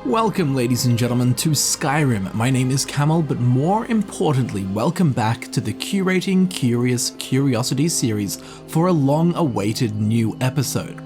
Welcome, ladies and gentlemen, to Skyrim. My name is Camel, but more importantly, welcome back to the Curating Curious Curiosities series for a long-awaited new episode.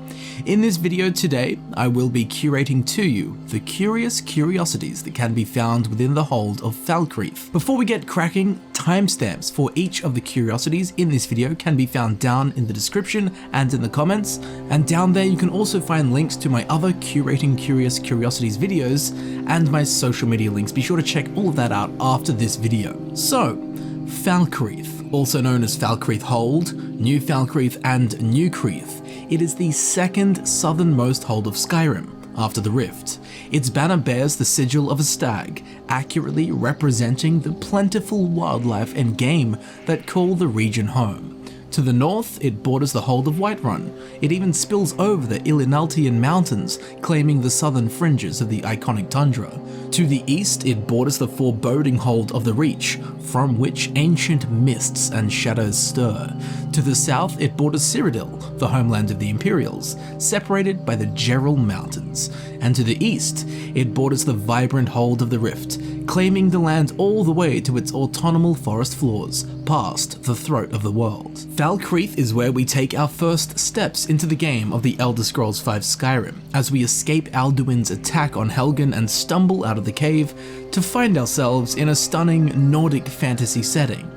In this video today, I will be curating to you the curious curiosities that can be found within the hold of Falkreath. Before we get cracking, timestamps for each of the curiosities in this video can be found down in the description and in the comments, and down there you can also find links to my other Curating Curious Curiosities videos and my social media links. Be sure to check all of that out after this video. So, Falkreath, also known as Falkreath Hold, New Falkreath and New Creath. It is the second southernmost hold of Skyrim, after the Rift. Its banner bears the sigil of a stag, accurately representing the plentiful wildlife and game that call the region home. To the north, it borders the hold of Whiterun. It even spills over the Ilinaltian mountains, claiming the southern fringes of the iconic tundra. To the east, it borders the foreboding hold of the Reach, from which ancient mists and shadows stir. To the south, it borders Cyrodiil, the homeland of the Imperials, separated by the Gerald Mountains. And to the east, it borders the vibrant hold of the Rift, claiming the land all the way to its autonomous forest floors, past the throat of the world. Falkreath is where we take our first steps into the game of the Elder Scrolls V Skyrim, as we escape Alduin's attack on Helgen and stumble out of the cave to find ourselves in a stunning Nordic fantasy setting,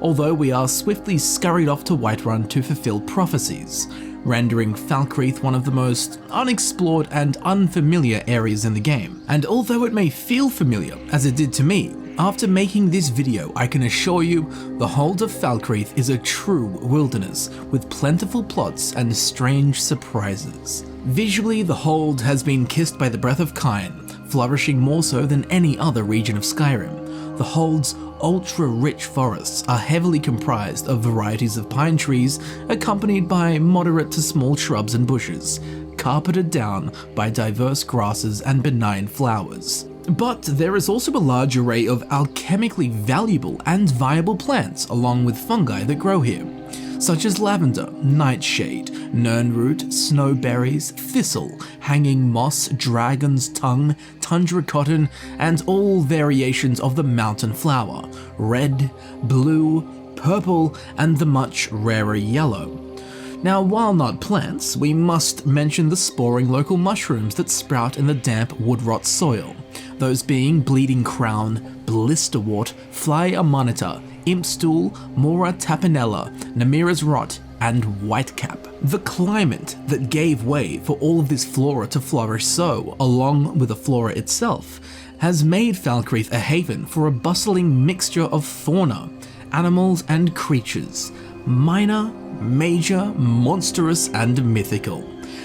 although we are swiftly scurried off to Whiterun to fulfill prophecies, rendering Falkreath one of the most unexplored and unfamiliar areas in the game. And although it may feel familiar, as it did to me, after making this video, I can assure you the hold of Falkreath is a true wilderness with plentiful plots and strange surprises. Visually, the hold has been kissed by the breath of Cairn, flourishing more so than any other region of Skyrim. The hold's ultra-rich forests are heavily comprised of varieties of pine trees, accompanied by moderate to small shrubs and bushes, carpeted down by diverse grasses and benign flowers. But there is also a large array of alchemically valuable and viable plants along with fungi that grow here, such as lavender, nightshade, nernroot, snowberries, thistle, hanging moss, dragon's tongue, tundra cotton, and all variations of the mountain flower, red, blue, purple, and the much rarer yellow. Now, while not plants, we must mention the sporing local mushrooms that sprout in the damp wood-rot soil, those being Bleeding Crown, Blisterwort, Fly Amanita, Impstool, Mora Tapinella, Namira's Rot, and Whitecap. The climate that gave way for all of this flora to flourish so, along with the flora itself, has made Falkreath a haven for a bustling mixture of fauna, animals and creatures, minor, major, monstrous, and mythical.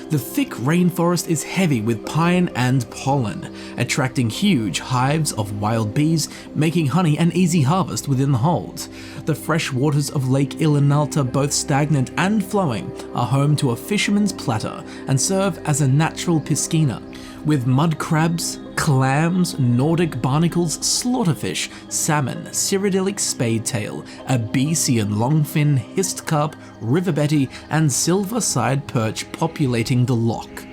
The thick rainforest is heavy with pine and pollen, attracting huge hives of wild bees, making honey an easy harvest within the hold. The fresh waters of Lake Ilinalta, both stagnant and flowing, are home to a fisherman's platter and serve as a natural piscina, with mud crabs, clams, Nordic barnacles, slaughterfish, salmon, Cyrodiilic spadetail, Abesian longfin, hissed carp, river betty, and silver-side perch populating the loch.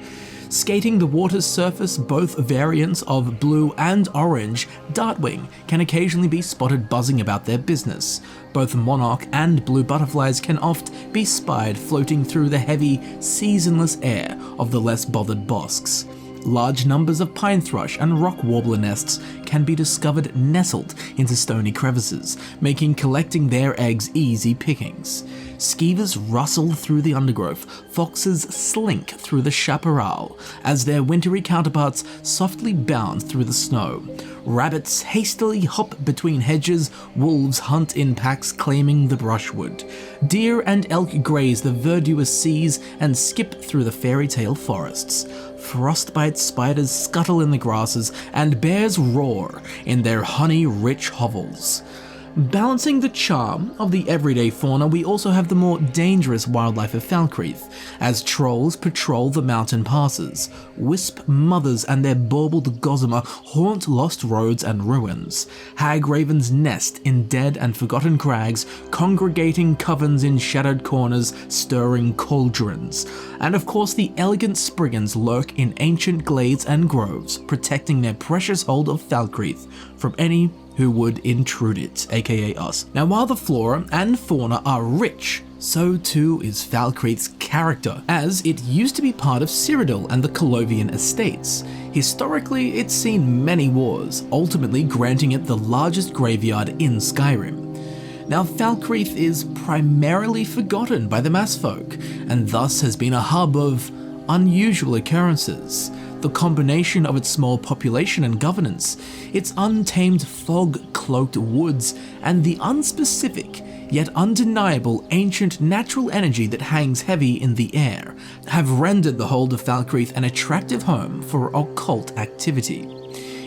Skating the water's surface, both variants of blue and orange dartwing can occasionally be spotted buzzing about their business. Both monarch and blue butterflies can oft be spied floating through the heavy, seasonless air of the less bothered bosks. Large numbers of pine thrush and rock warbler nests can be discovered nestled into stony crevices, making collecting their eggs easy pickings. Skeevers rustle through the undergrowth, foxes slink through the chaparral, as their wintry counterparts softly bound through the snow. Rabbits hastily hop between hedges, wolves hunt in packs claiming the brushwood. Deer and elk graze the verdurous seas and skip through the fairy tale forests. Frostbite spiders scuttle in the grasses, and bears roar in their honey-rich hovels. Balancing the charm of the everyday fauna, we also have the more dangerous wildlife of Falkreath, as trolls patrol the mountain passes. Wisp mothers and their baubled gossamer haunt lost roads and ruins. Hag ravens nest in dead and forgotten crags, congregating covens in shadowed corners, stirring cauldrons. And of course, the elegant spriggans lurk in ancient glades and groves, protecting their precious hold of Falkreath from any who would intrude it, aka us. Now, while the flora and fauna are rich, so too is Falkreath's character, as it used to be part of Cyrodiil and the Colovian estates. Historically, it's seen many wars, ultimately granting it the largest graveyard in Skyrim. Now, Falkreath is primarily forgotten by the massfolk, and thus has been a hub of unusual occurrences. The combination of its small population and governance, its untamed fog-cloaked woods, and the unspecific yet undeniable ancient natural energy that hangs heavy in the air, have rendered the hold of Falkreath an attractive home for occult activity.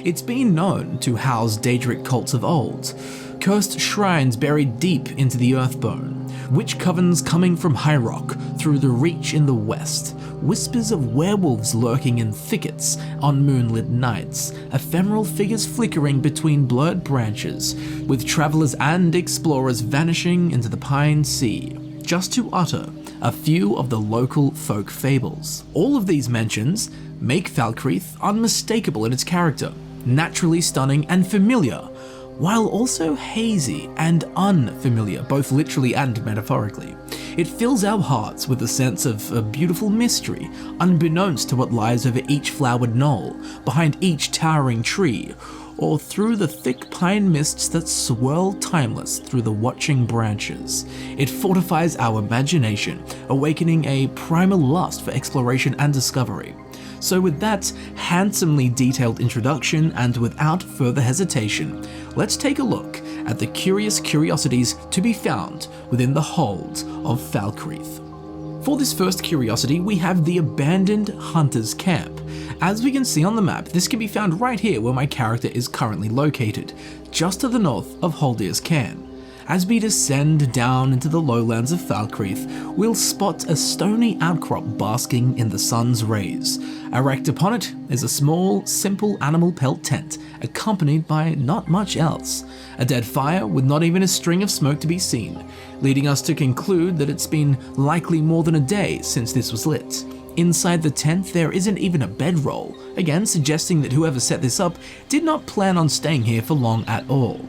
It's been known to house Daedric cults of old, cursed shrines buried deep into the earthbone, witch covens coming from High Rock through the Reach in the west, whispers of werewolves lurking in thickets on moonlit nights, ephemeral figures flickering between blurred branches, with travelers and explorers vanishing into the Pine Sea, just to utter a few of the local folk fables. All of these mentions make Falkreath unmistakable in its character, naturally stunning and familiar, while also hazy and unfamiliar, both literally and metaphorically. It fills our hearts with a sense of a beautiful mystery, unbeknownst to what lies over each flowered knoll, behind each towering tree, or through the thick pine mists that swirl timeless through the watching branches. It fortifies our imagination, awakening a primal lust for exploration and discovery. So with that handsomely detailed introduction, and without further hesitation, let's take a look at the curious curiosities to be found within the hold of Falkreath. For this first curiosity, we have the abandoned Hunter's Camp. As we can see on the map, this can be found right here where my character is currently located, just to the north of Haldir's Cairn. As we descend down into the lowlands of Falkreath, we'll spot a stony outcrop basking in the sun's rays. Erect upon it is a small, simple animal pelt tent, accompanied by not much else. A dead fire with not even a string of smoke to be seen, leading us to conclude that it's been likely more than a day since this was lit. Inside the tent, there isn't even a bedroll, again suggesting that whoever set this up did not plan on staying here for long at all.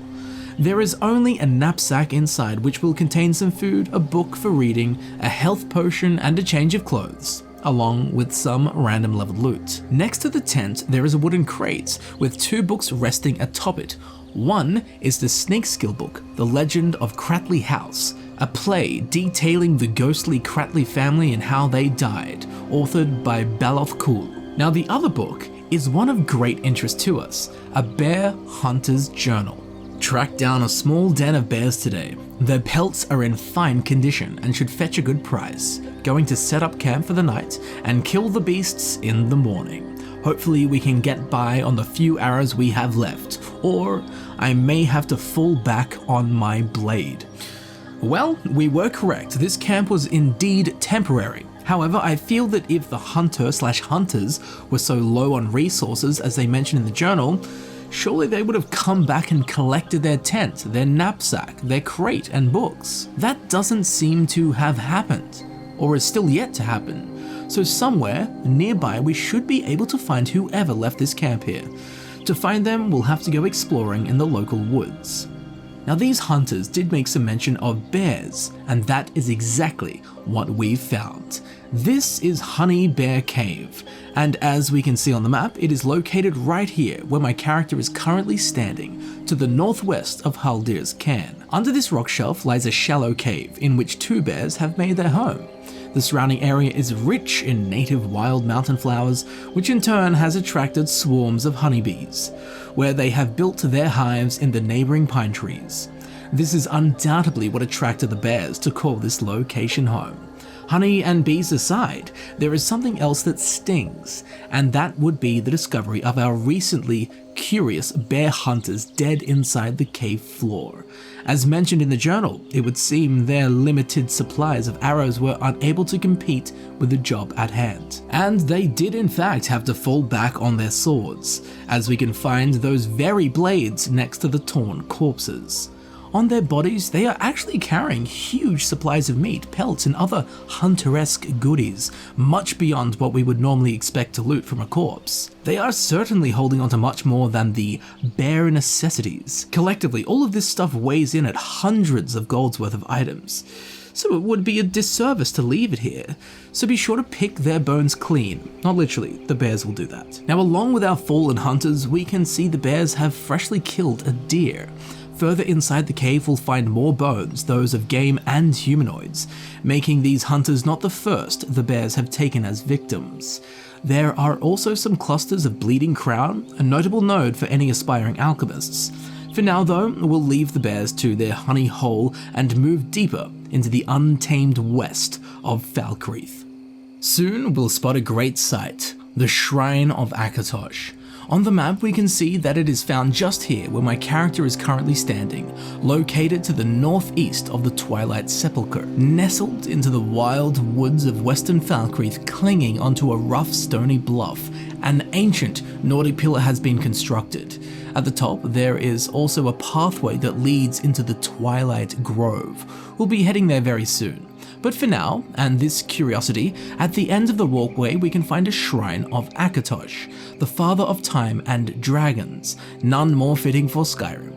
There is only a knapsack inside, which will contain some food, a book for reading, a health potion, and a change of clothes, along with some random level loot. Next to the tent, there is a wooden crate with 2 books resting atop it. One is the Snake Skill book, The Legend of Cratley House, a play detailing the ghostly Cratley family and how they died, authored by Baloth Cool. Now, the other book is one of great interest to us, a bear hunter's journal. Tracked down a small den of bears today. Their pelts are in fine condition and should fetch a good price. Going to set up camp for the night and kill the beasts in the morning. Hopefully we can get by on the few arrows we have left, or I may have to fall back on my blade. Well, we were correct. This camp was indeed temporary. However, I feel that if the hunter/hunters were so low on resources as they mentioned in the journal, surely they would have come back and collected their tent, their knapsack, their crate, and books. That doesn't seem to have happened, or is still yet to happen. So somewhere nearby we should be able to find whoever left this camp here. To find them, we'll have to go exploring in the local woods. Now, these hunters did make some mention of bears, and that is exactly what we've found. This is Honey Bear Cave, and as we can see on the map, it is located right here where my character is currently standing, to the northwest of Haldir's Cairn. Under this rock shelf lies a shallow cave in which 2 bears have made their home. The surrounding area is rich in native wild mountain flowers, which in turn has attracted swarms of honeybees, where they have built their hives in the neighboring pine trees. This is undoubtedly what attracted the bears to call this location home. Honey and bees aside, there is something else that stings, and that would be the discovery of our recently curious bear hunters dead inside the cave floor. As mentioned in the journal, it would seem their limited supplies of arrows were unable to compete with the job at hand. And they did in fact have to fall back on their swords, as we can find those very blades next to the torn corpses. On their bodies, they are actually carrying huge supplies of meat, pelts, and other hunter-esque goodies, much beyond what we would normally expect to loot from a corpse. They are certainly holding onto much more than the bare necessities. Collectively, all of this stuff weighs in at hundreds of gold's worth of items, so it would be a disservice to leave it here. So be sure to pick their bones clean. Not literally, the bears will do that. Now, along with our fallen hunters, we can see the bears have freshly killed a deer. Further inside the cave we'll find more bones, those of game and humanoids, making these hunters not the first the bears have taken as victims. There are also some clusters of bleeding crown, a notable node for any aspiring alchemists. For now though, we'll leave the bears to their honey hole and move deeper into the untamed west of Falkreath. Soon we'll spot a great sight, the Shrine of Akatosh. On the map we can see that it is found just here where my character is currently standing, located to the northeast of the Twilight Sepulchre, nestled into the wild woods of western Falkreath, clinging onto a rough stony bluff. An ancient Nordic pillar has been constructed. At the top there is also a pathway that leads into the Twilight Grove. We'll be heading there very soon. But for now, and this curiosity, at the end of the walkway we can find a shrine of Akatosh, the father of time and dragons, none more fitting for Skyrim.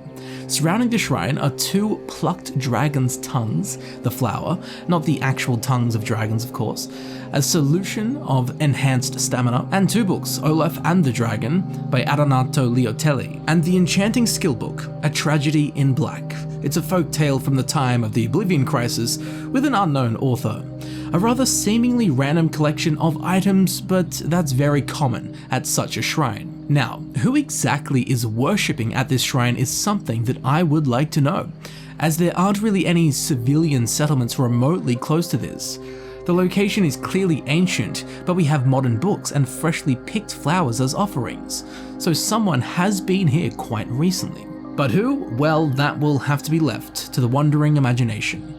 Surrounding the shrine are two plucked dragon's tongues, the flower, not the actual tongues of dragons of course, a solution of enhanced stamina, and two books, Olaf and the Dragon by Adonato Liotelli, and the enchanting skill book, A Tragedy in Black. It's a folk tale from the time of the Oblivion Crisis with an unknown author. A rather seemingly random collection of items, but that's very common at such a shrine. Now, who exactly is worshipping at this shrine is something that I would like to know, as there aren't really any civilian settlements remotely close to this. The location is clearly ancient, but we have modern books and freshly picked flowers as offerings, so someone has been here quite recently. But who? Well, that will have to be left to the wandering imagination.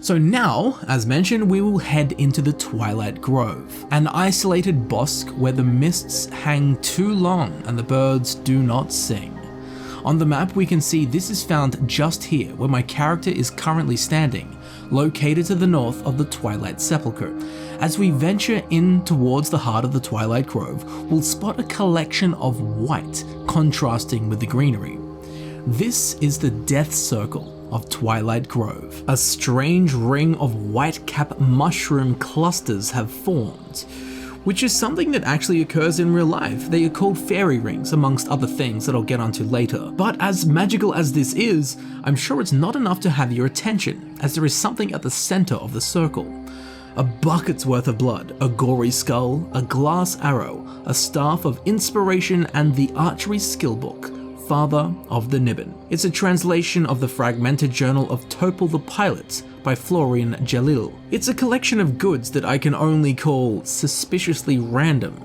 So now, as mentioned, we will head into the Twilight Grove, an isolated bosque where the mists hang too long and the birds do not sing. On the map we can see this is found just here where my character is currently standing, located to the north of the Twilight Sepulchre. As we venture in towards the heart of the Twilight Grove, we'll spot a collection of white contrasting with the greenery. This is the Death Circle of Twilight Grove. A strange ring of white-cap mushroom clusters have formed, which is something that actually occurs in real life. They are called fairy rings, amongst other things that I'll get onto later. But as magical as this is, I'm sure it's not enough to have your attention, as there is something at the center of the circle. A bucket's worth of blood, a gory skull, a glass arrow, a staff of inspiration, and the archery skill book, Father of the Nibbin. It's a translation of the fragmented journal of Toppled the Pilot by Florian Jalil. It's a collection of goods that I can only call suspiciously random.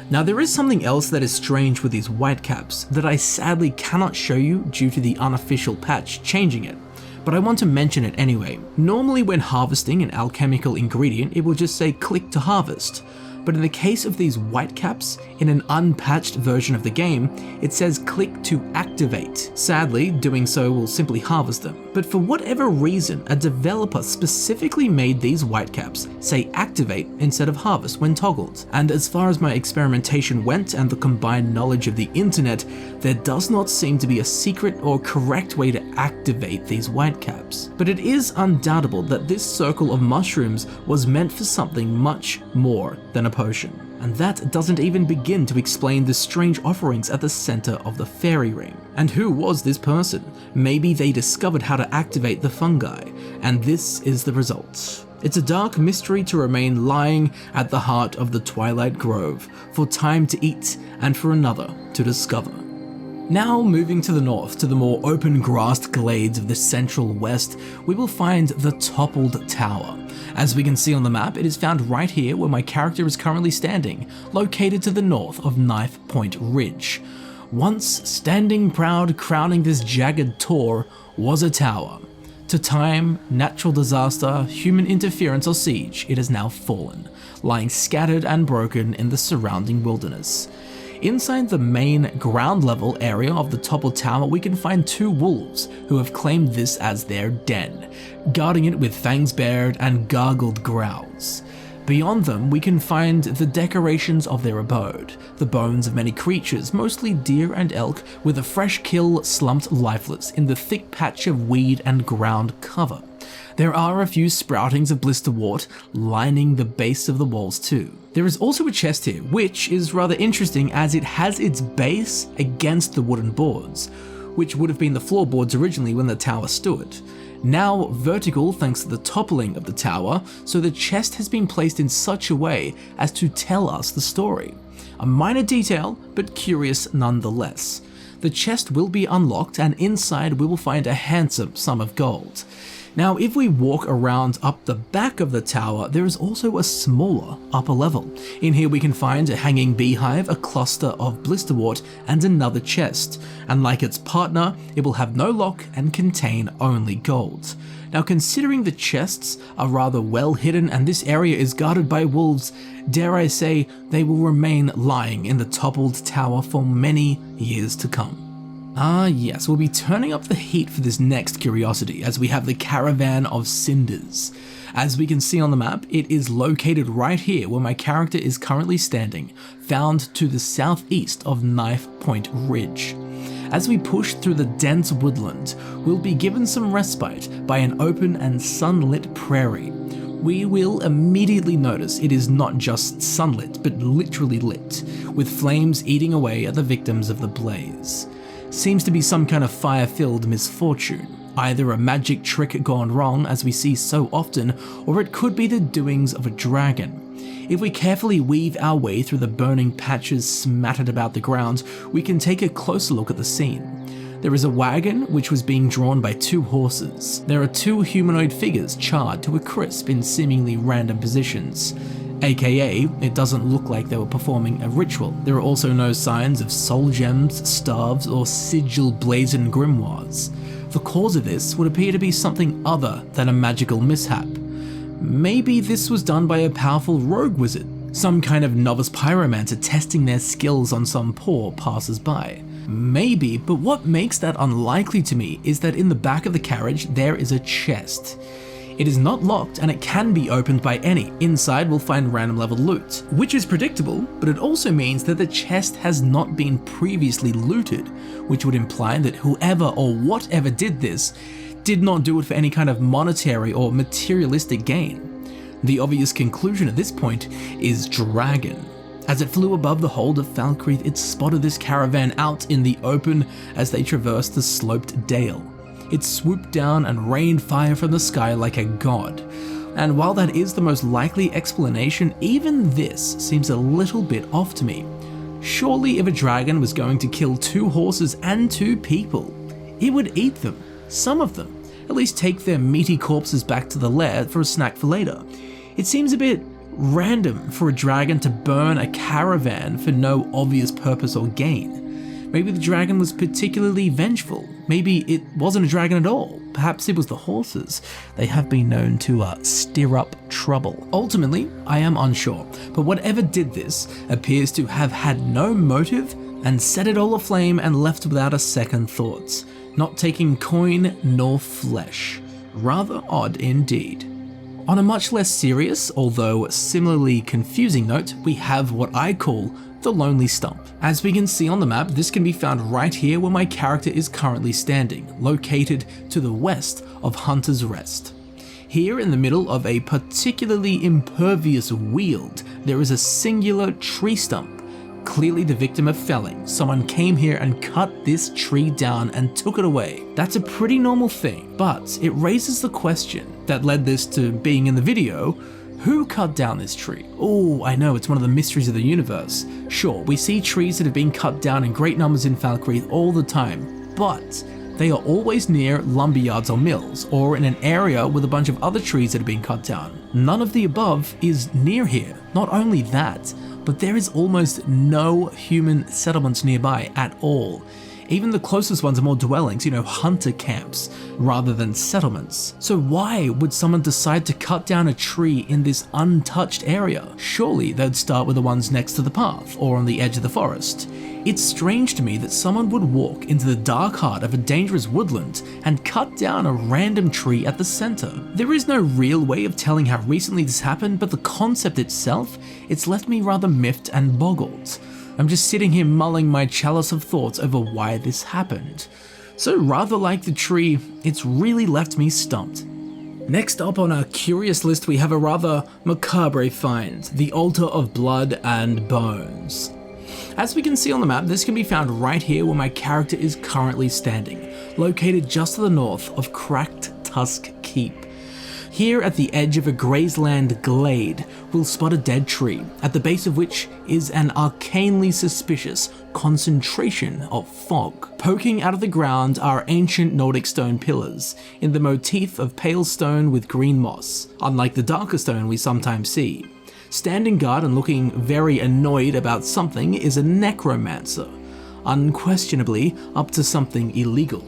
Now there is something else that is strange with these whitecaps that I sadly cannot show you due to the unofficial patch changing it, but I want to mention it anyway. Normally when harvesting an alchemical ingredient it will just say click to harvest, but in the case of these whitecaps, in an unpatched version of the game, it says click to activate. Sadly, doing so will simply harvest them. But for whatever reason, a developer specifically made these whitecaps say activate instead of harvest when toggled. And as far as my experimentation went and the combined knowledge of the internet, there does not seem to be a secret or correct way to activate these whitecaps. But it is undoubtable that this circle of mushrooms was meant for something much more than a potion. And that doesn't even begin to explain the strange offerings at the center of the fairy ring. And who was this person? Maybe they discovered how to activate the fungi, and this is the result. It's a dark mystery to remain lying at the heart of the Twilight Grove, for time to eat and for another to discover. Now moving to the north, to the more open grassed glades of the central west, we will find the Toppled Tower. As we can see on the map, it is found right here where my character is currently standing, located to the north of Knife Point Ridge. Once standing proud, crowning this jagged tor, was a tower. To time, natural disaster, human interference or siege, it has now fallen, lying scattered and broken in the surrounding wilderness. Inside the main ground level area of the Toppled Tower, we can find 2 wolves who have claimed this as their den, guarding it with fangs bared and gargled growls. Beyond them, we can find the decorations of their abode, the bones of many creatures, mostly deer and elk, with a fresh kill slumped lifeless in the thick patch of weed and ground cover. There are a few sproutings of blisterwort lining the base of the walls too. There is also a chest here, which is rather interesting as it has its base against the wooden boards, which would have been the floorboards originally when the tower stood. Now vertical thanks to the toppling of the tower, so the chest has been placed in such a way as to tell us the story. A minor detail, but curious nonetheless. The chest will be unlocked and inside we will find a handsome sum of gold. Now if we walk around up the back of the tower, there is also a smaller upper level. In here we can find a hanging beehive, a cluster of blisterwort, and another chest. And like its partner, it will have no lock and contain only gold. Now considering the chests are rather well hidden and this area is guarded by wolves, dare I say they will remain lying in the Toppled Tower for many years to come. Ah yes, we'll be turning up the heat for this next curiosity as we have the Caravan of Cinders. As we can see on the map, it is located right here where my character is currently standing, found to the southeast of Knife Point Ridge. As we push through the dense woodland, we'll be given some respite by an open and sunlit prairie. We will immediately notice it is not just sunlit, but literally lit, with flames eating away at the victims of the blaze. Seems to be some kind of fire-filled misfortune, either a magic trick gone wrong as we see so often, or it could be the doings of a dragon. If we carefully weave our way through the burning patches smattered about the ground, we can take a closer look at the scene. There is a wagon which was being drawn by 2 horses. There are 2 humanoid figures charred to a crisp in seemingly random positions. AKA, it doesn't look like they were performing a ritual. There are also no signs of soul gems, staves, or sigil blazoned grimoires. The cause of this would appear to be something other than a magical mishap. Maybe this was done by a powerful rogue wizard, some kind of novice pyromancer testing their skills on some poor passers-by. Maybe, but what makes that unlikely to me is that in the back of the carriage there is a chest. It is not locked and it can be opened by any. Inside we'll find random level loot, which is predictable, but it also means that the chest has not been previously looted, which would imply that whoever or whatever did this did not do it for any kind of monetary or materialistic gain. The obvious conclusion at this point is dragon. As it flew above the hold of Falkreath, it spotted this caravan out in the open as they traversed the sloped dale. It swooped down and rained fire from the sky like a god. And while that is the most likely explanation, even this seems a little bit off to me. Surely if a dragon was going to kill 2 horses and 2 people, it would eat them, some of them, at least take their meaty corpses back to the lair for a snack for later. It seems a bit random for a dragon to burn a caravan for no obvious purpose or gain. Maybe the dragon was particularly vengeful. Maybe it wasn't a dragon at all. Perhaps it was the horses. They have been known to stir up trouble. Ultimately, I am unsure, but whatever did this appears to have had no motive and set it all aflame and left without a second thought, not taking coin nor flesh. Rather odd indeed. On a much less serious, although similarly confusing note, we have what I call the Lonely Stump. As we can see on the map, this can be found right here where my character is currently standing, located to the west of Hunter's Rest. Here in the middle of a particularly impervious weald, there is a singular tree stump, clearly the victim of felling. Someone came here and cut this tree down and took it away. That's a pretty normal thing, but it raises the question that led this to being in the video: Who cut down this tree? Oh, I know, it's one of the mysteries of the universe. Sure, we see trees that have been cut down in great numbers in Falkreath all the time, but they are always near lumberyards or mills, or in an area with a bunch of other trees that have been cut down. None of the above is near here. Not only that, but there is almost no human settlements nearby at all. Even the closest ones are more dwellings, hunter camps, rather than settlements. So why would someone decide to cut down a tree in this untouched area? Surely they'd start with the ones next to the path, or on the edge of the forest. It's strange to me that someone would walk into the dark heart of a dangerous woodland and cut down a random tree at the center. There is no real way of telling how recently this happened, but the concept itself, it's left me rather miffed and boggled. I'm just sitting here mulling my chalice of thoughts over why this happened. So rather like the tree, it's really left me stumped. Next up on our curious list we have a rather macabre find, the Altar of Blood and Bones. As we can see on the map, this can be found right here where my character is currently standing, located just to the north of Cracked Tusk Keep. Here at the edge of a grazeland glade, we'll spot a dead tree, at the base of which is an arcanely suspicious concentration of fog. Poking out of the ground are ancient Nordic stone pillars, in the motif of pale stone with green moss, unlike the darker stone we sometimes see. Standing guard and looking very annoyed about something is a necromancer, unquestionably up to something illegal.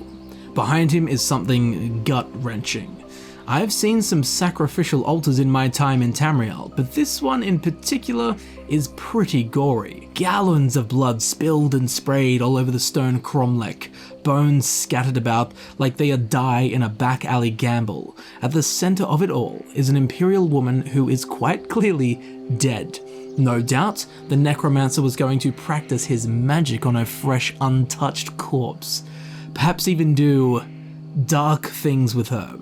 Behind him is something gut-wrenching. I've seen some sacrificial altars in my time in Tamriel, but this one in particular is pretty gory. Gallons of blood spilled and sprayed all over the stone cromlech, bones scattered about like they are dye in a back alley gamble. At the center of it all is an imperial woman who is quite clearly dead. No doubt, the necromancer was going to practice his magic on a fresh, untouched corpse. Perhaps even do dark things with her.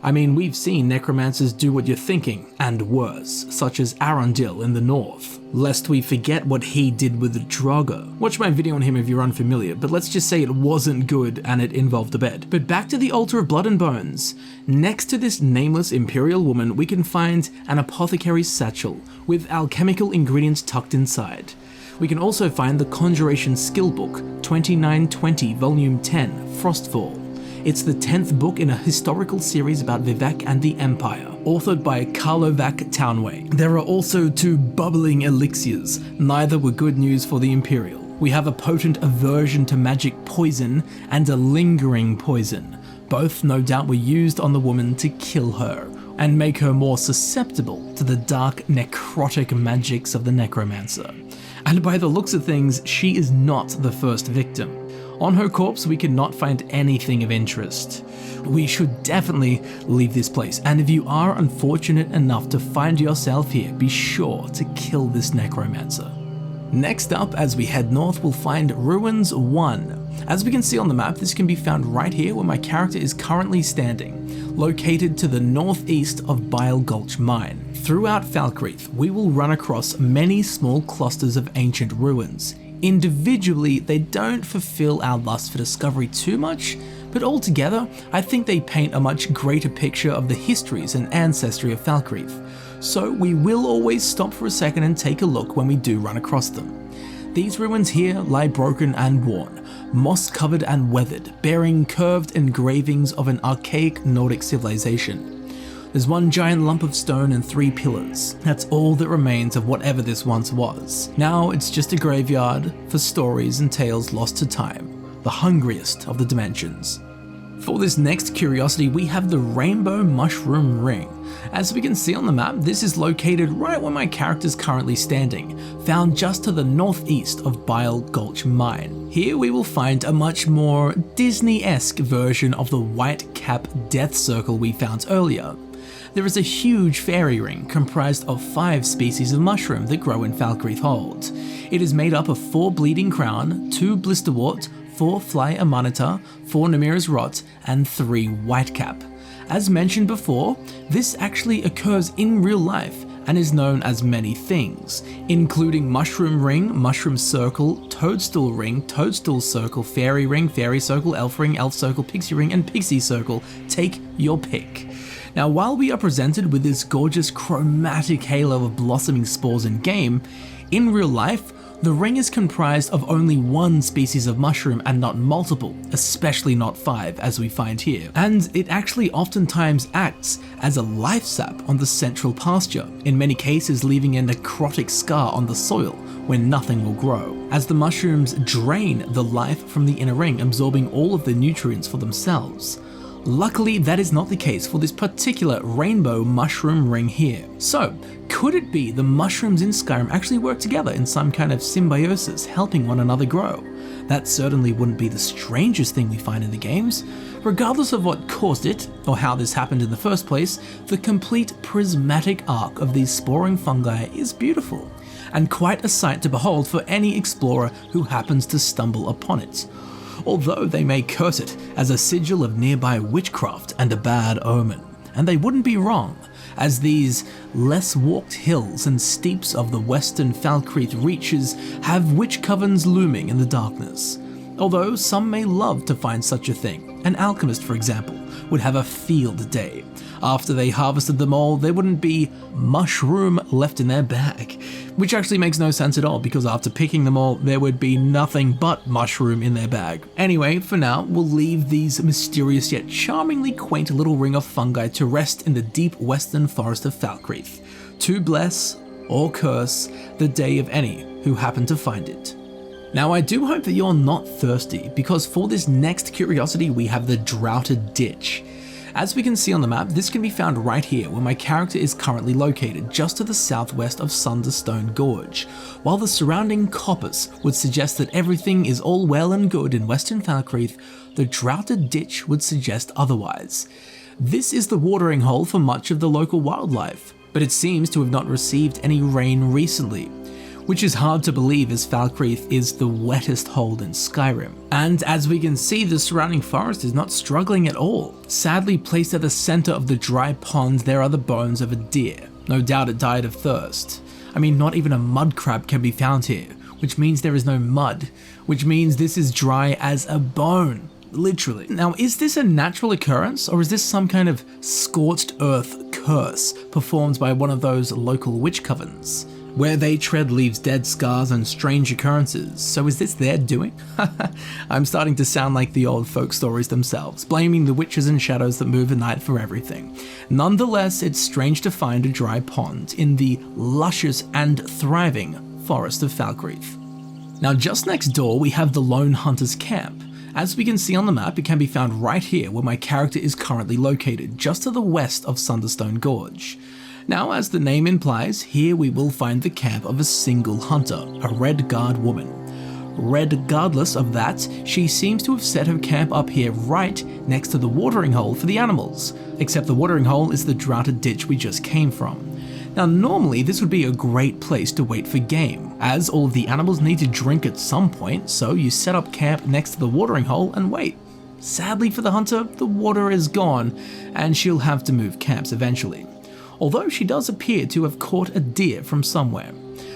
I mean, we've seen necromancers do what you're thinking, and worse, such as Arundel in the north. Lest we forget what he did with the Draugr. Watch my video on him if you're unfamiliar, but let's just say it wasn't good and it involved a bed. But back to the Altar of Blood and Bones. Next to this nameless imperial woman, we can find an apothecary's satchel with alchemical ingredients tucked inside. We can also find the Conjuration Skill Book, 2920 Volume 10, Frostfall. It's the 10th book in a historical series about Vivek and the Empire, authored by Karlovac Townway. There are also 2 bubbling elixirs, neither were good news for the Imperial. We have a potent aversion to magic poison and a lingering poison. Both no doubt were used on the woman to kill her, and make her more susceptible to the dark necrotic magics of the necromancer. And by the looks of things, she is not the first victim. On her corpse, we cannot find anything of interest. We should definitely leave this place, and if you are unfortunate enough to find yourself here, be sure to kill this necromancer. Next up, as we head north, we'll find Ruins 1. As we can see on the map, this can be found right here where my character is currently standing, located to the northeast of Bile Gulch Mine. Throughout Falkreath, we will run across many small clusters of ancient ruins. Individually, they don't fulfill our lust for discovery too much, but altogether, I think they paint a much greater picture of the histories and ancestry of Falkreath. So we will always stop for a second and take a look when we do run across them. These ruins here lie broken and worn, moss-covered and weathered, bearing curved engravings of an archaic Nordic civilization. There's one giant lump of stone and 3 pillars. That's all that remains of whatever this once was. Now it's just a graveyard for stories and tales lost to time, the hungriest of the dimensions. For this next curiosity, we have the Rainbow Mushroom Ring. As we can see on the map, this is located right where my character is currently standing, found just to the northeast of Bile Gulch Mine. Here we will find a much more Disney-esque version of the white cap death circle we found earlier. There is a huge fairy ring comprised of 5 species of mushroom that grow in Falkreath Hold. It is made up of 4 bleeding crown, 2 blisterwort, 4 fly amanita, 4 Namira's rot, and 3 whitecap. As mentioned before, this actually occurs in real life and is known as many things, including mushroom ring, mushroom circle, toadstool circle, fairy circle, elf circle, pixie ring, and pixie circle. Take your pick. Now, while we are presented with this gorgeous chromatic halo of blossoming spores in game, in real life, the ring is comprised of only one species of mushroom and not multiple, especially not 5 as we find here. And it actually oftentimes acts as a life sap on the central pasture, in many cases leaving a necrotic scar on the soil where nothing will grow, as the mushrooms drain the life from the inner ring, absorbing all of the nutrients for themselves. Luckily, that is not the case for this particular rainbow mushroom ring here. So, could it be the mushrooms in Skyrim actually work together in some kind of symbiosis, helping one another grow? That certainly wouldn't be the strangest thing we find in the games. Regardless of what caused it, or how this happened in the first place, the complete prismatic arc of these sporing fungi is beautiful, and quite a sight to behold for any explorer who happens to stumble upon it. Although they may curse it as a sigil of nearby witchcraft and a bad omen. And they wouldn't be wrong, as these less walked hills and steeps of the western Falkreath reaches have witch covens looming in the darkness. Although some may love to find such a thing. An alchemist, for example, would have a field day. After they harvested them all, there wouldn't be mushroom left in their bag. Which actually makes no sense at all, because after picking them all, there would be nothing but mushroom in their bag. Anyway, for now, we'll leave these mysterious yet charmingly quaint little ring of fungi to rest in the deep western forest of Falkreath, to bless or curse the day of any who happen to find it. Now, I do hope that you're not thirsty, because for this next curiosity, we have the Droughted Ditch. As we can see on the map, this can be found right here where my character is currently located, just to the southwest of Sunderstone Gorge, while the surrounding coppice would suggest that everything is all well and good in Western Falkreath. The Droughted Ditch would suggest otherwise. This is the watering hole for much of the local wildlife, but it seems to have not received any rain recently, which is hard to believe as Falkreath is the wettest hold in Skyrim. And as we can see, the surrounding forest is not struggling at all. Sadly, placed at the center of the dry pond, there are the bones of a deer. No doubt it died of thirst. I mean, not even a mud crab can be found here, which means there is no mud, which means this is dry as a bone. Literally. Now, is this a natural occurrence, or is this some kind of scorched earth curse performed by one of those local witch covens? Where they tread leaves dead scars and strange occurrences, so is this their doing? I'm starting to sound like the old folk stories themselves, blaming the witches and shadows that move at night for everything. Nonetheless, it's strange to find a dry pond in the luscious and thriving forest of Falkreath. Now, just next door we have the Lone Hunter's Camp. As we can see on the map, it can be found right here where my character is currently located, just to the west of Sunderstone Gorge. Now, as the name implies, here we will find the camp of a single hunter, a Red Guard woman. Regardless of that, she seems to have set her camp up here right next to the watering hole for the animals, except the watering hole is the Droughted Ditch we just came from. Now, normally this would be a great place to wait for game, as all of the animals need to drink at some point, so you set up camp next to the watering hole and wait. Sadly for the hunter, the water is gone, and she'll have to move camps eventually. Although she does appear to have caught a deer from somewhere.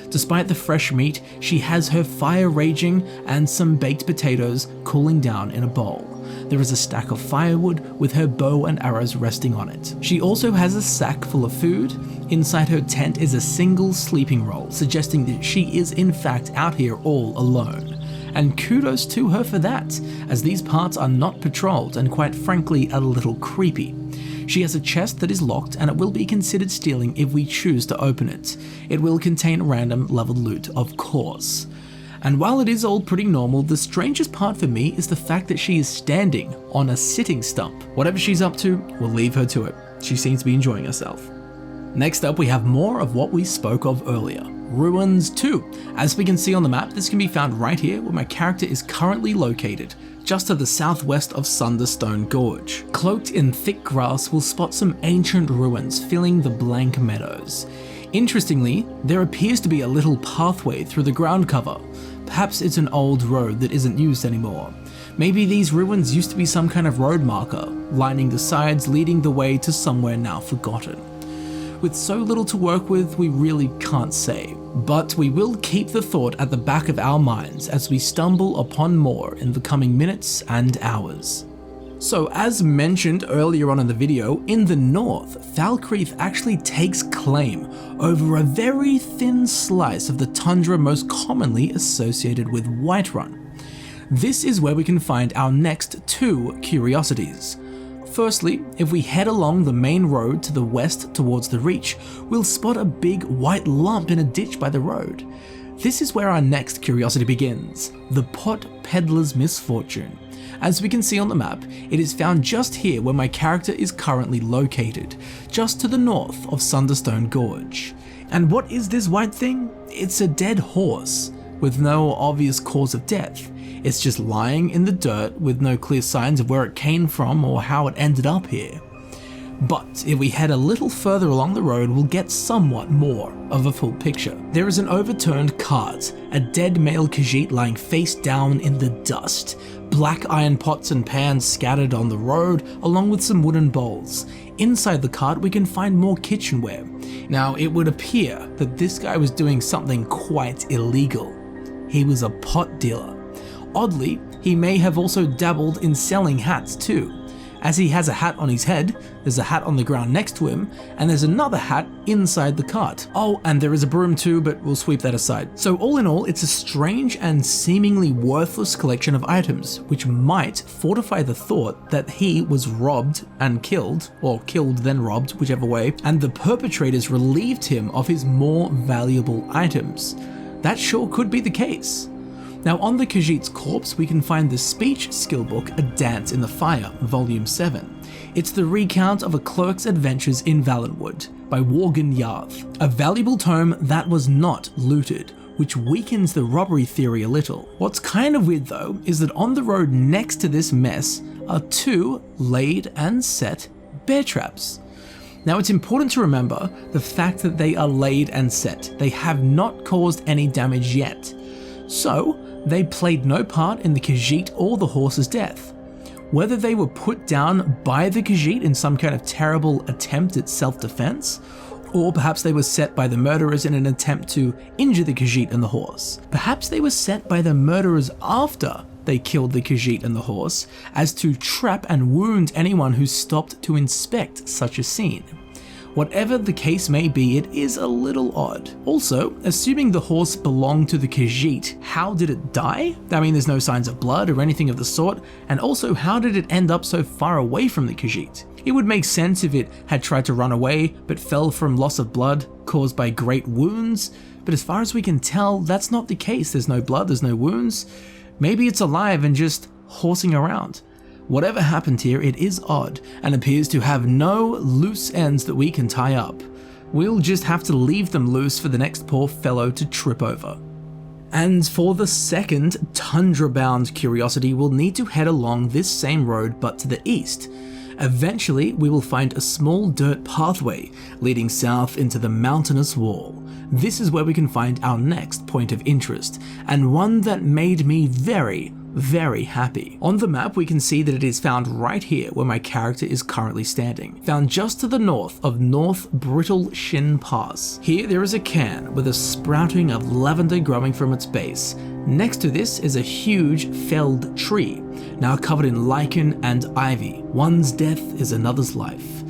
Despite the fresh meat, she has her fire raging and some baked potatoes cooling down in a bowl. There is a stack of firewood with her bow and arrows resting on it. She also has a sack full of food. Inside her tent is a single sleeping roll, suggesting that she is in fact out here all alone. And kudos to her for that, as these parts are not patrolled and quite frankly a little creepy. She has a chest that is locked and it will be considered stealing if we choose to open it. It will contain random leveled loot, of course. And while it is all pretty normal, the strangest part for me is the fact that she is standing on a sitting stump. Whatever she's up to, we'll leave her to it. She seems to be enjoying herself. Next up, we have more of what we spoke of earlier. Ruins 2. As we can see on the map, this can be found right here where my character is currently located, just to the southwest of Sunderstone Gorge. Cloaked in thick grass, we'll spot some ancient ruins filling the blank meadows. Interestingly, there appears to be a little pathway through the ground cover. Perhaps it's an old road that isn't used anymore. Maybe these ruins used to be some kind of road marker, lining the sides leading the way to somewhere now forgotten. With so little to work with, we really can't say, but we will keep the thought at the back of our minds as we stumble upon more in the coming minutes and hours. So as mentioned earlier on in the video, in the north, Falkreath actually takes claim over a very thin slice of the tundra most commonly associated with Whiterun. This is where we can find our next two curiosities. Firstly, if we head along the main road to the west towards the Reach, we'll spot a big white lump in a ditch by the road. This is where our next curiosity begins, the Pot Peddler's Misfortune. As we can see on the map, it is found just here where my character is currently located, just to the north of Sunderstone Gorge. And what is this white thing? It's a dead horse, with no obvious cause of death. It's just lying in the dirt with no clear signs of where it came from or how it ended up here. But if we head a little further along the road, we'll get somewhat more of a full picture. There is an overturned cart, a dead male Khajiit lying face down in the dust, black iron pots and pans scattered on the road, along with some wooden bowls. Inside the cart we can find more kitchenware. Now it would appear that this guy was doing something quite illegal. He was a pot dealer. Oddly, he may have also dabbled in selling hats too. As he has a hat on his head, there's a hat on the ground next to him, and there's another hat inside the cart. Oh, and there is a broom too, but we'll sweep that aside. So all in all, it's a strange and seemingly worthless collection of items, which might fortify the thought that he was robbed and killed, or killed then robbed, whichever way, and the perpetrators relieved him of his more valuable items. That sure could be the case. Now on the Khajiit's corpse we can find the speech skill book A Dance in the Fire, Volume 7. It's the recount of a clerk's adventures in Valenwood by Worgen Yarth, a valuable tome that was not looted, which weakens the robbery theory a little. What's kind of weird though is that on the road next to this mess are two laid and set bear traps. Now it's important to remember the fact that they are laid and set. They have not caused any damage yet. So, they played no part in the Khajiit or the horse's death. Whether they were put down by the Khajiit in some kind of terrible attempt at self-defense, or perhaps they were set by the murderers in an attempt to injure the Khajiit and the horse. Perhaps they were set by the murderers after they killed the Khajiit and the horse, as to trap and wound anyone who stopped to inspect such a scene. Whatever the case may be, it is a little odd. Also, assuming the horse belonged to the Khajiit, how did it die? I mean, there's no signs of blood or anything of the sort, and also how did it end up so far away from the Khajiit? It would make sense if it had tried to run away, but fell from loss of blood caused by great wounds, but as far as we can tell, that's not the case. There's no blood, there's no wounds. Maybe it's alive and just horsing around. Whatever happened here, it is odd, and appears to have no loose ends that we can tie up. We'll just have to leave them loose for the next poor fellow to trip over. And for the second tundra-bound curiosity, we'll need to head along this same road but to the east. Eventually, we will find a small dirt pathway leading south into the mountainous wall. This is where we can find our next point of interest, and one that made me very happy. On the map we can see that it is found right here where my character is currently standing, found just to the north of North Brittle Shin Pass. Here there is a cairn with a sprouting of lavender growing from its base. Next to this is a huge felled tree, now covered in lichen and ivy. One's death is another's life.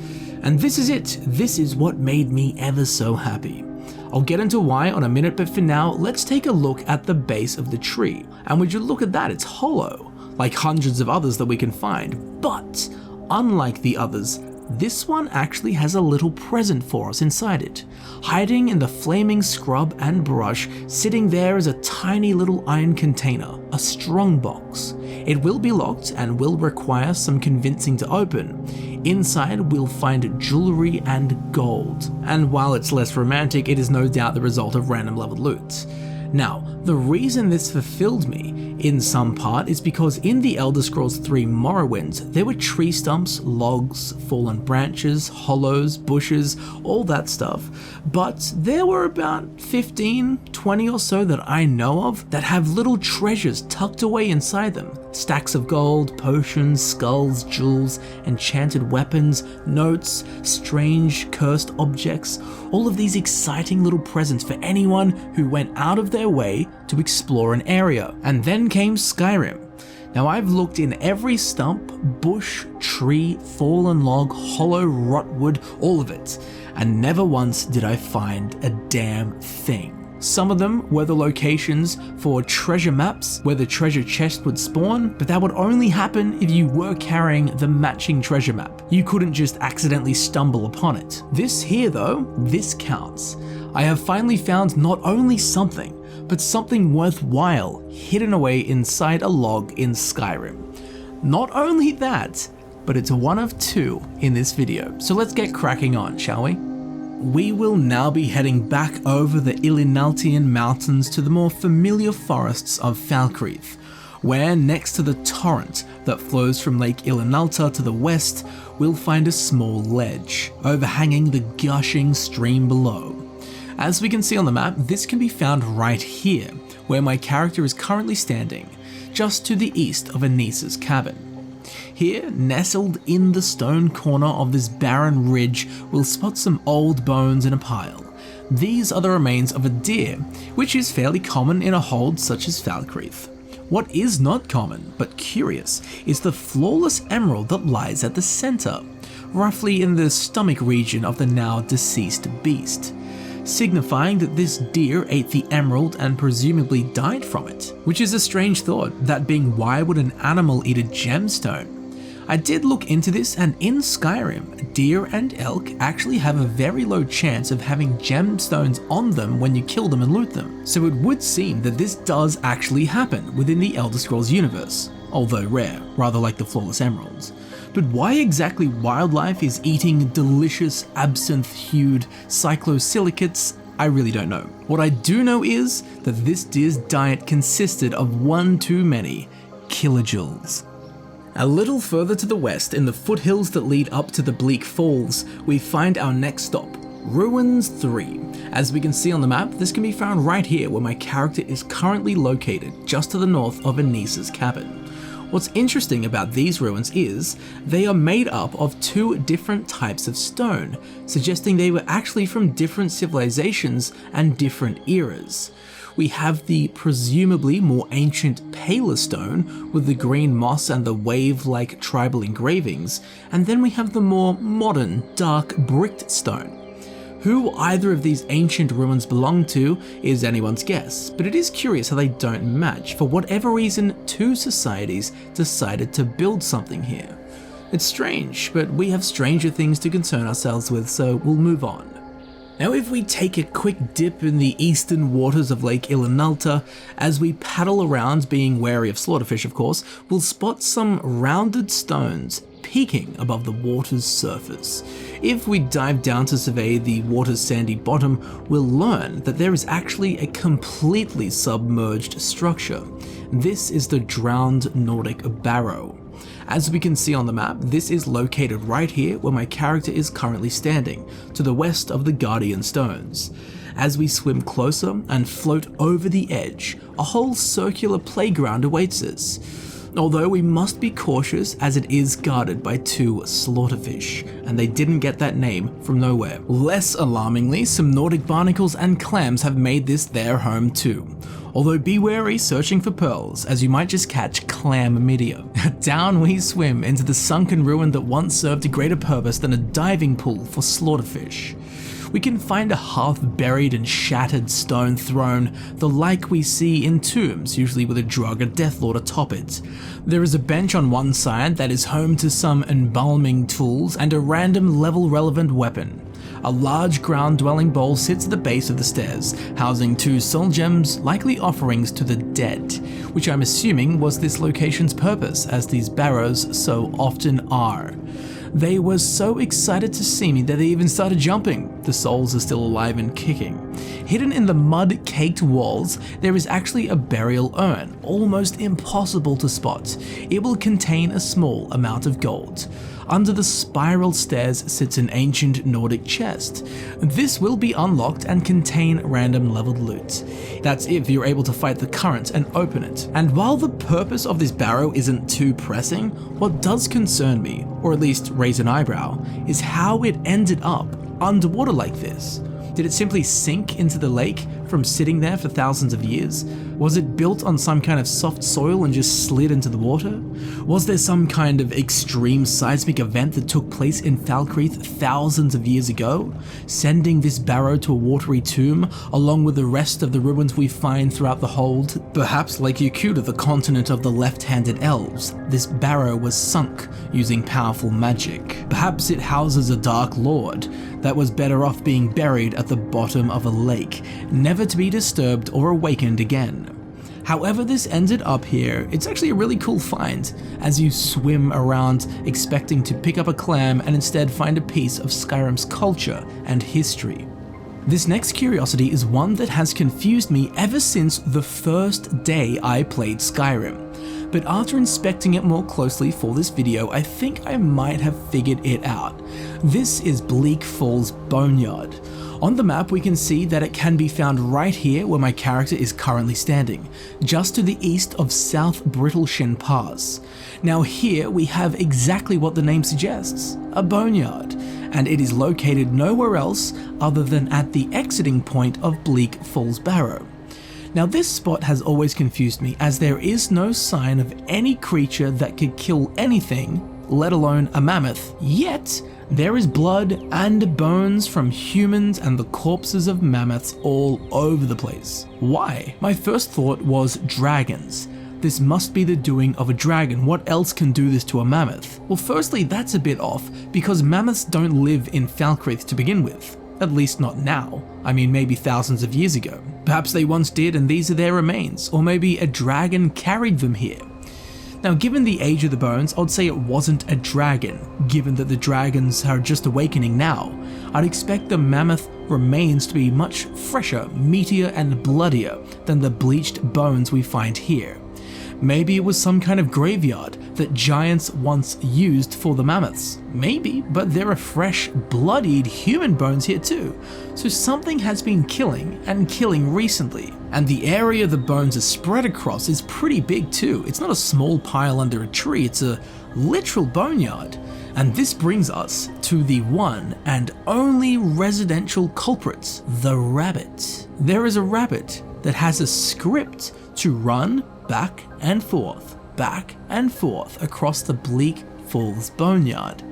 And this is it. This is what made me ever so happy. I'll get into why in a minute, but for now, let's take a look at the base of the tree. And would you look at that, it's hollow, like hundreds of others that we can find. But, unlike the others, this one actually has a little present for us inside it. Hiding in the flaming scrub and brush, sitting there is a tiny little iron container, a strongbox. It will be locked and will require some convincing to open. Inside we'll find jewelry and gold, and while it's less romantic, it is no doubt the result of random level loot. Now, the reason this fulfilled me in some part is because in the Elder Scrolls 3 Morrowind, there were tree stumps, logs, fallen branches, hollows, bushes, all that stuff, but there were about 15, 20 or so that I know of that have little treasures tucked away inside them. Stacks of gold, potions, skulls, jewels, enchanted weapons, notes, strange, cursed objects, all of these exciting little presents for anyone who went out of their way to explore an area. And then came Skyrim. Now I've looked in every stump, bush, tree, fallen log, hollow rotwood, all of it, and never once did I find a damn thing. Some of them were the locations for treasure maps where the treasure chest would spawn, but that would only happen if you were carrying the matching treasure map. You couldn't just accidentally stumble upon it. This here though, this counts. I have finally found not only something, but something worthwhile hidden away inside a log in Skyrim. Not only that, but it's one of two in this video. So let's get cracking on, shall we? We will now be heading back over the Ilinaltian mountains to the more familiar forests of Falkreath, where next to the torrent that flows from Lake Ilinalta to the west, we'll find a small ledge, overhanging the gushing stream below. As we can see on the map, this can be found right here, where my character is currently standing, just to the east of Anissa's cabin. Here, nestled in the stone corner of this barren ridge, we'll spot some old bones in a pile. These are the remains of a deer, which is fairly common in a hold such as Falkreath. What is not common, but curious, is the flawless emerald that lies at the center, roughly in the stomach region of the now deceased beast, signifying that this deer ate the emerald and presumably died from it. Which is a strange thought, that being why would an animal eat a gemstone? I did look into this, and in Skyrim, deer and elk actually have a very low chance of having gemstones on them when you kill them and loot them. So it would seem that this does actually happen within the Elder Scrolls universe, although rare, rather like the flawless emeralds. But why exactly wildlife is eating delicious absinthe-hued cyclosilicates, I really don't know. What I do know is that this deer's diet consisted of one too many kilojoules. A little further to the west, in the foothills that lead up to the Bleak Falls, we find our next stop, Ruins 3. As we can see on the map, this can be found right here where my character is currently located, just to the north of Anissa's cabin. What's interesting about these ruins is they are made up of two different types of stone, suggesting they were actually from different civilizations and different eras. We have the presumably more ancient paler stone with the green moss and the wave-like tribal engravings, and then we have the more modern, dark bricked stone. Who either of these ancient ruins belong to is anyone's guess, but it is curious how they don't match. For whatever reason, two societies decided to build something here. It's strange, but we have stranger things to concern ourselves with, so we'll move on. Now if we take a quick dip in the eastern waters of Lake Ilinalta, as we paddle around, being wary of slaughterfish of course, we'll spot some rounded stones peeking above the water's surface. If we dive down to survey the water's sandy bottom, we'll learn that there is actually a completely submerged structure. This is the drowned Nordic Barrow. As we can see on the map, this is located right here where my character is currently standing, to the west of the Guardian Stones. As we swim closer and float over the edge, a whole circular playground awaits us. Although we must be cautious as it is guarded by two slaughterfish, and they didn't get that name from nowhere. Less alarmingly, some Nordic barnacles and clams have made this their home too. Although be wary searching for pearls, as you might just catch chlamydia. Down we swim into the sunken ruin that once served a greater purpose than a diving pool for slaughterfish. We can find a half-buried and shattered stone throne, the like we see in tombs, usually with a drug or deathlord atop it. There is a bench on one side that is home to some embalming tools and a random level-relevant weapon. A large ground-dwelling bowl sits at the base of the stairs, housing two soul gems, likely offerings to the dead, which I'm assuming was this location's purpose, as these barrows so often are. They were so excited to see me that they even started jumping. The souls are still alive and kicking. Hidden in the mud-caked walls, there is actually a burial urn, almost impossible to spot. It will contain a small amount of gold. Under the spiral stairs sits an ancient Nordic chest. This will be unlocked and contain random leveled loot. That's if you're able to fight the current and open it. And while the purpose of this barrow isn't too pressing, what does concern me, or at least raise an eyebrow, is how it ended up underwater like this. Did it simply sink into the lake from sitting there for thousands of years? Was it built on some kind of soft soil and just slid into the water? Was there some kind of extreme seismic event that took place in Falkreath thousands of years ago, sending this barrow to a watery tomb along with the rest of the ruins we find throughout the hold? Perhaps like Woodcutter, the continent of the left-handed elves, this barrow was sunk using powerful magic. Perhaps it houses a dark lord that was better off being buried at the bottom of a lake, never to be disturbed or awakened again. However this ended up here, it's actually a really cool find, as you swim around expecting to pick up a clam and instead find a piece of Skyrim's culture and history. This next curiosity is one that has confused me ever since the first day I played Skyrim. But after inspecting it more closely for this video, I think I might have figured it out. This is Bleak Falls Boneyard. On the map we can see that it can be found right here where my character is currently standing, just to the east of South Brittleshin Pass. Now here we have exactly what the name suggests, a boneyard, and it is located nowhere else other than at the exiting point of Bleak Falls Barrow. Now this spot has always confused me, as there is no sign of any creature that could kill anything, let alone a mammoth, yet there is blood and bones from humans and the corpses of mammoths all over the place. Why? My first thought was dragons. This must be the doing of a dragon. What else can do this to a mammoth? Well, firstly, that's a bit off, because mammoths don't live in Falkreath to begin with. At least not now. I mean, maybe thousands of years ago. Perhaps they once did and these are their remains, or maybe a dragon carried them here. Now, given the age of the bones, I'd say it wasn't a dragon, given that the dragons are just awakening now. I'd expect the mammoth remains to be much fresher, meatier and bloodier than the bleached bones we find here. Maybe it was some kind of graveyard that giants once used for the mammoths. Maybe, but there are fresh, bloodied human bones here too. So something has been killing, and killing recently. And the area the bones are spread across is pretty big too. It's not a small pile under a tree, it's a literal boneyard. And this brings us to the one and only residential culprit, the rabbit. There is a rabbit that has a script to run back and forth across the Bleak Falls Boneyard.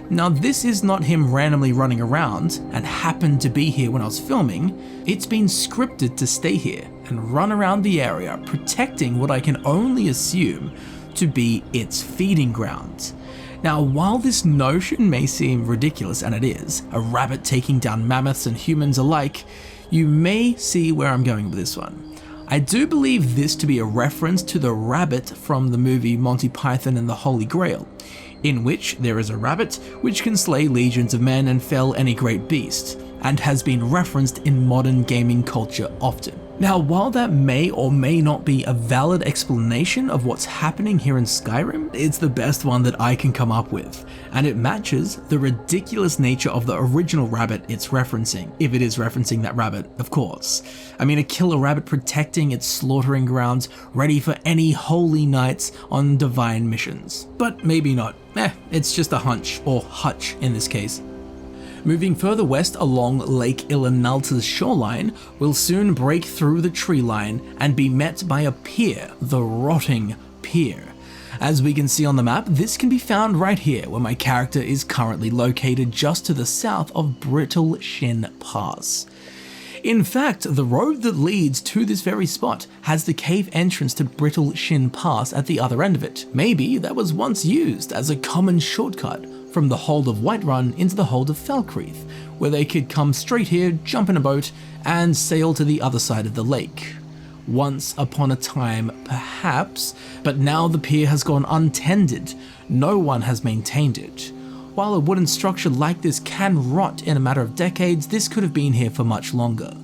Now this is not him randomly running around and happened to be here when I was filming. It's been scripted to stay here and run around the area, protecting what I can only assume to be its feeding ground. Now, while this notion may seem ridiculous, and it is, a rabbit taking down mammoths and humans alike, you may see where I'm going with this one. I do believe this to be a reference to the rabbit from the movie Monty Python and the Holy Grail, in which there is a rabbit which can slay legions of men and fell any great beast, and has been referenced in modern gaming culture often. Now, while that may or may not be a valid explanation of what's happening here in Skyrim, it's the best one that I can come up with, and it matches the ridiculous nature of the original rabbit it's referencing, if it is referencing that rabbit, of course. I mean, a killer rabbit protecting its slaughtering grounds, ready for any holy knights on divine missions. But maybe not. It's just a hunch, or hutch in this case. Moving further west along Lake Ilinalta's shoreline, we'll soon break through the tree line and be met by a pier, the rotting Pier. As we can see on the map, this can be found right here, where my character is currently located just to the south of Brittleshin Pass. In fact, the road that leads to this very spot has the cave entrance to Brittleshin Pass at the other end of it. Maybe that was once used as a common shortcut from the hold of Whiterun into the hold of Falkreath, where they could come straight here, jump in a boat, and sail to the other side of the lake. Once upon a time, perhaps, but now the pier has gone untended. No one has maintained it. While a wooden structure like this can rot in a matter of decades, this could have been here for much longer.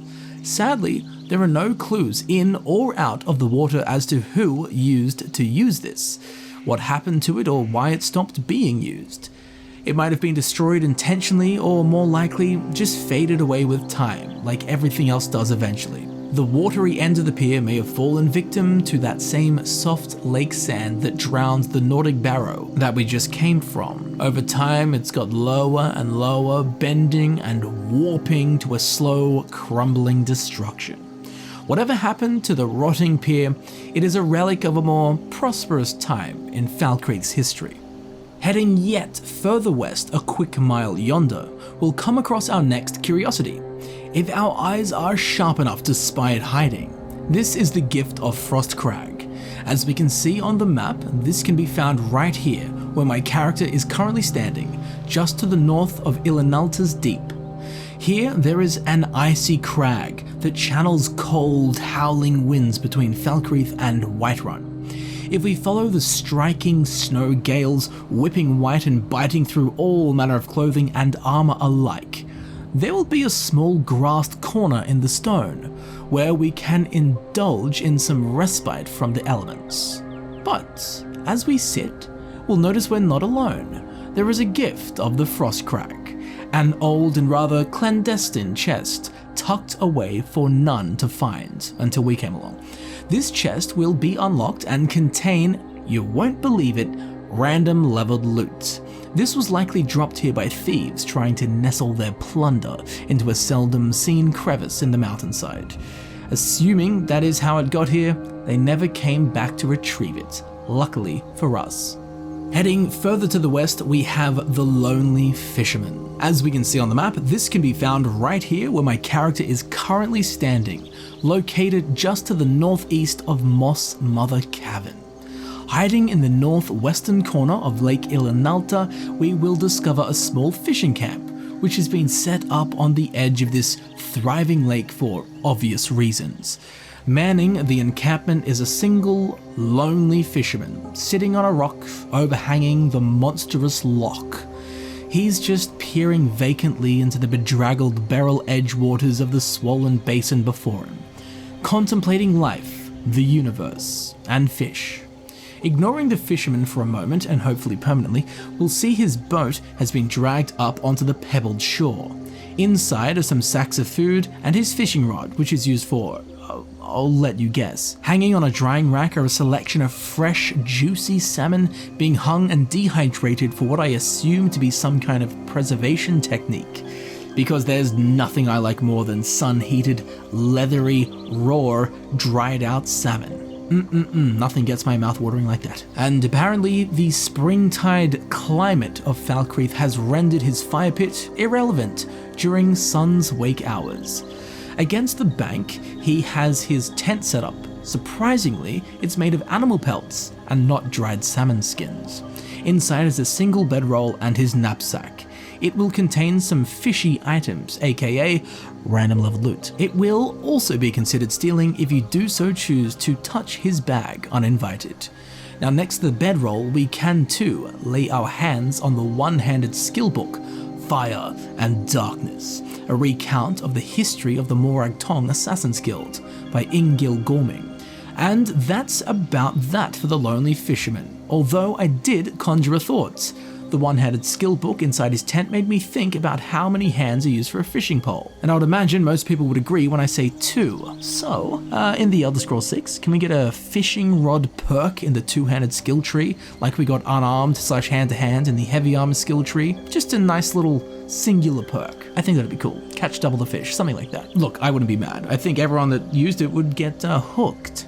Sadly, there are no clues in or out of the water as to who used to use this, what happened to it, or why it stopped being used. It might have been destroyed intentionally, or more likely, just faded away with time, like everything else does eventually. The watery end of the pier may have fallen victim to that same soft lake sand that drowned the Nordic Barrow that we just came from. Over time, it's got lower and lower, bending and warping to a slow, crumbling destruction. Whatever happened to the rotting pier, it is a relic of a more prosperous time in Falkreath's history. Heading yet further west a quick mile yonder, we'll come across our next curiosity, if our eyes are sharp enough to spy it hiding. This is the gift of Frost Crag. As we can see on the map, this can be found right here, where my character is currently standing, just to the north of Ilinalta's Deep. Here there is an icy crag that channels cold, howling winds between Falkreath and Whiterun. If we follow the striking snow gales, whipping white and biting through all manner of clothing and armor alike, there will be a small grassed corner in the stone, where we can indulge in some respite from the elements. But as we sit, we'll notice we're not alone. There is a gift of the Frost Crag, an old and rather clandestine chest tucked away for none to find until we came along. This chest will be unlocked and contain, you won't believe it, random leveled loot. This was likely dropped here by thieves trying to nestle their plunder into a seldom seen crevice in the mountainside. Assuming that is how it got here, they never came back to retrieve it, luckily for us. Heading further to the west, we have the Lonely Fisherman. As we can see on the map, this can be found right here where my character is currently standing, located just to the northeast of Moss Mother Cavern. Hiding in the northwestern corner of Lake Ilinalta, we will discover a small fishing camp, which has been set up on the edge of this thriving lake for obvious reasons. Manning the encampment is a single, lonely fisherman sitting on a rock overhanging the monstrous loch. He's just peering vacantly into the bedraggled barrel-edge waters of the swollen basin before him, contemplating life, the universe, and fish. Ignoring the fisherman for a moment, and hopefully permanently, we'll see his boat has been dragged up onto the pebbled shore. Inside are some sacks of food and his fishing rod, which is used for, I'll let you guess. Hanging on a drying rack are a selection of fresh, juicy salmon being hung and dehydrated for what I assume to be some kind of preservation technique. Because there's nothing I like more than sun-heated, leathery, raw, dried-out salmon. Nothing gets my mouth watering like that. And apparently the springtide climate of Falkreath has rendered his fire pit irrelevant during sun's wake hours. Against the bank, he has his tent set up. Surprisingly, it's made of animal pelts and not dried salmon skins. Inside is a single bedroll and his knapsack. It will contain some fishy items, aka random level loot. It will also be considered stealing if you do so choose to touch his bag uninvited. Now next to the bedroll, we can too lay our hands on the one-handed skill book, Fire and Darkness, a recount of the history of the Morag Tong Assassin's Guild by Ingil Gorming. And that's about that for the Lonely Fisherman, although I did conjure a thought. The one-handed skill book inside his tent made me think about how many hands are used for a fishing pole, and I would imagine most people would agree when I say 2. So, in the Elder Scrolls 6, can we get a fishing rod perk in the two-handed skill tree, like we got unarmed / hand-to-hand in the heavy armor skill tree? Just a nice little singular perk. I think that'd be cool. Catch double the fish, something like that. Look, I wouldn't be mad. I think everyone that used it would get hooked.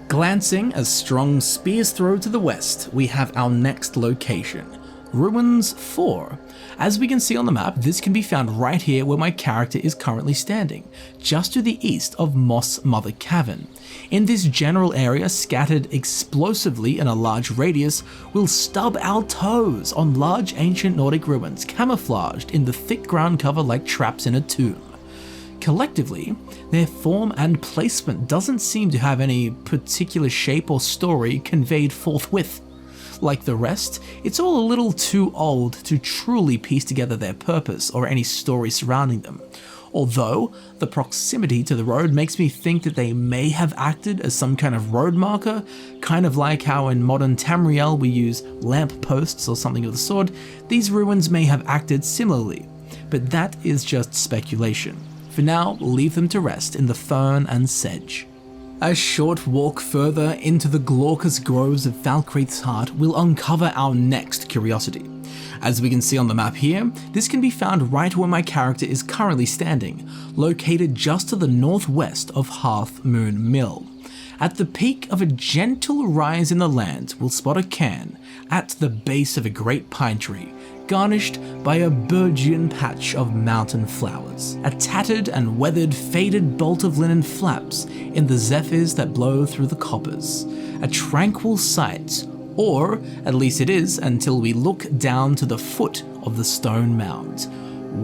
Glancing a strong spear's throw to the west, we have our next location. Ruins 4. As we can see on the map, this can be found right here where my character is currently standing, just to the east of Moss Mother Cavern. In this general area, scattered explosively in a large radius, we'll stub our toes on large ancient Nordic ruins, camouflaged in the thick ground cover like traps in a tomb. Collectively, their form and placement doesn't seem to have any particular shape or story conveyed forthwith. Like the rest, it's all a little too old to truly piece together their purpose or any story surrounding them. Although, the proximity to the road makes me think that they may have acted as some kind of road marker, kind of like how in modern Tamriel we use lamp posts or something of the sort. These ruins may have acted similarly, but that is just speculation. For now, we'll leave them to rest in the fern and sedge. A short walk further into the glaucous groves of Falkreath's heart will uncover our next curiosity. As we can see on the map here, this can be found right where my character is currently standing, located just to the northwest of Half Moon Mill. At the peak of a gentle rise in the land, we'll spot a cairn at the base of a great pine tree, garnished by a burgeon patch of mountain flowers. A tattered and weathered faded bolt of linen flaps in the zephyrs that blow through the coppers. A tranquil sight, or at least it is until we look down to the foot of the stone mound,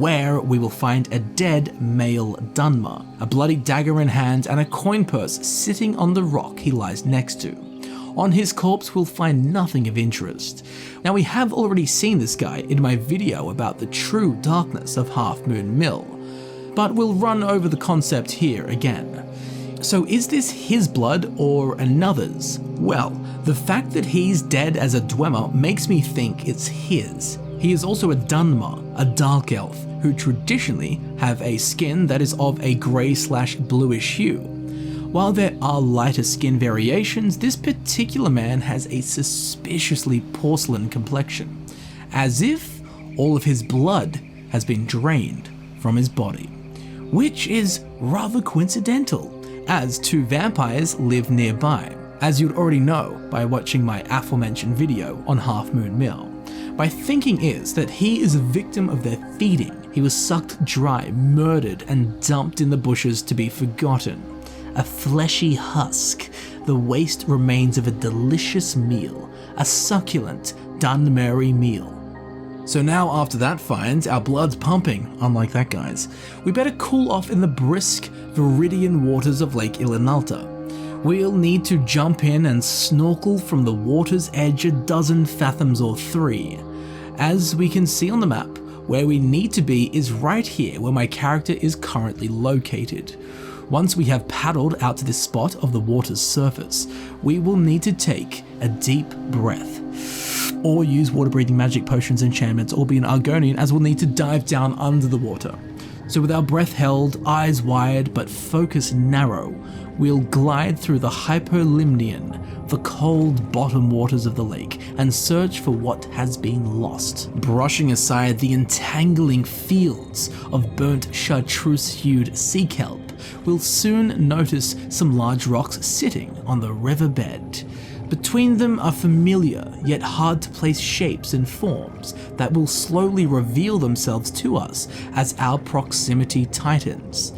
where we will find a dead male Dunmer, a bloody dagger in hand and a coin purse sitting on the rock he lies next to. On his corpse we'll find nothing of interest. Now we have already seen this guy in my video about the true darkness of Half Moon Mill, but we'll run over the concept here again. So is this his blood or another's? Well, the fact that he's dead as a Dwemer makes me think it's his. He is also a Dunmer, a dark elf, who traditionally have a skin that is of a grey/bluish hue. While there are lighter skin variations, this particular man has a suspiciously porcelain complexion, as if all of his blood has been drained from his body, which is rather coincidental, as two vampires live nearby, as you'd already know by watching my aforementioned video on Half Moon Mill. My thinking is that he is a victim of their feeding. He was sucked dry, murdered, and dumped in the bushes to be forgotten. A fleshy husk, the waste remains of a delicious meal, a succulent Dunmer meal. So now after that find, our blood's pumping, unlike that guy's. We better cool off in the brisk, viridian waters of Lake Ilinalta. We'll need to jump in and snorkel from the water's edge a dozen fathoms or 3. As we can see on the map, where we need to be is right here where my character is currently located. Once we have paddled out to this spot of the water's surface, we will need to take a deep breath, or use water-breathing magic potions, enchantments, or be an Argonian, as we'll need to dive down under the water. So with our breath held, eyes wide, but focus narrow, we'll glide through the Hypolimnian, the cold bottom waters of the lake, and search for what has been lost. Brushing aside the entangling fields of burnt chartreuse-hued sea kelp, we'll soon notice some large rocks sitting on the riverbed. Between them are familiar yet hard to place shapes and forms that will slowly reveal themselves to us as our proximity tightens.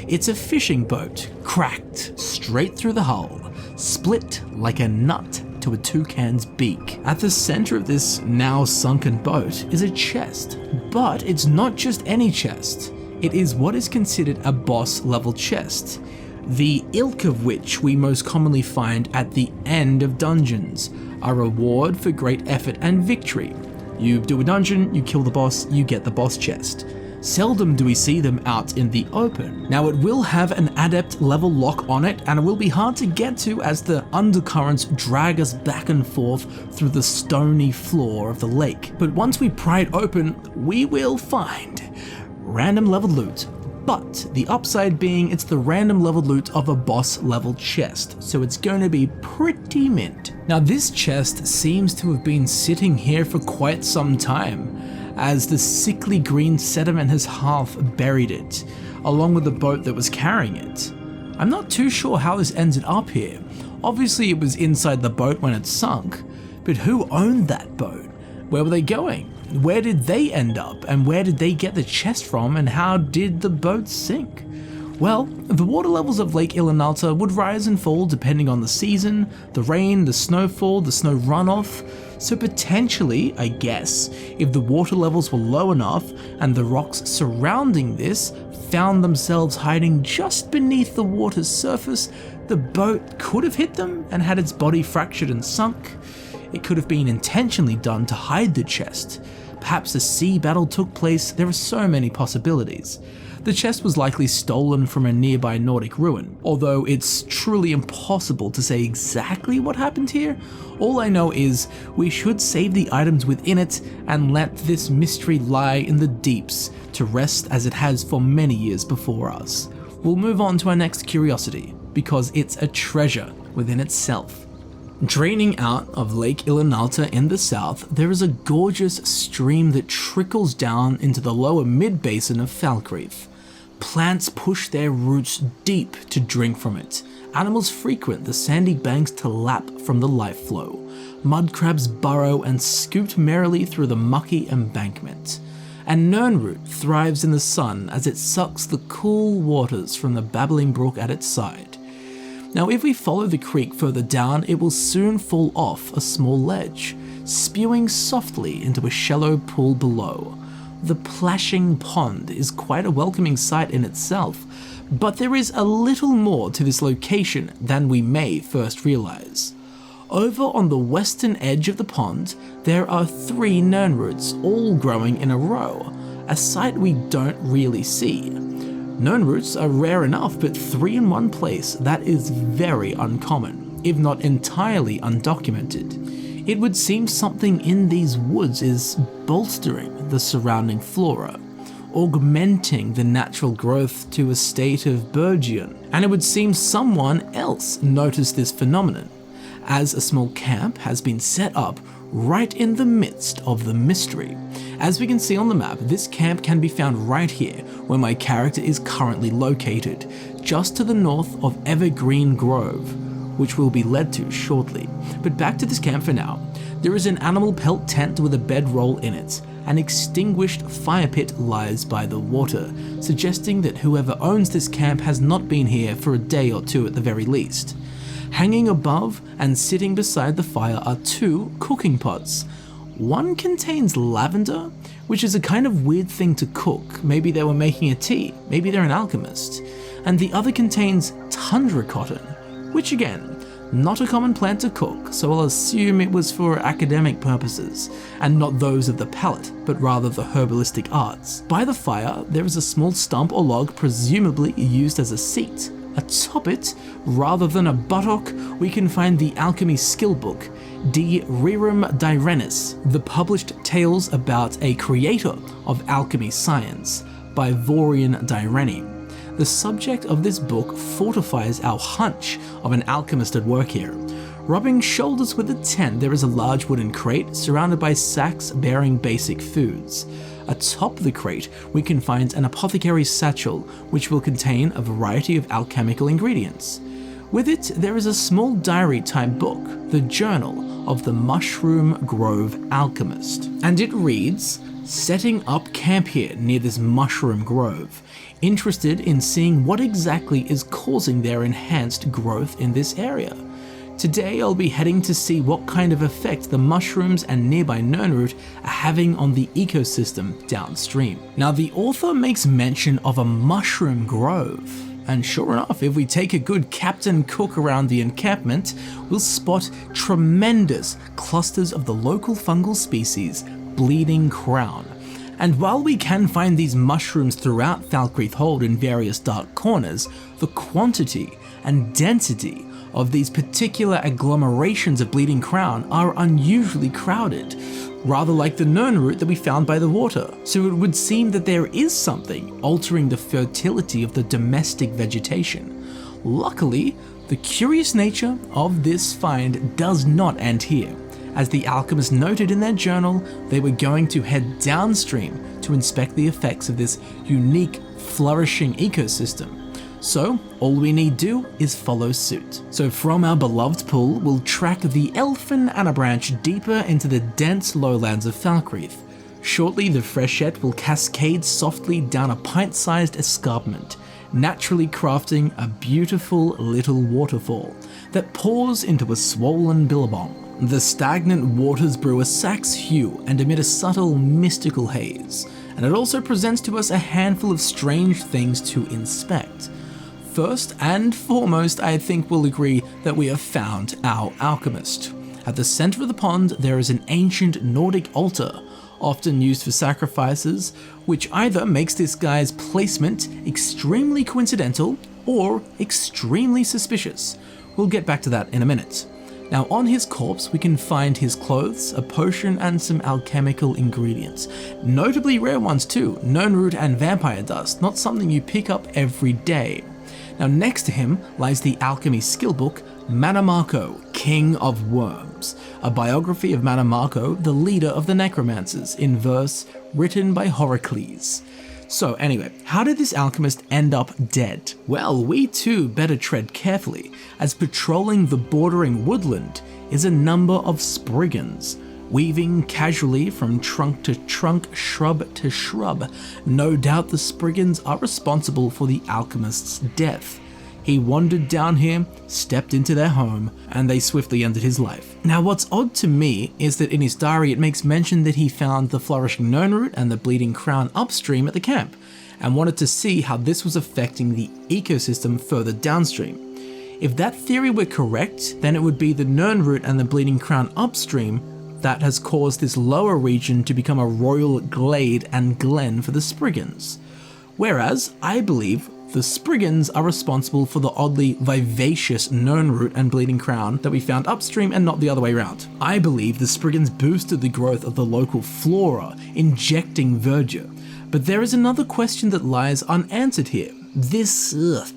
It's a fishing boat, cracked straight through the hull, split like a nut to a toucan's beak. At the center of this now sunken boat is a chest, but it's not just any chest. It is what is considered a boss level chest, the ilk of which we most commonly find at the end of dungeons, a reward for great effort and victory. You do a dungeon, you kill the boss, you get the boss chest. Seldom do we see them out in the open. Now it will have an adept level lock on it, and it will be hard to get to as the undercurrents drag us back and forth through the stony floor of the lake. But once we pry it open, we will find random level loot. But the upside being it's the random level loot of a boss level chest, so it's going to be pretty mint. Now this chest seems to have been sitting here for quite some time, as the sickly green sediment has half buried it, along with the boat that was carrying it. I'm not too sure how this ended up here. Obviously it was inside the boat when it sunk, but who owned that boat? Where were they going? Where did they end up, and where did they get the chest from, and how did the boat sink? Well, the water levels of Lake Ilinalta would rise and fall depending on the season, the rain, the snowfall, the snow runoff, so potentially, I guess, if the water levels were low enough and the rocks surrounding this found themselves hiding just beneath the water's surface, the boat could have hit them and had its body fractured and sunk. It could have been intentionally done to hide the chest. Perhaps a sea battle took place. There are so many possibilities. The chest was likely stolen from a nearby Nordic ruin. Although it's truly impossible to say exactly what happened here, all I know is we should save the items within it and let this mystery lie in the deeps to rest as it has for many years before us. We'll move on to our next curiosity, because it's a treasure within itself. Draining out of Lake Ilinalta in the south, there is a gorgeous stream that trickles down into the lower mid-basin of Falkreath. Plants push their roots deep to drink from it. Animals frequent the sandy banks to lap from the life flow. Mud crabs burrow and scoot merrily through the mucky embankment. And Nirnroot thrives in the sun as it sucks the cool waters from the babbling brook at its side. Now if we follow the creek further down, it will soon fall off a small ledge, spewing softly into a shallow pool below. The plashing pond is quite a welcoming sight in itself, but there is a little more to this location than we may first realize. Over on the western edge of the pond, there are 3 Nirnroots all growing in a row, a sight we don't really see. Nirnroots are rare enough, but 3 in one place, that is very uncommon, if not entirely undocumented. It would seem something in these woods is bolstering the surrounding flora, augmenting the natural growth to a state of burgeon, and it would seem someone else noticed this phenomenon, as a small camp has been set up right in the midst of the mystery. As we can see on the map, this camp can be found right here, where my character is currently located, just to the north of Evergreen Grove, which we'll be led to shortly. But back to this camp for now. There is an animal pelt tent with a bedroll in it. An extinguished fire pit lies by the water, suggesting that whoever owns this camp has not been here for a day or 2 at the very least. Hanging above and sitting beside the fire are 2 cooking pots. One contains lavender, which is a kind of weird thing to cook. Maybe they were making a tea, maybe they're an alchemist. And the other contains tundra cotton, which again, not a common plant to cook, so I'll assume it was for academic purposes, and not those of the palate, but rather the herbalistic arts. By the fire, there is a small stump or log presumably used as a seat. Atop it, rather than a buttock, we can find the alchemy skill book, De Rerum Direnis, the published tales about a creator of alchemy science, by Vorian Direni. The subject of this book fortifies our hunch of an alchemist at work here. Rubbing shoulders with the tent, there is a large wooden crate surrounded by sacks bearing basic foods. Atop the crate, we can find an apothecary's satchel, which will contain a variety of alchemical ingredients. With it, there is a small diary-type book, the Journal of the Mushroom Grove Alchemist. And it reads, "Setting up camp here near this mushroom grove. Interested in seeing what exactly is causing their enhanced growth in this area. Today I'll be heading to see what kind of effect the mushrooms and nearby Nirnroot are having on the ecosystem downstream." Now the author makes mention of a mushroom grove, and sure enough, if we take a good Captain Cook around the encampment, we'll spot tremendous clusters of the local fungal species, Bleeding Crown. And while we can find these mushrooms throughout Falkreath Hold in various dark corners, the quantity and density of these particular agglomerations of Bleeding Crown are unusually crowded, rather like the Nirnroot that we found by the water. So it would seem that there is something altering the fertility of the domestic vegetation. Luckily, the curious nature of this find does not end here. As the alchemists noted in their journal, they were going to head downstream to inspect the effects of this unique, flourishing ecosystem. So all we need do is follow suit. So from our beloved pool, we'll track the Elfin Anabranch deeper into the dense lowlands of Falkreath. Shortly, the freshet will cascade softly down a pint-sized escarpment, naturally crafting a beautiful little waterfall that pours into a swollen billabong. The stagnant waters brew a sack's hue and emit a subtle, mystical haze, and it also presents to us a handful of strange things to inspect. First and foremost, I think we'll agree that we have found our alchemist. At the center of the pond, there is an ancient Nordic altar, often used for sacrifices, which either makes this guy's placement extremely coincidental or extremely suspicious. We'll get back to that in a minute. Now on his corpse we can find his clothes, a potion and some alchemical ingredients. Notably rare ones too, Nirnroot and vampire dust, not something you pick up every day. Now next to him lies the alchemy skill book, Manamako, King of Worms, a biography of Manamako, the leader of the necromancers, in verse written by Horacles. So anyway, how did this alchemist end up dead? Well, we too better tread carefully, as patrolling the bordering woodland is a number of spriggans, weaving casually from trunk to trunk, shrub to shrub. No doubt the spriggans are responsible for the alchemist's death. He wandered down here, stepped into their home, and they swiftly ended his life. Now what's odd to me is that in his diary it makes mention that he found the flourishing Nirnroot and the bleeding crown upstream at the camp, and wanted to see how this was affecting the ecosystem further downstream. If that theory were correct, then it would be the Nirnroot and the bleeding crown upstream that has caused this lower region to become a royal glade and glen for the spriggans. Whereas, I believe, the spriggans are responsible for the oddly vivacious Nirnroot and bleeding crown that we found upstream and not the other way around. I believe the spriggans boosted the growth of the local flora, injecting verdure. But there is another question that lies unanswered here. This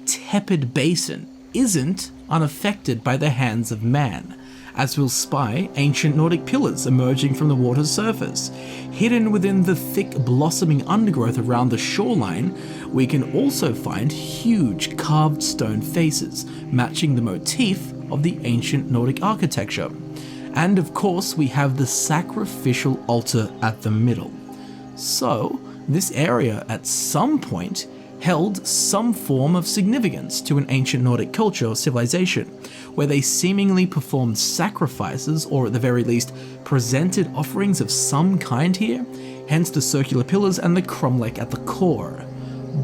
tepid basin isn't unaffected by the hands of man, as we'll spy ancient Nordic pillars emerging from the water's surface. Hidden within the thick blossoming undergrowth around the shoreline, we can also find huge carved stone faces, matching the motif of the ancient Nordic architecture. And of course, we have the sacrificial altar at the middle. So, this area at some point held some form of significance to an ancient Nordic culture or civilization, where they seemingly performed sacrifices, or at the very least presented offerings of some kind here, hence the circular pillars and the cromlech at the core.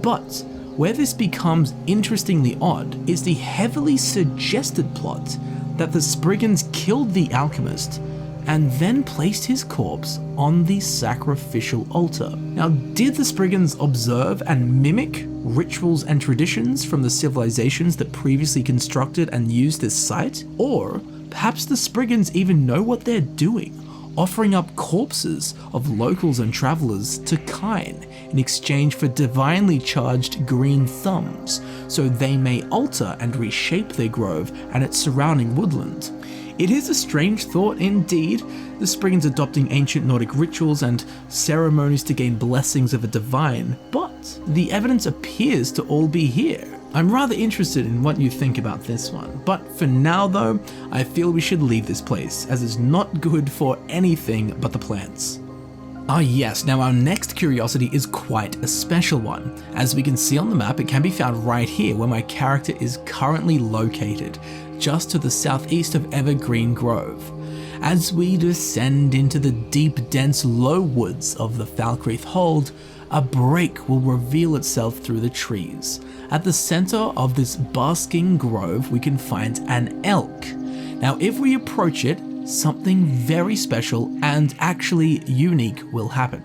But where this becomes interestingly odd is the heavily suggested plot that the spriggans killed the alchemist and then placed his corpse on the sacrificial altar. Now, did the spriggans observe and mimic rituals and traditions from the civilizations that previously constructed and used this site? Or perhaps the spriggans even know what they're doing, offering up corpses of locals and travelers to Cairn in exchange for divinely charged green thumbs, so they may alter and reshape their grove and its surrounding woodland. It is a strange thought indeed, the spriggans adopting ancient Nordic rituals and ceremonies to gain blessings of a divine, but the evidence appears to all be here. I'm rather interested in what you think about this one, but for now though, I feel we should leave this place, as it's not good for anything but the plants. Ah yes, now our next curiosity is quite a special one. As we can see on the map, it can be found right here where my character is currently located, just to the southeast of Evergreen Grove. As we descend into the deep, dense low woods of the Falkreath hold, a break will reveal itself through the trees. At the center of this basking grove, we can find an elk. Now, if we approach it, something very special and actually unique will happen.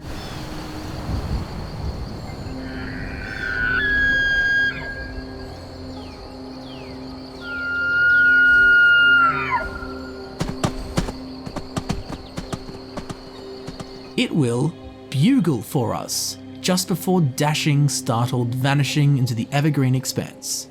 It will bugle for us, just before dashing, startled, vanishing into the evergreen expanse.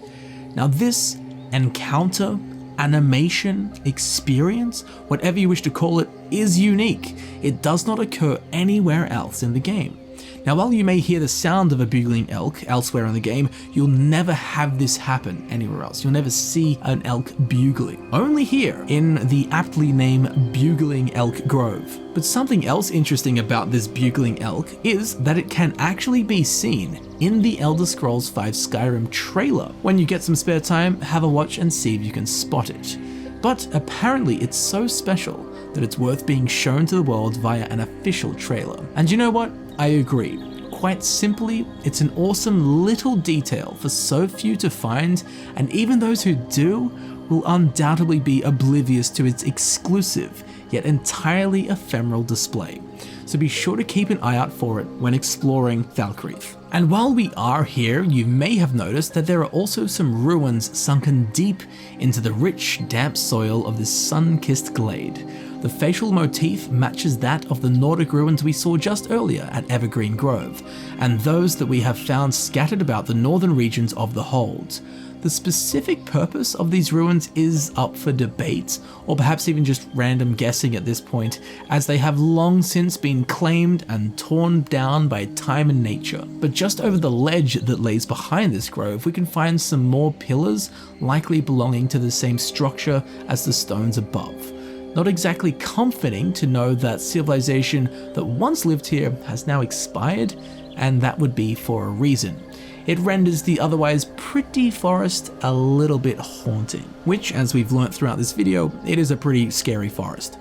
Now this encounter, animation, experience, whatever you wish to call it, is unique. It does not occur anywhere else in the game. Now, while you may hear the sound of a bugling elk elsewhere in the game, you'll never have this happen anywhere else. You'll never see an elk bugling. Only here, in the aptly named Bugling Elk Grove. But something else interesting about this bugling elk is that it can actually be seen in the Elder Scrolls V Skyrim trailer. When you get some spare time, have a watch and see if you can spot it. But apparently it's so special that it's worth being shown to the world via an official trailer. And you know what? I agree. Quite simply, it's an awesome little detail for so few to find, and even those who do will undoubtedly be oblivious to its exclusive, yet entirely ephemeral display. So be sure to keep an eye out for it when exploring Falkreath. And while we are here, you may have noticed that there are also some ruins sunken deep into the rich, damp soil of this sun-kissed glade. The facial motif matches that of the Nordic ruins we saw just earlier at Evergreen Grove, and those that we have found scattered about the northern regions of the Hold. The specific purpose of these ruins is up for debate, or perhaps even just random guessing at this point, as they have long since been claimed and torn down by time and nature. But just over the ledge that lays behind this grove, we can find some more pillars, likely belonging to the same structure as the stones above. Not exactly comforting to know that civilization that once lived here has now expired, and that would be for a reason. It renders the otherwise pretty forest a little bit haunting, which, as we've learnt throughout this video, it is a pretty scary forest.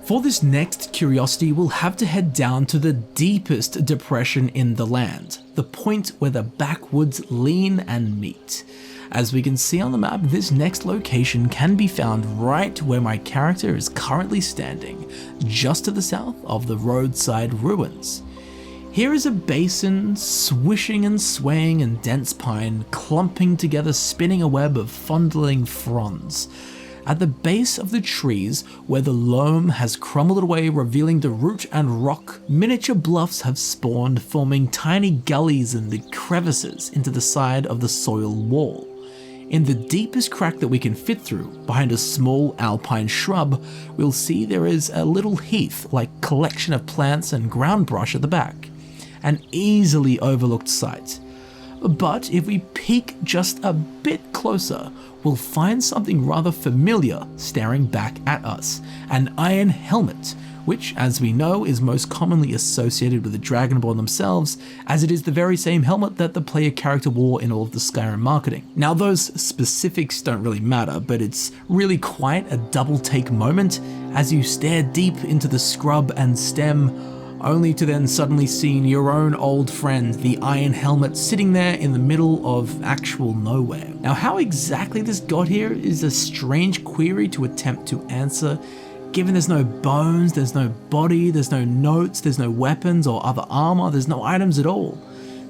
For this next curiosity, we'll have to head down to the deepest depression in the land, the point where the backwoods lean and meet. As we can see on the map, this next location can be found right where my character is currently standing, just to the south of the roadside ruins. Here is a basin, swishing and swaying in dense pine, clumping together, spinning a web of fondling fronds. At the base of the trees, where the loam has crumbled away, revealing the root and rock, miniature bluffs have spawned, forming tiny gullies and the crevices into the side of the soil wall. In the deepest crack that we can fit through, behind a small alpine shrub, we'll see there is a little heath-like collection of plants and ground brush at the back. An easily overlooked sight. But if we peek just a bit closer, we'll find something rather familiar staring back at us, an iron helmet, which, as we know, is most commonly associated with the Dragonborn themselves, as it is the very same helmet that the player character wore in all of the Skyrim marketing. Now, those specifics don't really matter, but it's really quite a double take moment as you stare deep into the scrub and stem, only to then suddenly see your own old friend, the Iron Helmet, sitting there in the middle of actual nowhere. Now, how exactly this got here is a strange query to attempt to answer, given there's no bones, there's no body, there's no notes, there's no weapons or other armor, there's no items at all.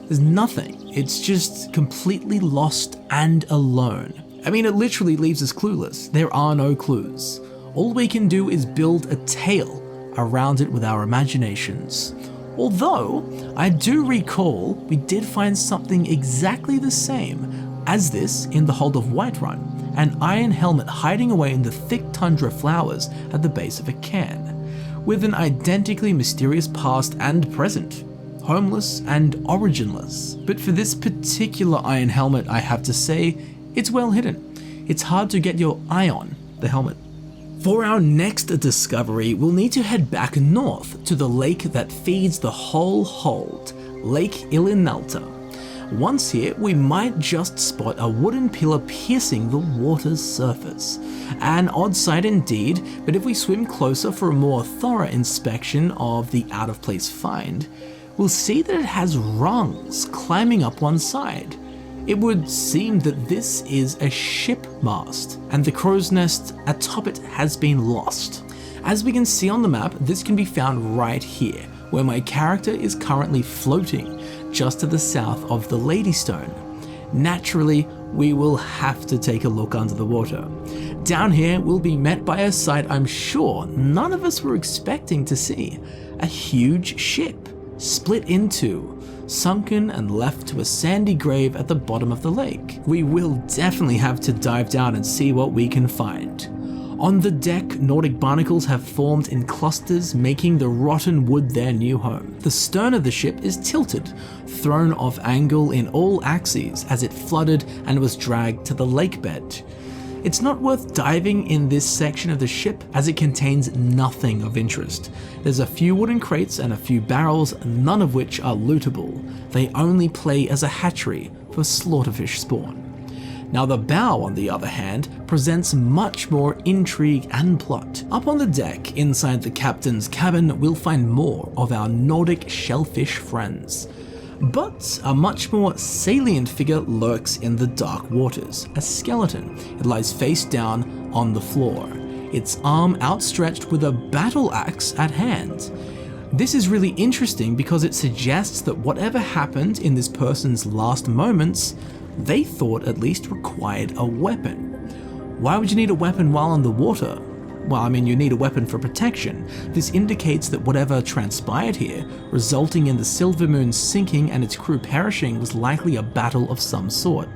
There's nothing. It's just completely lost and alone. I mean, it literally leaves us clueless. There are no clues. All we can do is build a tale around it with our imaginations. Although, I do recall we did find something exactly the same as this in the Hold of Whiterun, an iron helmet hiding away in the thick tundra flowers at the base of a cairn, with an identically mysterious past and present, homeless and originless. But for this particular iron helmet, I have to say, it's well hidden. It's hard to get your eye on the helmet. For our next discovery, we'll need to head back north to the lake that feeds the whole Hold, Lake Ilinalta. Once here, we might just spot a wooden pillar piercing the water's surface. An odd sight indeed, but if we swim closer for a more thorough inspection of the out-of-place find, we'll see that it has rungs climbing up one side. It would seem that this is a ship mast, and the crow's nest atop it has been lost. As we can see on the map, this can be found right here, where my character is currently floating, just to the south of the Ladystone. Naturally, we will have to take a look under the water. Down here, we'll be met by a sight I'm sure none of us were expecting to see. A huge ship, split in two, sunken and left to a sandy grave at the bottom of the lake. We will definitely have to dive down and see what we can find. On the deck, Nordic barnacles have formed in clusters, making the rotten wood their new home. The stern of the ship is tilted, thrown off angle in all axes as it flooded and was dragged to the lake bed. It's not worth diving in this section of the ship as it contains nothing of interest. There's a few wooden crates and a few barrels, none of which are lootable. They only play as a hatchery for slaughterfish spawn. Now the bow, on the other hand, presents much more intrigue and plot. Up on the deck, inside the captain's cabin, we'll find more of our Nordic shellfish friends. But a much more salient figure lurks in the dark waters, a skeleton. It lies face down on the floor, its arm outstretched with a battle axe at hand. This is really interesting because it suggests that whatever happened in this person's last moments, they thought at least required a weapon. Why would you need a weapon while underwater? well, I mean, you need a weapon for protection. This indicates that whatever transpired here, resulting in the Silvermoon sinking and its crew perishing, was likely a battle of some sort.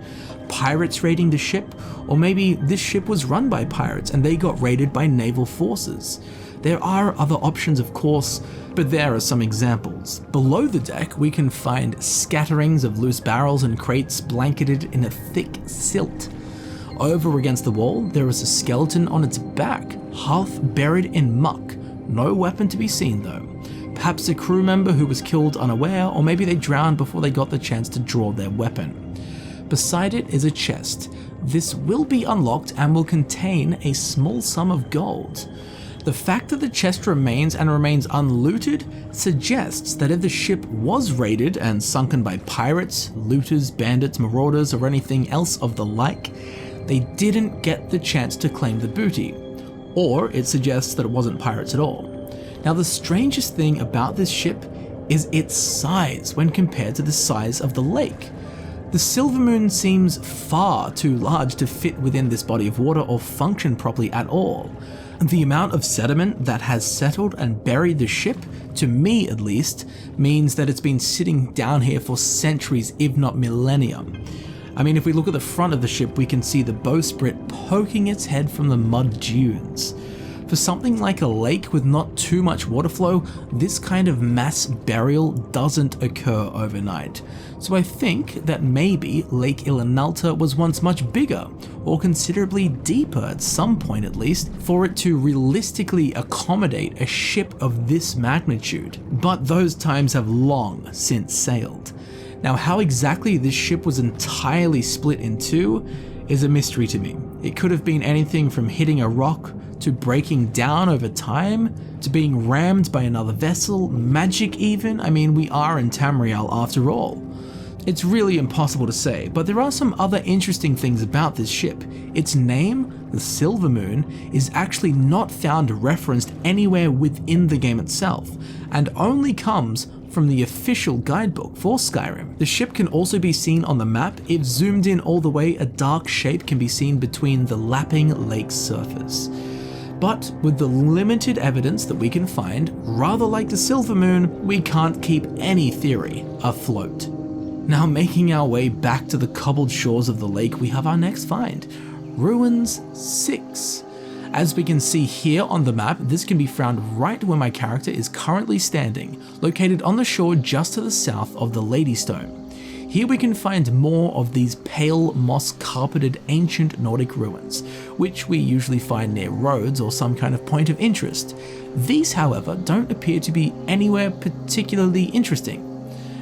Pirates raiding the ship, or maybe this ship was run by pirates and they got raided by naval forces. There are other options, of course, but there are some examples. Below the deck, we can find scatterings of loose barrels and crates blanketed in a thick silt. Over against the wall, there is a skeleton on its back, half buried in muck. No weapon to be seen though. Perhaps a crew member who was killed unaware, or maybe they drowned before they got the chance to draw their weapon. Beside it is a chest. This will be unlocked and will contain a small sum of gold. The fact that the chest remains unlooted suggests that if the ship was raided and sunken by pirates, looters, bandits, marauders, or anything else of the like, they didn't get the chance to claim the booty. Or it suggests that it wasn't pirates at all. Now, the strangest thing about this ship is its size when compared to the size of the lake. The Silvermoon seems far too large to fit within this body of water or function properly at all. The amount of sediment that has settled and buried the ship, to me at least, means that it's been sitting down here for centuries, if not millennia. I mean, if we look at the front of the ship, we can see the bowsprit poking its head from the mud dunes. For something like a lake with not too much water flow, this kind of mass burial doesn't occur overnight. So I think that maybe Lake Ilinalta was once much bigger, or considerably deeper at some point at least, for it to realistically accommodate a ship of this magnitude. But those times have long since sailed. Now, how exactly this ship was entirely split in two is a mystery to me. It could have been anything from hitting a rock, to breaking down over time, to being rammed by another vessel, magic even. I mean, we are in Tamriel after all. It's really impossible to say, but there are some other interesting things about this ship. Its name, the Silvermoon, is actually not found referenced anywhere within the game itself, and only comes from the official guidebook for Skyrim. The ship can also be seen on the map. If zoomed in all the way, a dark shape can be seen between the lapping lake surface. But with the limited evidence that we can find, rather like the Silvermoon, we can't keep any theory afloat. Now, making our way back to the cobbled shores of the lake, we have our next find, Ruins 6. As we can see here on the map, this can be found right where my character is currently standing, located on the shore just to the south of the Ladystone. Here we can find more of these pale, moss-carpeted ancient Nordic ruins, which we usually find near roads or some kind of point of interest. These, however, don't appear to be anywhere particularly interesting.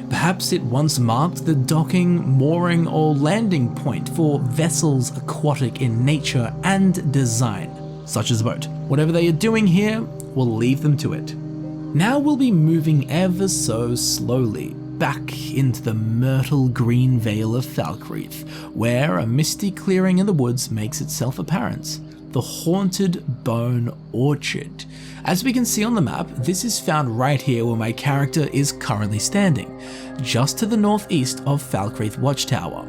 Perhaps it once marked the docking, mooring, or landing point for vessels aquatic in nature and design, such as a boat. Whatever they are doing here, we'll leave them to it. Now we'll be moving ever so slowly back into the myrtle green vale of Falkreath, where a misty clearing in the woods makes itself apparent, the Haunted Bone Orchard. As we can see on the map, this is found right here where my character is currently standing, just to the northeast of Falkreath Watchtower.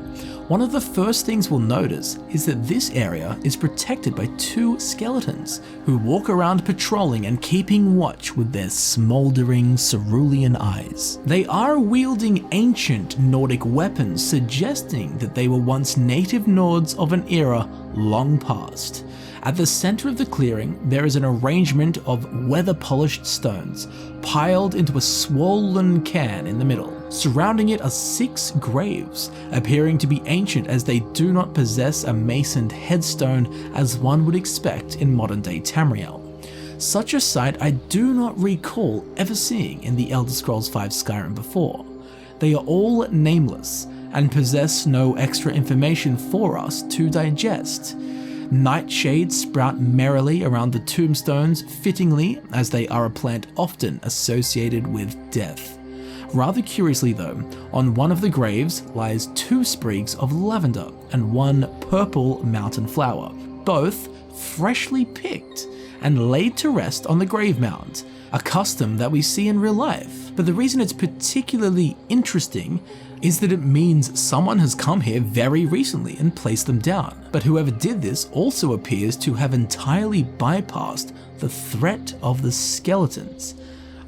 One of the first things we'll notice is that this area is protected by two skeletons who walk around patrolling and keeping watch with their smouldering cerulean eyes. They are wielding ancient Nordic weapons, suggesting that they were once native Nords of an era long past. At the center of the clearing, there is an arrangement of weather-polished stones, piled into a swollen cairn in the middle. Surrounding it are 6 graves, appearing to be ancient as they do not possess a masoned headstone as one would expect in modern-day Tamriel. Such a sight I do not recall ever seeing in the Elder Scrolls V Skyrim before. They are all nameless, and possess no extra information for us to digest. Nightshades sprout merrily around the tombstones, fittingly, as they are a plant often associated with death. Rather curiously though, on one of the graves lies 2 sprigs of lavender and 1 purple mountain flower, both freshly picked and laid to rest on the grave mound, a custom that we see in real life. But the reason it's particularly interesting is that it means someone has come here very recently and placed them down. But whoever did this also appears to have entirely bypassed the threat of the skeletons.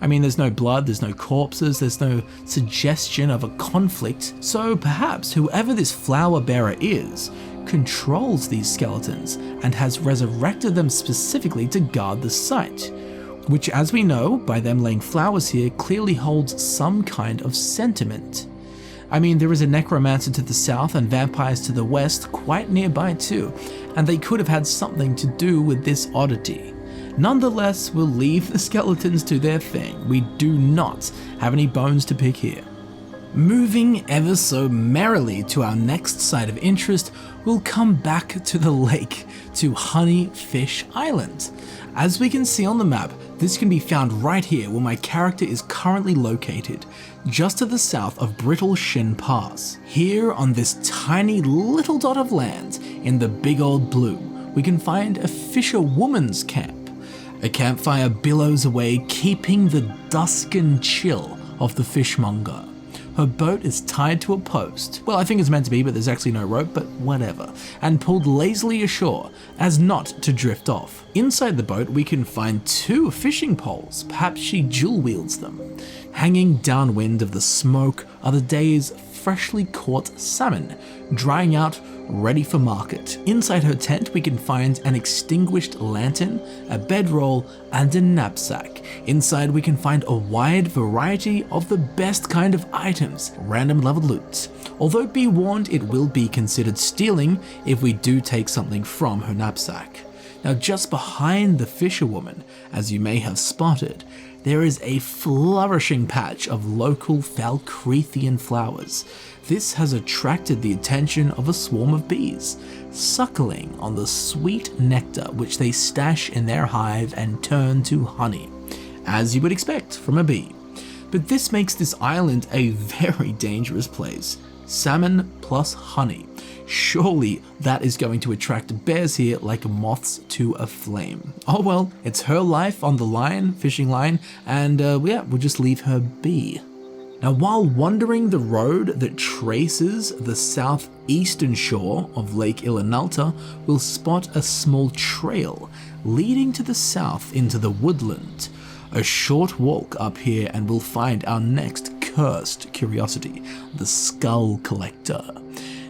I mean, there's no blood, there's no corpses, there's no suggestion of a conflict, so perhaps whoever this flower bearer is controls these skeletons and has resurrected them specifically to guard the site, which, as we know by them laying flowers here, clearly holds some kind of sentiment. I mean, there is a necromancer to the south and vampires to the west quite nearby too, and they could have had something to do with this oddity. Nonetheless, we'll leave the skeletons to their thing. We do not have any bones to pick here. Moving ever so merrily to our next site of interest, we'll come back to the lake, to Honeyfish Island. As we can see on the map, this can be found right here where my character is currently located, just to the south of Brittle Shin Pass. Here on this tiny little dot of land in the big old blue, we can find a fisherwoman's camp. A campfire billows away, keeping the dusken chill of the fishmonger. Her boat is tied to a post, well, I think it's meant to be, but there's actually no rope, but whatever, and pulled lazily ashore as not to drift off. Inside the boat we can find 2 fishing poles, perhaps she dual wields them. Hanging downwind of the smoke are the day's freshly caught salmon, drying out, ready for market. Inside her tent we can find an extinguished lantern, a bedroll, and a knapsack. Inside we can find a wide variety of the best kind of items, random level loot. Although be warned, it will be considered stealing if we do take something from her knapsack. Now just behind the fisherwoman, as you may have spotted, there is a flourishing patch of local Falkreathian flowers. This has attracted the attention of a swarm of bees, suckling on the sweet nectar which they stash in their hive and turn to honey, as you would expect from a bee. But this makes this island a very dangerous place. Salmon plus honey. Surely that is going to attract bears here like moths to a flame. Oh well, it's her life on the line, fishing line, and we'll just leave her be. Now, while wandering the road that traces the southeastern shore of Lake Ilinalta, we'll spot a small trail leading to the south into the woodland. A short walk up here and we'll find our next cursed curiosity, the Skull Collector.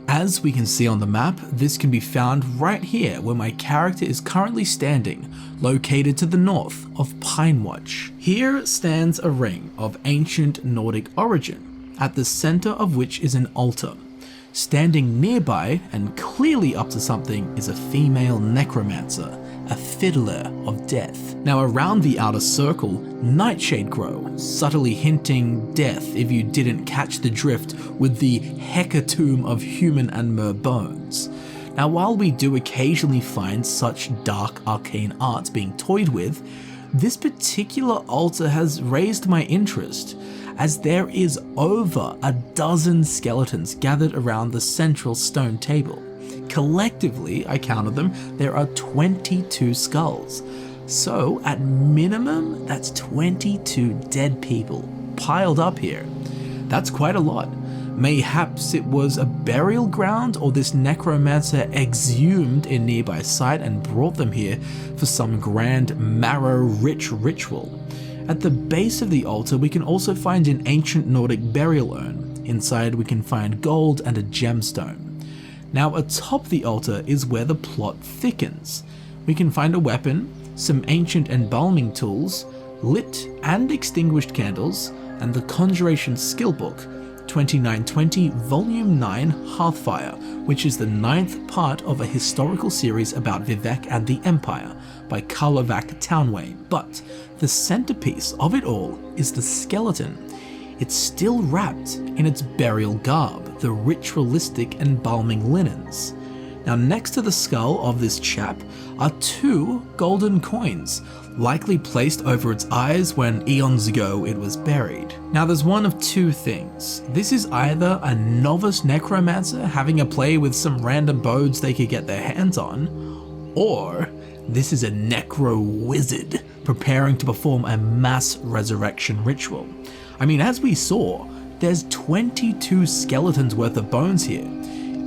As we can see on the map, this can be found right here where my character is currently standing, located to the north of Pinewatch. Here stands a ring of ancient Nordic origin, at the center of which is an altar. Standing nearby and clearly up to something is a female necromancer, a fiddler of death. Now around the outer circle, nightshade grow, subtly hinting death if you didn't catch the drift with the hecatomb of human and mer bones. Now while we do occasionally find such dark arcane art being toyed with, this particular altar has raised my interest, as there is over a dozen skeletons gathered around the central stone table. Collectively, I counted them, there are 22 skulls. So at minimum, that's 22 dead people piled up here. That's quite a lot. Mayhaps it was a burial ground, or this necromancer exhumed a nearby site and brought them here for some grand marrow-rich ritual. At the base of the altar we can also find an ancient Nordic burial urn. Inside we can find gold and a gemstone. Now atop the altar is where the plot thickens. We can find a weapon, some ancient embalming tools, lit and extinguished candles, and the Conjuration Skill Book, 2920 Volume 9 Hearthfire, which is the 9th part of a historical series about Vivek and the Empire by Karlovac Townway. But the centerpiece of it all is the skeleton. It's still wrapped in its burial garb, the ritualistic embalming linens. Now next to the skull of this chap are 2 golden coins, likely placed over its eyes when eons ago it was buried. Now there's one of 2 things. This is either a novice necromancer having a play with some random bones they could get their hands on, or this is a necro wizard preparing to perform a mass resurrection ritual. I mean, as we saw, there's 22 skeletons worth of bones here.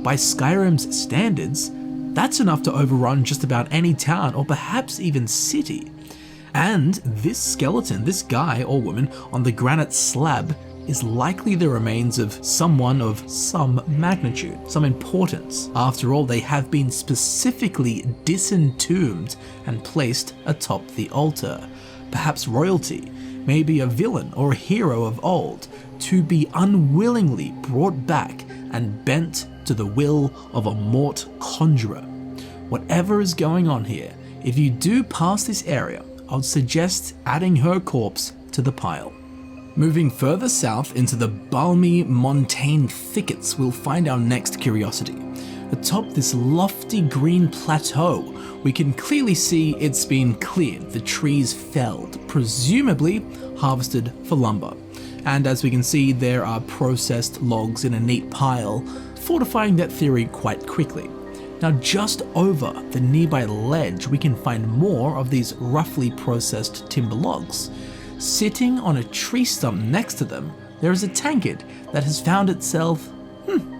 By Skyrim's standards, that's enough to overrun just about any town or perhaps even city. And this skeleton, this guy or woman on the granite slab, is likely the remains of someone of some magnitude, some importance. After all, they have been specifically disentombed and placed atop the altar. Perhaps royalty, maybe a villain or a hero of old, to be unwillingly brought back and bent to the will of a mort conjurer. Whatever is going on here, if you do pass this area, I would suggest adding her corpse to the pile. Moving further south into the balmy montane thickets, we'll find our next curiosity. Atop this lofty green plateau, we can clearly see it's been cleared, the trees felled, presumably harvested for lumber. And as we can see, there are processed logs in a neat pile, fortifying that theory quite quickly. Now just over the nearby ledge, we can find more of these roughly processed timber logs. Sitting on a tree stump next to them, there is a tankard that has found itself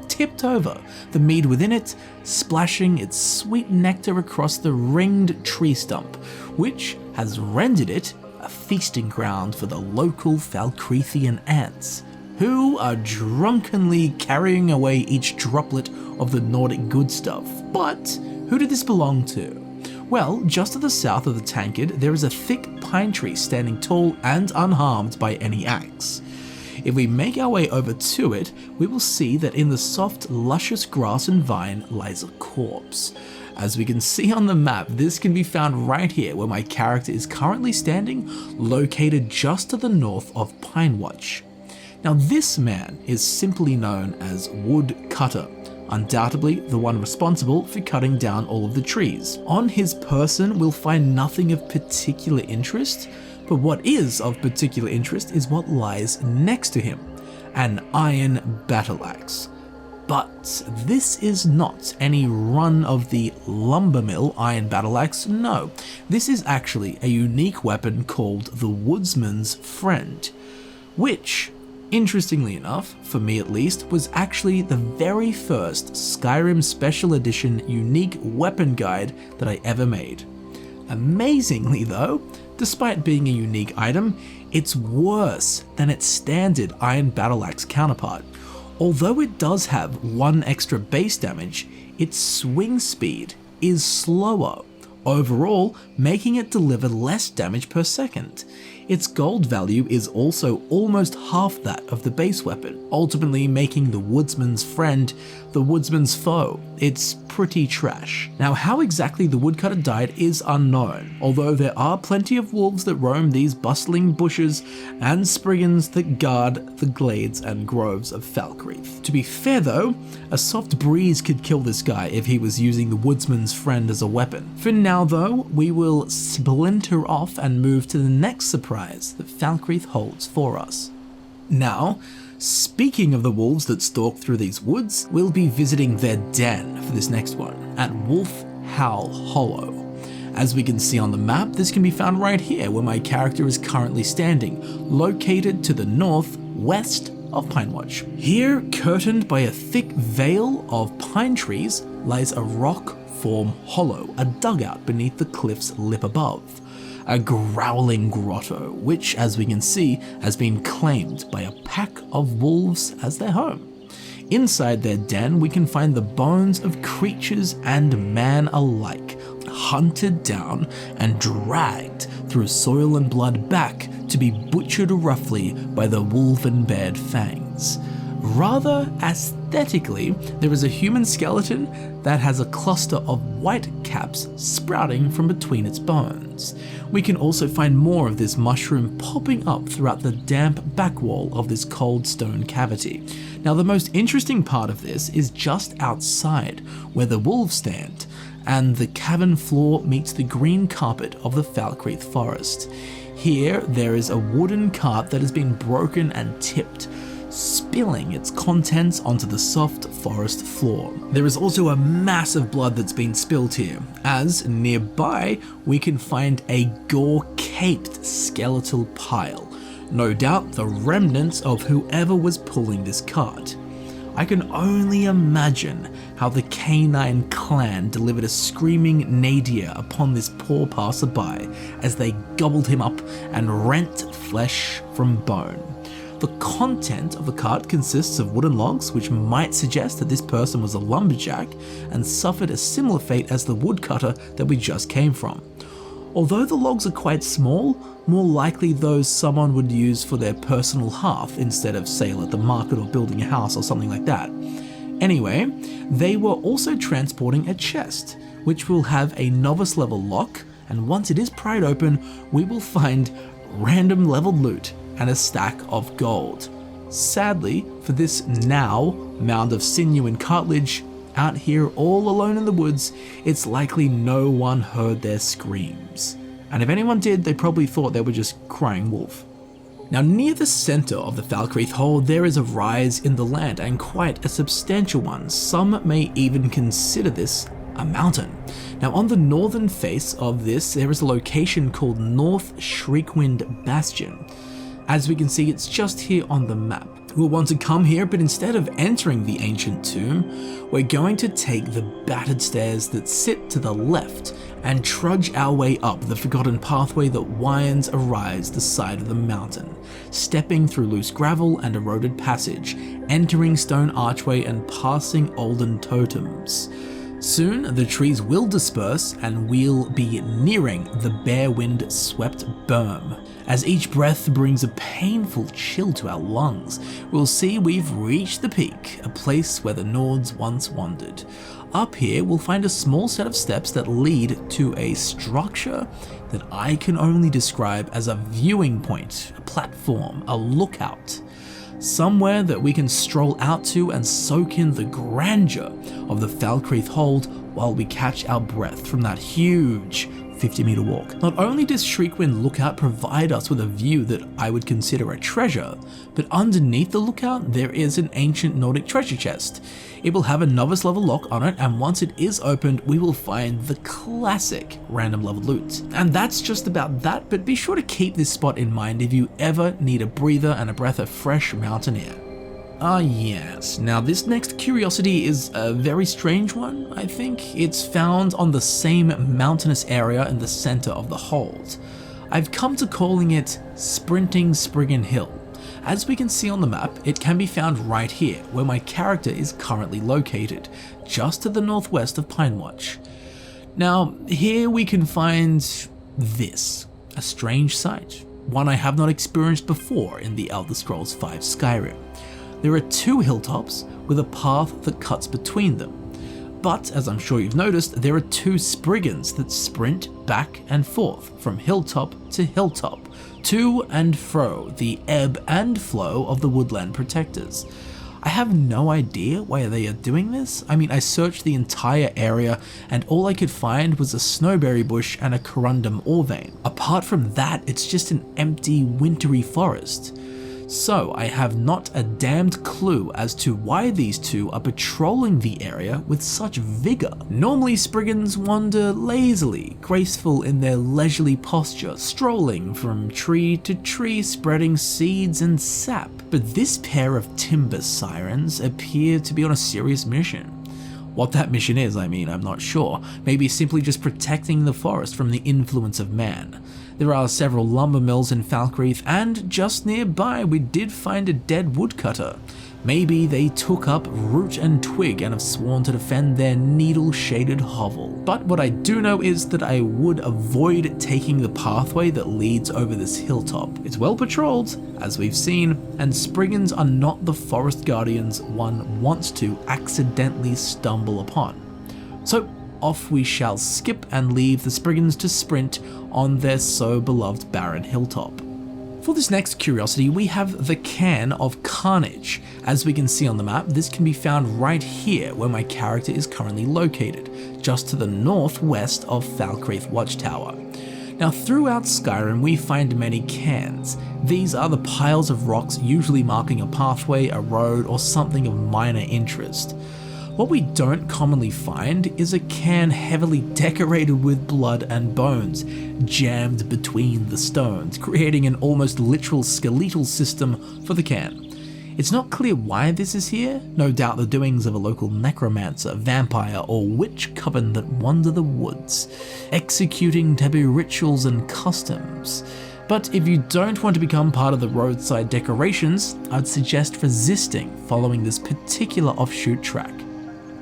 tipped over, the mead within it splashing its sweet nectar across the ringed tree stump, which has rendered it a feasting ground for the local Falkreathian ants, who are drunkenly carrying away each droplet of the Nordic good stuff. But who did this belong to? Well, just to the south of the tankard, there is a thick pine tree standing tall and unharmed by any axe. If we make our way over to it, we will see that in the soft, luscious grass and vine lies a corpse. As we can see on the map, this can be found right here where my character is currently standing, located just to the north of Pinewatch. Now this man is simply known as Woodcutter, undoubtedly the one responsible for cutting down all of the trees. On his person, we'll find nothing of particular interest, but what is of particular interest is what lies next to him, an iron battle axe. But this is not any run of the lumber mill iron battle axe, no. This is actually a unique weapon called the Woodsman's Friend, which, interestingly enough, for me at least, was actually the very first Skyrim Special Edition unique weapon guide that I ever made. Amazingly though, despite being a unique item, it's worse than its standard iron battle axe counterpart. Although it does have one extra base damage, its swing speed is slower, overall making it deliver less damage per second. Its gold value is also almost half that of the base weapon, ultimately making the Woodsman's Friend the Woodsman's Foe. It's pretty trash. Now, how exactly the Woodcutter died is unknown, although there are plenty of wolves that roam these bustling bushes and spriggans that guard the glades and groves of Falkreath. To be fair though, a soft breeze could kill this guy if he was using the Woodsman's Friend as a weapon. For now though, we will splinter off and move to the next surprise that Falkreath holds for us. Now, speaking of the wolves that stalk through these woods, we'll be visiting their den for this next one, at Howl Hollow. As we can see on the map, this can be found right here where my character is currently standing, located to the northwest of Pinewatch. Here, curtained by a thick veil of pine trees, lies a rock-form hollow, a dugout beneath the cliff's lip above. A growling grotto, which, as we can see, has been claimed by a pack of wolves as their home. Inside their den, we can find the bones of creatures and man alike, hunted down and dragged through soil and blood back to be butchered roughly by the wolven-bared fangs. Rather aesthetically, there is a human skeleton that has a cluster of white caps sprouting from between its bones. We can also find more of this mushroom popping up throughout the damp back wall of this cold stone cavity. Now, the most interesting part of this is just outside, where the wolves stand, and the cavern floor meets the green carpet of the Falkreath forest. Here, there is a wooden cart that has been broken and tipped, spilling its contents onto the soft forest floor. There is also a mass of blood that's been spilled here, as nearby we can find a gore-caped skeletal pile, No doubt the remnants of whoever was pulling this cart. I can only imagine how the canine clan delivered a screaming nadir upon this poor passerby as they gobbled him up and rent flesh from bone. The content of the cart consists of wooden logs, which might suggest that this person was a lumberjack and suffered a similar fate as the woodcutter that we just came from. Although the logs are quite small, more likely those someone would use for their personal hearth instead of sale at the market or building a house or something like that. Anyway, they were also transporting a chest, which will have a novice level lock, and once it is pried open, we will find random leveled loot and a stack of gold. Sadly, for this now mound of sinew and cartilage, out here all alone in the woods, it's likely no one heard their screams. And if anyone did, they probably thought they were just crying wolf. Now, near the center of the Falkreath hole, there is a rise in the land, and quite a substantial one. Some may even consider this a mountain. Now, on the northern face of this, there is a location called North Shriekwind Bastion. As we can see, it's just here on the map. We'll want to come here, but instead of entering the ancient tomb, we're going to take the battered stairs that sit to the left and trudge our way up the forgotten pathway that winds arise the side of the mountain, stepping through loose gravel and eroded passage, entering stone archway and passing olden totems. Soon, the trees will disperse and we'll be nearing the bare wind swept berm. As each breath brings a painful chill to our lungs, we'll see we've reached the peak, a place where the Nords once wandered. Up here, we'll find a small set of steps that lead to a structure that I can only describe as a viewing point, a platform, a lookout. Somewhere that we can stroll out to and soak in the grandeur of the Falkreath hold while we catch our breath from that huge 50-meter walk. Not only does Shriekwind Lookout provide us with a view that I would consider a treasure, but underneath the lookout there is an ancient Nordic treasure chest. It will have a novice level lock on it, and once it is opened, we will find the classic random level loot. And that's just about that, but be sure to keep this spot in mind if you ever need a breather and a breath of fresh mountain air. Ah yes, now this next curiosity is a very strange one, I think. It's found on the same mountainous area in the center of the hold. I've come to calling it Sprinting Spriggan Hill. As we can see on the map, it can be found right here, where my character is currently located, just to the northwest of Pinewatch. Now, here we can find this, a strange sight, one I have not experienced before in the Elder Scrolls V Skyrim. There are two hilltops with a path that cuts between them. But, as I'm sure you've noticed, there are two Spriggans that sprint back and forth from hilltop to hilltop, to and fro, the ebb and flow of the woodland protectors. I have no idea why they are doing this. I mean, I searched the entire area and all I could find was a snowberry bush and a corundum ore vein. Apart from that, it's just an empty, wintry forest. So I have not a damned clue as to why these two are patrolling the area with such vigor. Normally Spriggans wander lazily, graceful in their leisurely posture, strolling from tree to tree, spreading seeds and sap. But this pair of timber sirens appear to be on a serious mission. What that mission is, I'm not sure. Maybe simply just protecting the forest from the influence of man. There are several lumber mills in Falkreath, and just nearby we did find a dead woodcutter. Maybe they took up root and twig and have sworn to defend their needle-shaded hovel. But what I do know is that I would avoid taking the pathway that leads over this hilltop. It's well patrolled, as we've seen, and Spriggans are not the forest guardians one wants to accidentally stumble upon. So off we shall skip and leave the Spriggans to sprint on their so beloved barren hilltop. For this next curiosity, we have the Cairn of Carnage. As we can see on the map, this can be found right here where my character is currently located, just to the northwest of Falkreath Watchtower. Now throughout Skyrim we find many cairns. These are the piles of rocks usually marking a pathway, a road, or something of minor interest. What we don't commonly find is a cairn heavily decorated with blood and bones, jammed between the stones, creating an almost literal skeletal system for the cairn. It's not clear why this is here, no doubt the doings of a local necromancer, vampire, or witch coven that wander the woods, executing taboo rituals and customs. But if you don't want to become part of the roadside decorations, I'd suggest resisting following this particular offshoot track.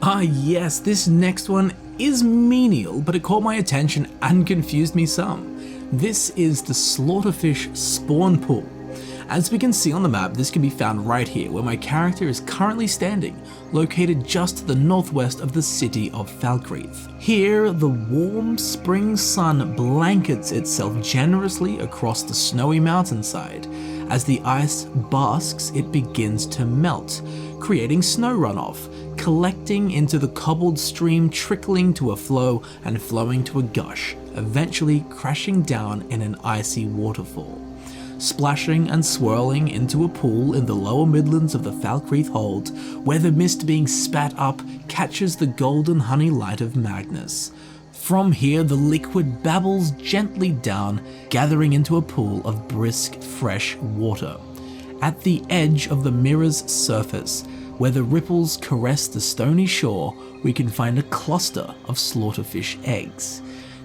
Ah yes, this next one is menial, but it caught my attention and confused me some. This is the Slaughterfish spawn pool. As we can see on the map, this can be found right here, where my character is currently standing, located just to the northwest of the city of Falkreath. Here, the warm spring sun blankets itself generously across the snowy mountainside. As the ice basks, it begins to melt, creating snow runoff, collecting into the cobbled stream, trickling to a flow and flowing to a gush, eventually crashing down in an icy waterfall. Splashing and swirling into a pool in the lower midlands of the Falkreath Hold, where the mist being spat up catches the golden honey light of Magnus. From here, the liquid babbles gently down, gathering into a pool of brisk, fresh water. At the edge of the mirror's surface, where the ripples caress the stony shore, we can find a cluster of slaughterfish eggs.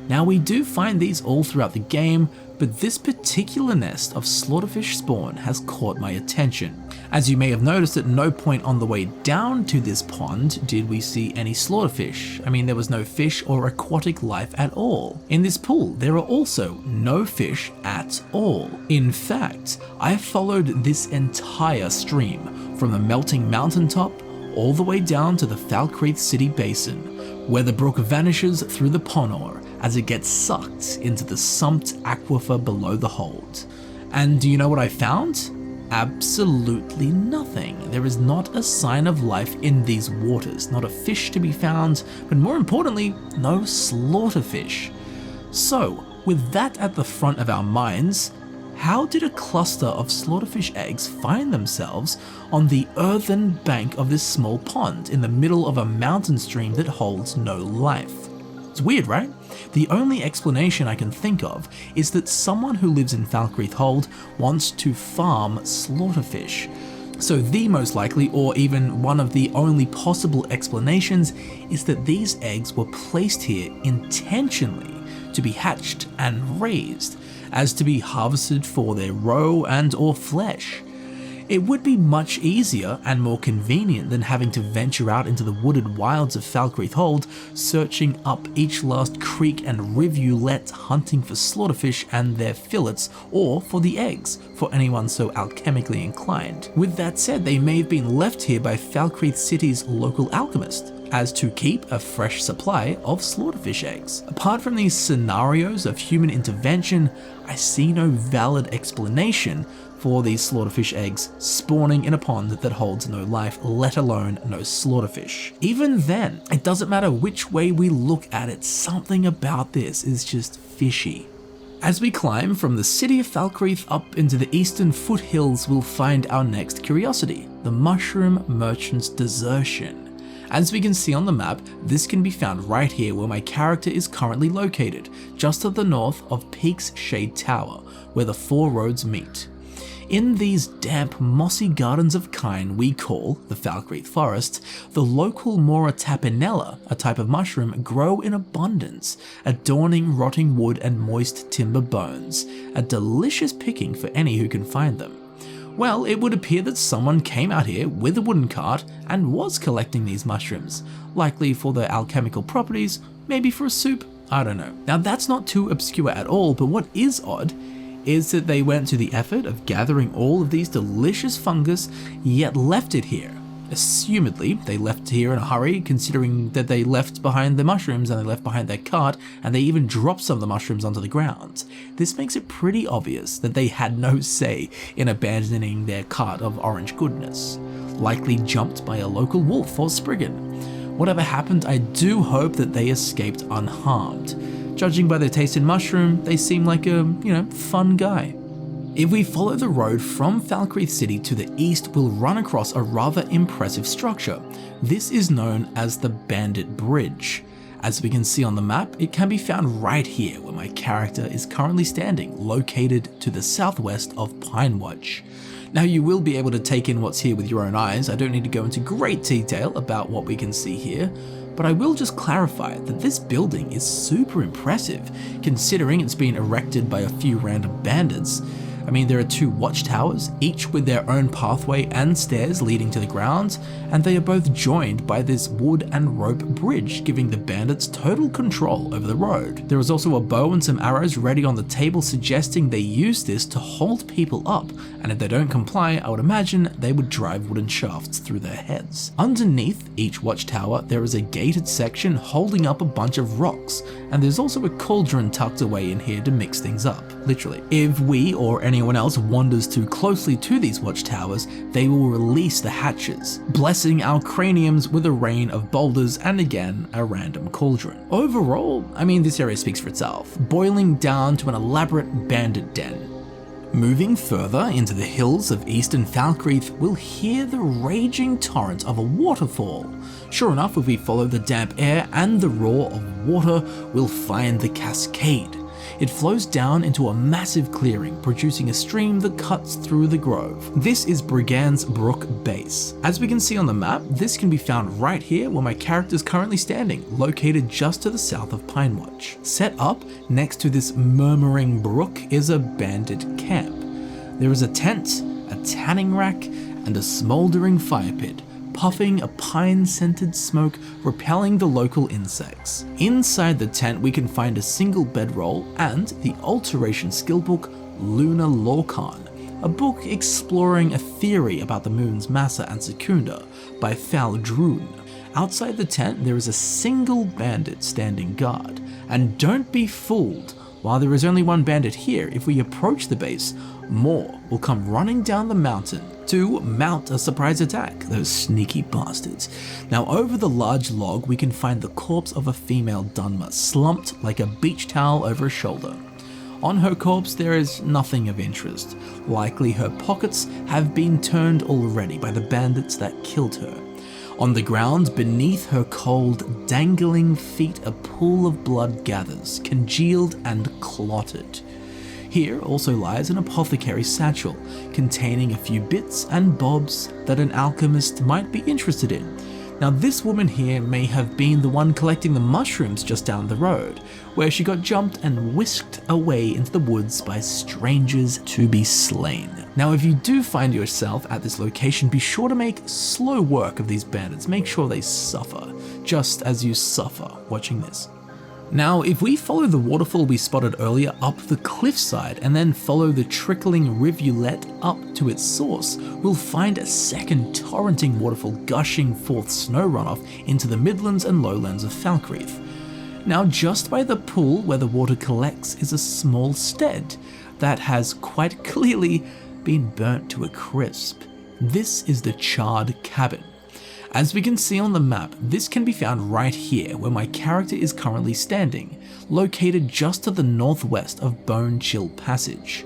Now, we do find these all throughout the game, but this particular nest of slaughterfish spawn has caught my attention. As you may have noticed, at no point on the way down to this pond did we see any slaughterfish. I mean, there was no fish or aquatic life at all. In this pool, there are also no fish at all. In fact, I followed this entire stream from the melting mountaintop all the way down to the Falkreath city basin, where the brook vanishes through the Boneyard as it gets sucked into the sumped aquifer below the hold. And do you know what I found? Absolutely nothing. There is not a sign of life in these waters, not a fish to be found, but more importantly, no slaughterfish. So, with that at the front of our minds, how did a cluster of slaughterfish eggs find themselves on the earthen bank of this small pond in the middle of a mountain stream that holds no life? It's weird, right? The only explanation I can think of is that someone who lives in Falkreath Hold wants to farm slaughterfish. So the most likely, or even one of the only possible explanations, is that these eggs were placed here intentionally to be hatched and raised, as to be harvested for their roe and or flesh. It would be much easier and more convenient than having to venture out into the wooded wilds of Falkreath Hold, searching up each last creek and rivulet hunting for slaughterfish and their fillets, or for the eggs, for anyone so alchemically inclined. With that said, they may have been left here by Falkreath City's local alchemist, as to keep a fresh supply of slaughterfish eggs. Apart from these scenarios of human intervention, I see no valid explanation for these slaughterfish eggs spawning in a pond that holds no life, let alone no slaughterfish. Even then, it doesn't matter which way we look at it, something about this is just fishy. As we climb from the city of Falkreath up into the eastern foothills, we'll find our next curiosity, the Mushroom Merchant's Desertion. As we can see on the map, this can be found right here where my character is currently located, just to the north of Peak's Shade Tower, where the four roads meet. In these damp, mossy gardens of Cairn we call the Falkreath Forest, the local Mora tapinella, a type of mushroom, grow in abundance, adorning rotting wood and moist timber bones, a delicious picking for any who can find them. Well, it would appear that someone came out here with a wooden cart and was collecting these mushrooms, likely for their alchemical properties, maybe for a soup, I don't know. Now that's not too obscure at all, but what is odd is that they went to the effort of gathering all of these delicious fungus, yet left it here. Assumedly, they left here in a hurry, considering that they left behind the mushrooms and they left behind their cart, and they even dropped some of the mushrooms onto the ground. This makes it pretty obvious that they had no say in abandoning their cart of orange goodness, likely jumped by a local wolf or spriggan. Whatever happened, I do hope that they escaped unharmed. Judging by their taste in mushroom, they seem like a, fun guy. If we follow the road from Falkreath City to the east, we'll run across a rather impressive structure. This is known as the Bandit Bridge. As we can see on the map, it can be found right here where my character is currently standing, located to the southwest of Pinewatch. Now you will be able to take in what's here with your own eyes. I don't need to go into great detail about what we can see here, but I will just clarify that this building is super impressive, considering it's been erected by a few random bandits. I mean, there are 2 watchtowers, each with their own pathway and stairs leading to the ground, and they are both joined by this wood and rope bridge, giving the bandits total control over the road. There is also a bow and some arrows ready on the table, suggesting they use this to hold people up, and if they don't comply, I would imagine they would drive wooden shafts through their heads. Underneath each watchtower, there is a gated section holding up a bunch of rocks, and there's also a cauldron tucked away in here to mix things up, literally. If we or anyone else wanders too closely to these watchtowers, they will release the hatches, blessing our craniums with a rain of boulders and again a random cauldron. Overall, I mean, this area speaks for itself, boiling down to an elaborate bandit den. Moving further into the hills of eastern Falkreath, we'll hear the raging torrent of a waterfall. Sure enough, if we follow the damp air and the roar of water, we'll find the cascade. It flows down into a massive clearing, producing a stream that cuts through the grove. This is Brigand's Brook Base. As we can see on the map, this can be found right here where my character is currently standing, located just to the south of Pinewatch. Set up next to this murmuring brook is a bandit camp. There is a tent, a tanning rack, and a smouldering fire pit, puffing a pine-scented smoke, repelling the local insects. Inside the tent we can find a single bedroll and the alteration skill book Lunar Lorcan, a book exploring a theory about the moon's massa and secunda by Faldrune. Outside the tent there is a single bandit standing guard, and don't be fooled, while there is only one bandit here, if we approach the base, more will come running down the mountain to mount a surprise attack, those sneaky bastards. Now over the large log we can find the corpse of a female Dunmer, slumped like a beach towel over a shoulder. On her corpse there is nothing of interest, likely her pockets have been turned already by the bandits that killed her. On the ground beneath her cold, dangling feet a pool of blood gathers, congealed and clotted. Here also lies an apothecary satchel, containing a few bits and bobs that an alchemist might be interested in. Now this woman here may have been the one collecting the mushrooms just down the road, where she got jumped and whisked away into the woods by strangers to be slain. Now if you do find yourself at this location, be sure to make slow work of these bandits, make sure they suffer, just as you suffer watching this. Now, if we follow the waterfall we spotted earlier up the cliffside and then follow the trickling rivulet up to its source, we'll find a second torrenting waterfall gushing forth snow runoff into the midlands and lowlands of Falkreath. Now, just by the pool where the water collects is a small stead that has quite clearly been burnt to a crisp. This is the Charred Cabin. As we can see on the map, this can be found right here where my character is currently standing, located just to the northwest of Bone Chill Passage.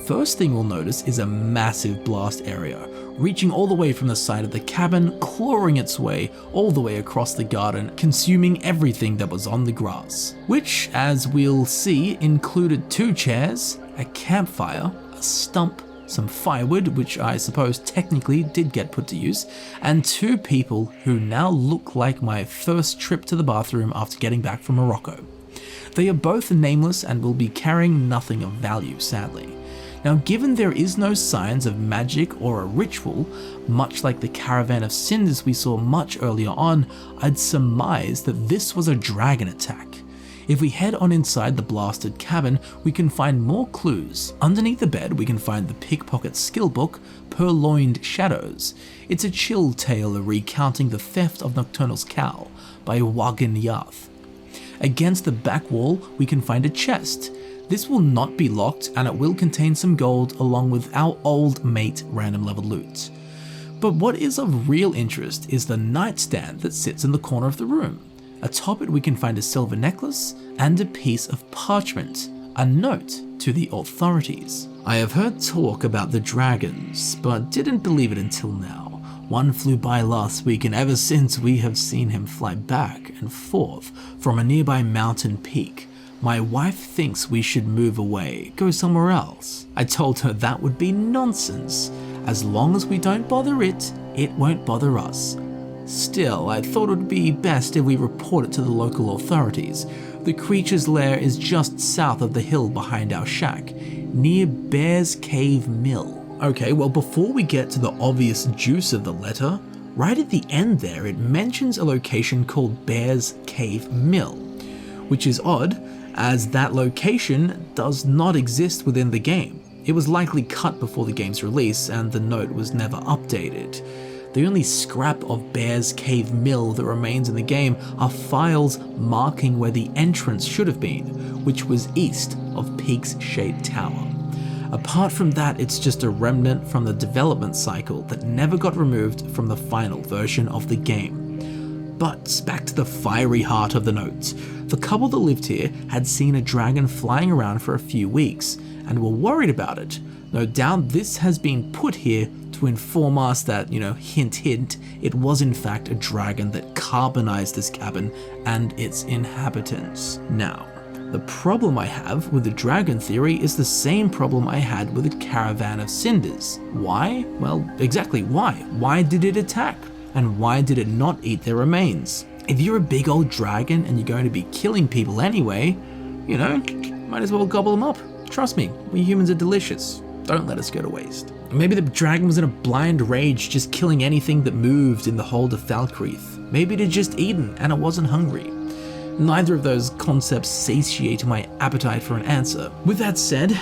First thing we'll notice is a massive blast area, reaching all the way from the side of the cabin, clawing its way all the way across the garden, consuming everything that was on the grass. Which, as we'll see, included 2 chairs, a campfire, a stump, some firewood, which I suppose technically did get put to use, and 2 people who now look like my first trip to the bathroom after getting back from Morocco. They are both nameless and will be carrying nothing of value, sadly. Now, given there is no signs of magic or a ritual, much like the Caravan of Cinders we saw much earlier on, I'd surmise that this was a dragon attack. If we head on inside the blasted cabin, we can find more clues. Underneath the bed, we can find the pickpocket skill book, Purloined Shadows. It's a chill tale recounting the theft of Nocturnal's cowl by Wagan Yath. Against the back wall, we can find a chest. This will not be locked and it will contain some gold along with our old mate random level loot. But what is of real interest is the nightstand that sits in the corner of the room. Atop it we can find a silver necklace and a piece of parchment, a note to the authorities. I have heard talk about the dragons, but didn't believe it until now. One flew by last week, and ever since we have seen him fly back and forth from a nearby mountain peak. My wife thinks we should move away, go somewhere else. I told her that would be nonsense. As long as we don't bother it, it won't bother us. Still, I thought it would be best if we report it to the local authorities. The creature's lair is just south of the hill behind our shack, near Bear's Cave Mill. Okay, well, before we get to the obvious juice of the letter, right at the end there it mentions a location called Bear's Cave Mill, which is odd as that location does not exist within the game. It was likely cut before the game's release and the note was never updated. The only scrap of Bear's Cave Mill that remains in the game are files marking where the entrance should have been, which was east of Peak's Shade Tower. Apart from that, it's just a remnant from the development cycle that never got removed from the final version of the game. But back to the fiery heart of the note. The couple that lived here had seen a dragon flying around for a few weeks and were worried about it. No doubt this has been put here to inform us that, hint hint, it was in fact a dragon that carbonized this cabin and its inhabitants. Now, the problem I have with the dragon theory is the same problem I had with the Caravan of Cinders. Why? Well, exactly why? Why did it attack? And why did it not eat their remains? If you're a big old dragon and you're going to be killing people anyway, might as well gobble them up. Trust me, we humans are delicious. Don't let us go to waste. Maybe the dragon was in a blind rage, just killing anything that moved in the hold of Falkreath. Maybe it had just eaten and it wasn't hungry. Neither of those concepts satiate my appetite for an answer. With that said,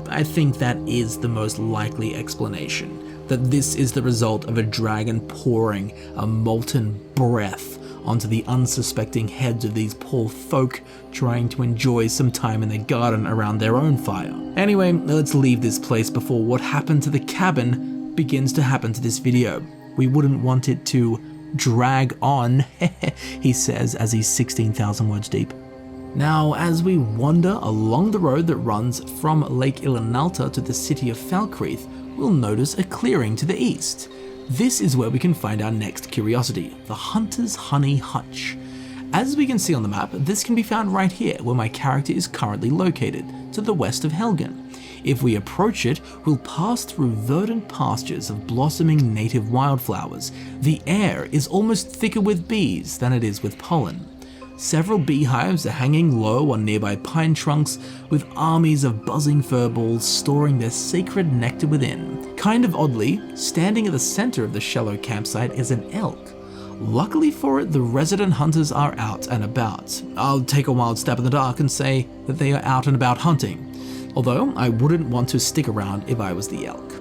I think that is the most likely explanation, that this is the result of a dragon pouring a molten breath onto the unsuspecting heads of these poor folk trying to enjoy some time in their garden around their own fire. Anyway, let's leave this place before what happened to the cabin begins to happen to this video. We wouldn't want it to drag on, he says as he's 16,000 words deep. Now, as we wander along the road that runs from Lake Ilinalta to the city of Falkreath, we'll notice a clearing to the east. This is where we can find our next curiosity, the Hunter's Honey Hutch. As we can see on the map, this can be found right here where my character is currently located, to the west of Helgen. If we approach it, we'll pass through verdant pastures of blossoming native wildflowers. The air is almost thicker with bees than it is with pollen. Several beehives are hanging low on nearby pine trunks, with armies of buzzing furballs storing their sacred nectar within. Kind of oddly, standing at the center of the shallow campsite is an elk. Luckily for it, the resident hunters are out and about. I'll take a wild stab in the dark and say that they are out and about hunting, although I wouldn't want to stick around if I was the elk.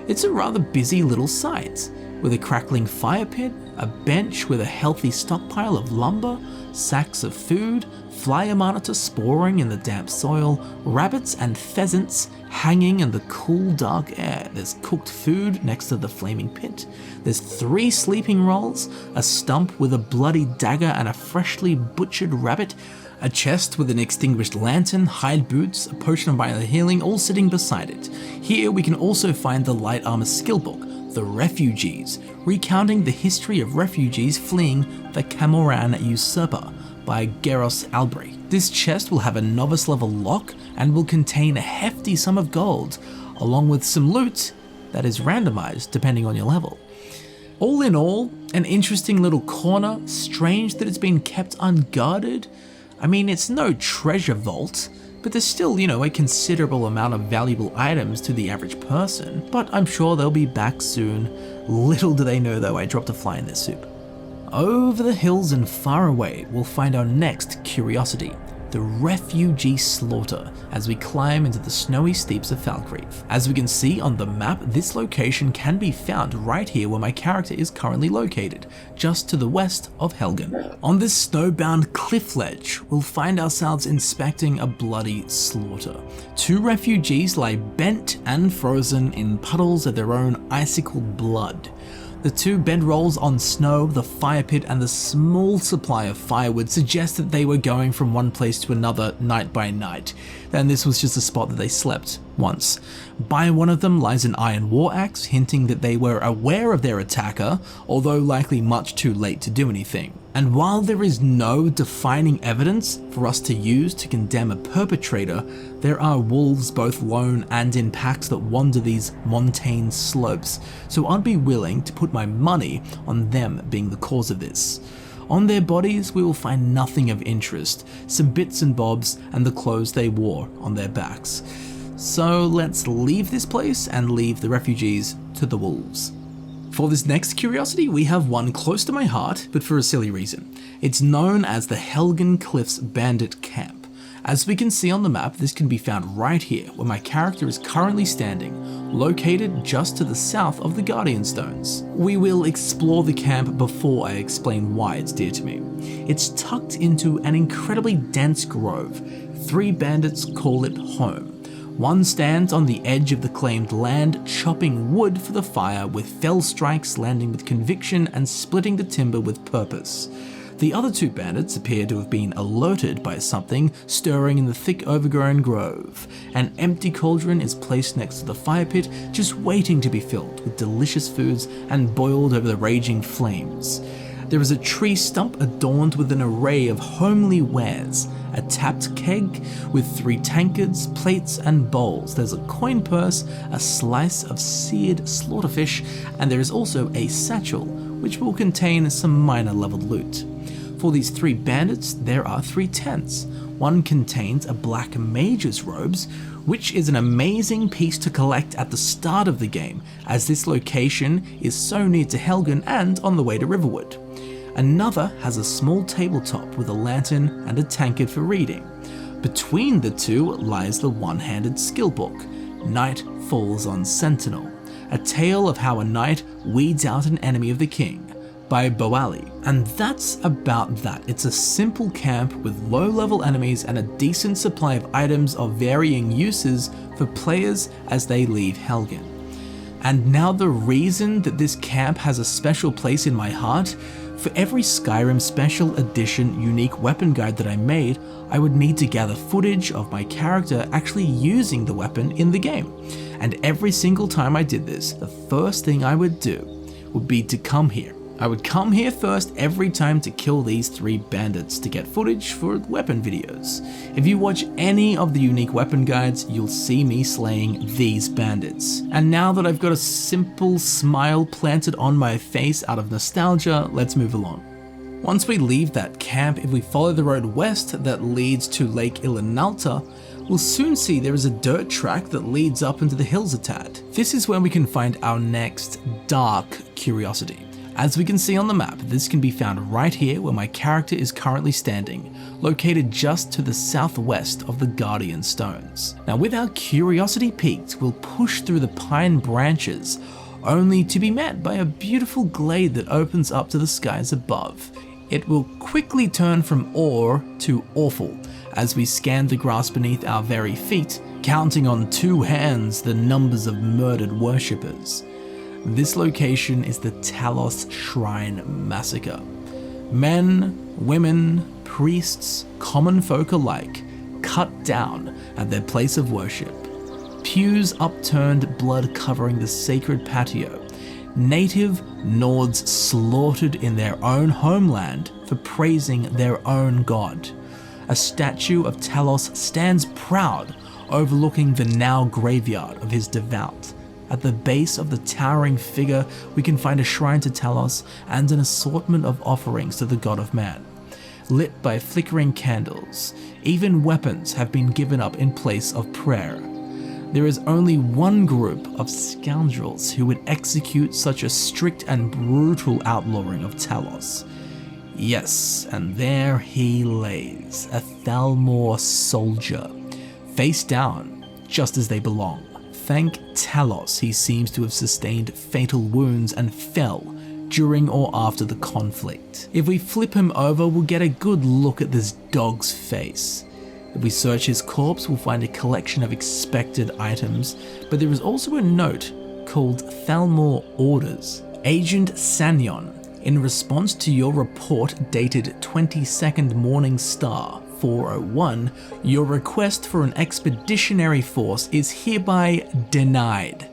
It's a rather busy little site, with a crackling fire pit, a bench with a healthy stockpile of lumber, sacks of food, flyer monitor sporing in the damp soil, rabbits and pheasants hanging in the cool dark air. There's cooked food next to the flaming pit. There's 3 sleeping rolls, a stump with a bloody dagger and a freshly butchered rabbit, a chest with an extinguished lantern, hide boots, a potion of minor healing, all sitting beside it. Here we can also find the light armor skill book, The Refugees, recounting the history of refugees fleeing the Camoran usurper by Geros Albrecht. This chest will have a novice level lock and will contain a hefty sum of gold, along with some loot that is randomized depending on your level. All in all, an interesting little corner. Strange that it's been kept unguarded. I mean, it's no treasure vault, but there's still, a considerable amount of valuable items to the average person. But I'm sure they'll be back soon. Little do they know though I dropped a fly in their soup. Over the hills and far away, we'll find our next curiosity, the Refugee Slaughter, as we climb into the snowy steeps of Falkreath. As we can see on the map, this location can be found right here where my character is currently located, just to the west of Helgen. On this snowbound cliff ledge, we'll find ourselves inspecting a bloody slaughter. 2 refugees lie bent and frozen in puddles of their own icicled blood. The 2 bedrolls on snow, the fire pit, and the small supply of firewood suggest that they were going from one place to another night by night. and this was just a spot that they slept once. By one of them lies an iron war axe, hinting that they were aware of their attacker, although likely much too late to do anything. And while there is no defining evidence for us to use to condemn a perpetrator, there are wolves both lone and in packs that wander these montane slopes, so I'd be willing to put my money on them being the cause of this. On their bodies we will find nothing of interest, some bits and bobs and the clothes they wore on their backs. So let's leave this place and leave the refugees to the wolves. For this next curiosity, we have one close to my heart, but for a silly reason. It's known as the Helgen Cliffs Bandit Camp. As we can see on the map, this can be found right here, where my character is currently standing, located just to the south of the Guardian Stones. We will explore the camp before I explain why it's dear to me. It's tucked into an incredibly dense grove. 3 bandits call it home. One stands on the edge of the claimed land, chopping wood for the fire with fell strikes landing with conviction and splitting the timber with purpose. The other 2 bandits appear to have been alerted by something stirring in the thick overgrown grove. An empty cauldron is placed next to the fire pit, just waiting to be filled with delicious foods and boiled over the raging flames. There is a tree stump adorned with an array of homely wares, a tapped keg with 3 tankards, plates and bowls. There's a coin purse, a slice of seared slaughterfish, and there is also a satchel, which will contain some minor level loot. For these 3 bandits, there are 3 tents. One contains a black mage's robes, which is an amazing piece to collect at the start of the game, as this location is so near to Helgen and on the way to Riverwood. Another has a small tabletop with a lantern and a tankard for reading. Between the 2 lies the one-handed skill book, Night Falls on Sentinel, a tale of how a knight weeds out an enemy of the king, by Boali. And that's about that. It's a simple camp with low-level enemies and a decent supply of items of varying uses for players as they leave Helgen. And now the reason that this camp has a special place in my heart: for every Skyrim Special Edition unique weapon guide that I made, I would need to gather footage of my character actually using the weapon in the game. And every single time I did this, the first thing I would do would be to come here. I would come here first every time to kill these 3 bandits to get footage for weapon videos. If you watch any of the unique weapon guides, you'll see me slaying these bandits. And now that I've got a simple smile planted on my face out of nostalgia, let's move along. Once we leave that camp, if we follow the road west that leads to Lake Ilinalta, we'll soon see there is a dirt track that leads up into the hills a tad. This is where we can find our next dark curiosity. As we can see on the map, this can be found right here where my character is currently standing, located just to the southwest of the Guardian Stones. Now with our curiosity piqued, we'll push through the pine branches, only to be met by a beautiful glade that opens up to the skies above. It will quickly turn from awe to awful as we scan the grass beneath our very feet, counting on 2 hands the numbers of murdered worshippers. This location is the Talos Shrine Massacre. Men, women, priests, common folk alike, cut down at their place of worship. Pews upturned, blood covering the sacred patio. Native Nords slaughtered in their own homeland for praising their own god. A statue of Talos stands proud, overlooking the now graveyard of his devout. At the base of the towering figure, we can find a shrine to Talos and an assortment of offerings to the god of man. Lit by flickering candles, even weapons have been given up in place of prayer. There is only one group of scoundrels who would execute such a strict and brutal outlawing of Talos. Yes, and there he lays, a Thalmor soldier, face down, just as they belong. Thank Talos, he seems to have sustained fatal wounds and fell during or after the conflict. If we flip him over, we'll get a good look at this dog's face. If we search his corpse, we'll find a collection of expected items, but there is also a note called Thalmor Orders. Agent Sanyon, in response to your report dated 22nd Morning Star, 401, your request for an expeditionary force is hereby denied.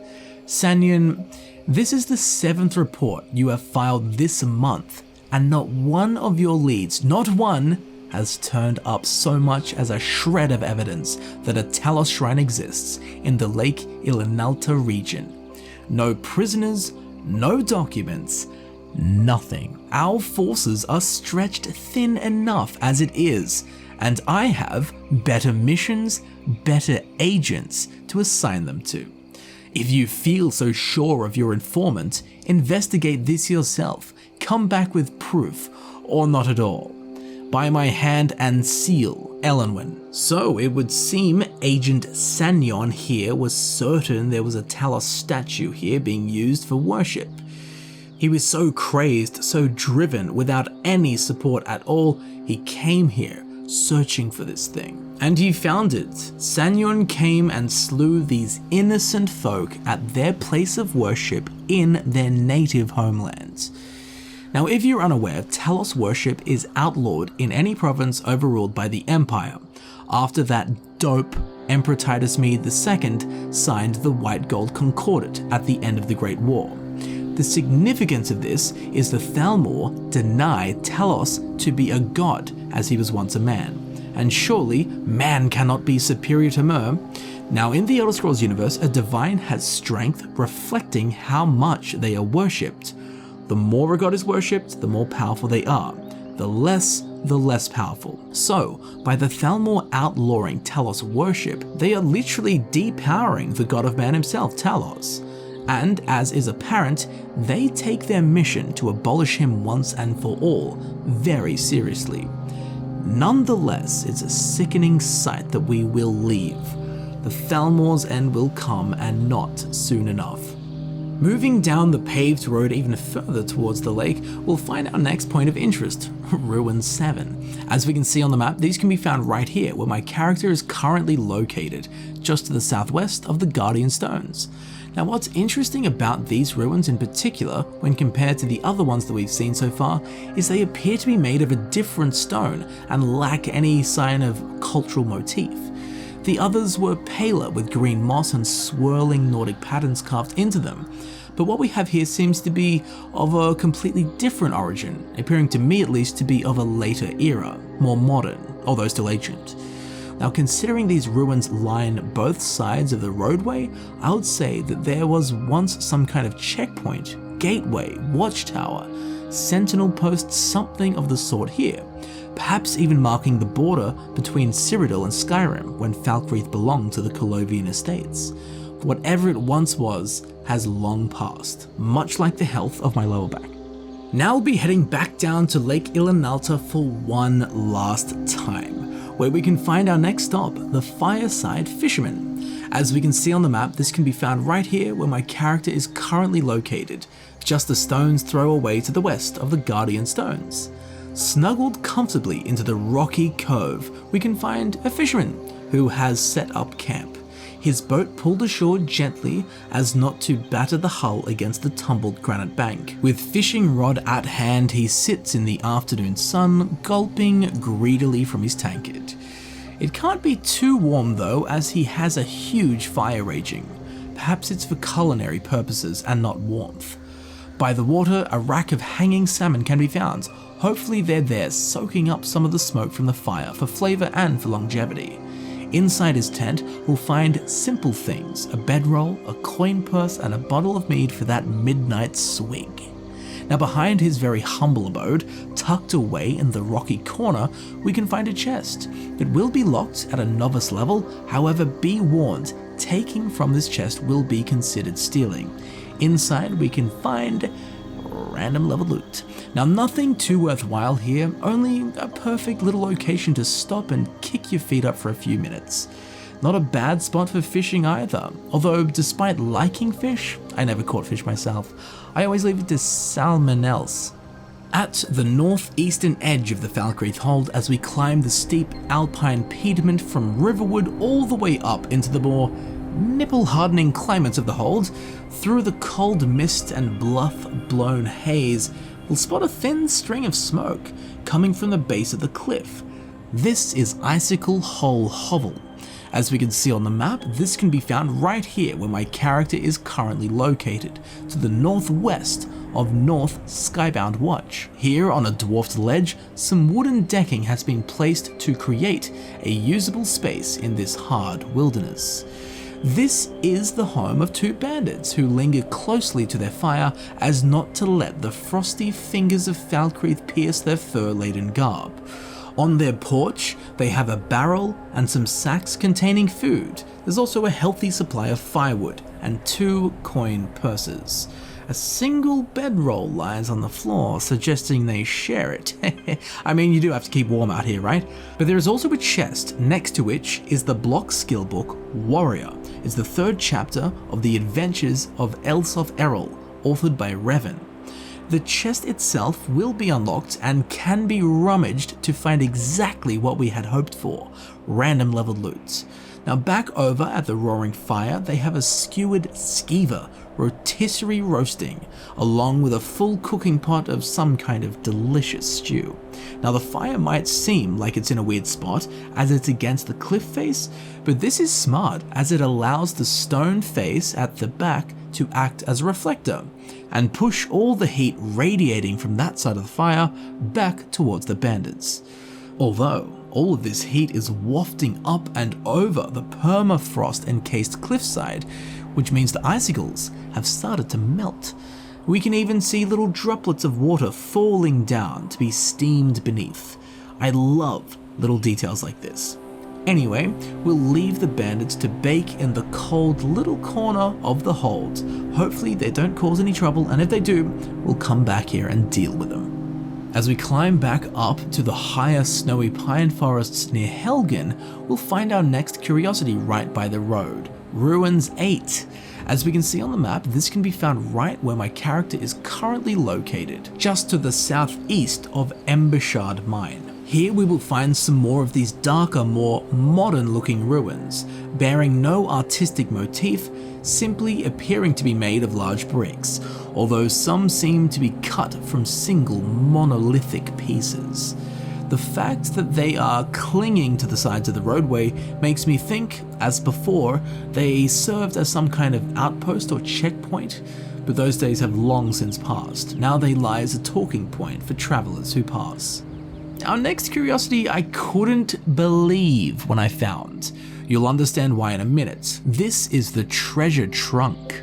Sanyon, this is the 7th report you have filed this month, and not one of your leads, not one, has turned up so much as a shred of evidence that a Talos shrine exists in the Lake Ilinalta region. No prisoners, no documents, nothing. Our forces are stretched thin enough as it is, and I have better missions, better agents to assign them to. If you feel so sure of your informant, investigate this yourself, come back with proof, or not at all. By my hand and seal, Elenwen. So it would seem Agent Sanyon here was certain there was a Talos statue here being used for worship. He was so crazed, so driven, without any support at all, he came here searching for this thing. And he found it. Sanyon came and slew these innocent folk at their place of worship in their native homelands. Now, if you're unaware, Talos worship is outlawed in any province overruled by the Empire, after that dope Emperor Titus Mede II signed the White Gold Concordat at the end of the Great War. The significance of this is the Thalmor deny Talos to be a god as he was once a man, and surely man cannot be superior to Mer. Now in the Elder Scrolls universe, a divine has strength reflecting how much they are worshipped. The more a god is worshipped, the more powerful they are. The less powerful. So, by the Thalmor outlawing Talos worship, they are literally depowering the god of man himself, Talos. And, as is apparent, they take their mission to abolish him once and for all very seriously. Nonetheless, it's a sickening sight that we will leave. The Thalmor's end will come, and not soon enough. Moving down the paved road even further towards the lake, we'll find our next point of interest, Ruin 7. As we can see on the map, these can be found right here, where my character is currently located, just to the southwest of the Guardian Stones. Now what's interesting about these ruins in particular, when compared to the other ones that we've seen so far, is they appear to be made of a different stone and lack any sign of cultural motif. The others were paler with green moss and swirling Nordic patterns carved into them, but what we have here seems to be of a completely different origin, appearing to me at least to be of a later era, more modern, although still ancient. Now considering these ruins line both sides of the roadway, I would say that there was once some kind of checkpoint, gateway, watchtower, sentinel post, something of the sort here, perhaps even marking the border between Cyrodiil and Skyrim when Falkreath belonged to the Colovian estates. Whatever it once was has long passed, much like the health of my lower back. Now we'll be heading back down to Lake Ilinalta for one last time, where we can find our next stop, the Fireside Fisherman. As we can see on the map, this can be found right here where my character is currently located, just a stone's throw away to the west of the Guardian Stones. Snuggled comfortably into the rocky cove, we can find a fisherman who has set up camp. His boat pulled ashore gently as not to batter the hull against the tumbled granite bank. With fishing rod at hand, he sits in the afternoon sun, gulping greedily from his tankard. It can't be too warm though, as he has a huge fire raging. Perhaps it's for culinary purposes and not warmth. By the water, a rack of hanging salmon can be found. Hopefully they're there soaking up some of the smoke from the fire for flavor and for longevity. Inside his tent, we'll find simple things, a bedroll, a coin purse, and a bottle of mead for that midnight swig. Now behind his very humble abode, tucked away in the rocky corner, we can find a chest. It will be locked at a novice level, however be warned, taking from this chest will be considered stealing. Inside we can find random level loot. Now nothing too worthwhile here, only a perfect little location to stop and kick your feet up for a few minutes. Not a bad spot for fishing either, although despite liking fish, I never caught fish myself. I always leave it to salmon else. At the northeastern edge of the Falkreath hold, as we climb the steep alpine pediment from Riverwood all the way up into the more nipple-hardening climate of the hold, through the cold mist and bluff-blown haze, we'll spot a thin string of smoke coming from the base of the cliff. This is Icicle Hole Hovel. As we can see on the map, this can be found right here where my character is currently located, to the northwest of North Skybound Watch. Here on a dwarfed ledge, some wooden decking has been placed to create a usable space in this hard wilderness. This is the home of two bandits who linger closely to their fire as not to let the frosty fingers of Falkreath pierce their fur-laden garb. On their porch, they have a barrel and some sacks containing food. There's also a healthy supply of firewood and 2 coin purses. A single bedroll lies on the floor, suggesting they share it. I mean, you do have to keep warm out here, right? But there is also a chest, next to which is the block skill book Warrior. It's the 3rd chapter of the Adventures of Elsof Errol, authored by Revan. The chest itself will be unlocked and can be rummaged to find exactly what we had hoped for, random leveled loot. Now back over at the Roaring Fire, they have a skewered skeever, rotisserie roasting, along with a full cooking pot of some kind of delicious stew. Now the fire might seem like it's in a weird spot as it's against the cliff face, but this is smart as it allows the stone face at the back to act as a reflector and push all the heat radiating from that side of the fire back towards the bandits. Although all of this heat is wafting up and over the permafrost encased cliffside, which means the icicles have started to melt. We can even see little droplets of water falling down to be steamed beneath. I love little details like this. Anyway, we'll leave the bandits to bake in the cold little corner of the hold. Hopefully they don't cause any trouble, and if they do, we'll come back here and deal with them. As we climb back up to the higher snowy pine forests near Helgen, we'll find our next curiosity right by the road, Ruins 8. As we can see on the map, this can be found right where my character is currently located, just to the southeast of Embershard Mine. Here we will find some more of these darker, more modern looking ruins, bearing no artistic motif, simply appearing to be made of large bricks, although some seem to be cut from single monolithic pieces. The fact that they are clinging to the sides of the roadway makes me think, as before, they served as some kind of outpost or checkpoint, but those days have long since passed. Now they lie as a talking point for travelers who pass. Our next curiosity I couldn't believe when I found. You'll understand why in a minute. This is the treasure trunk.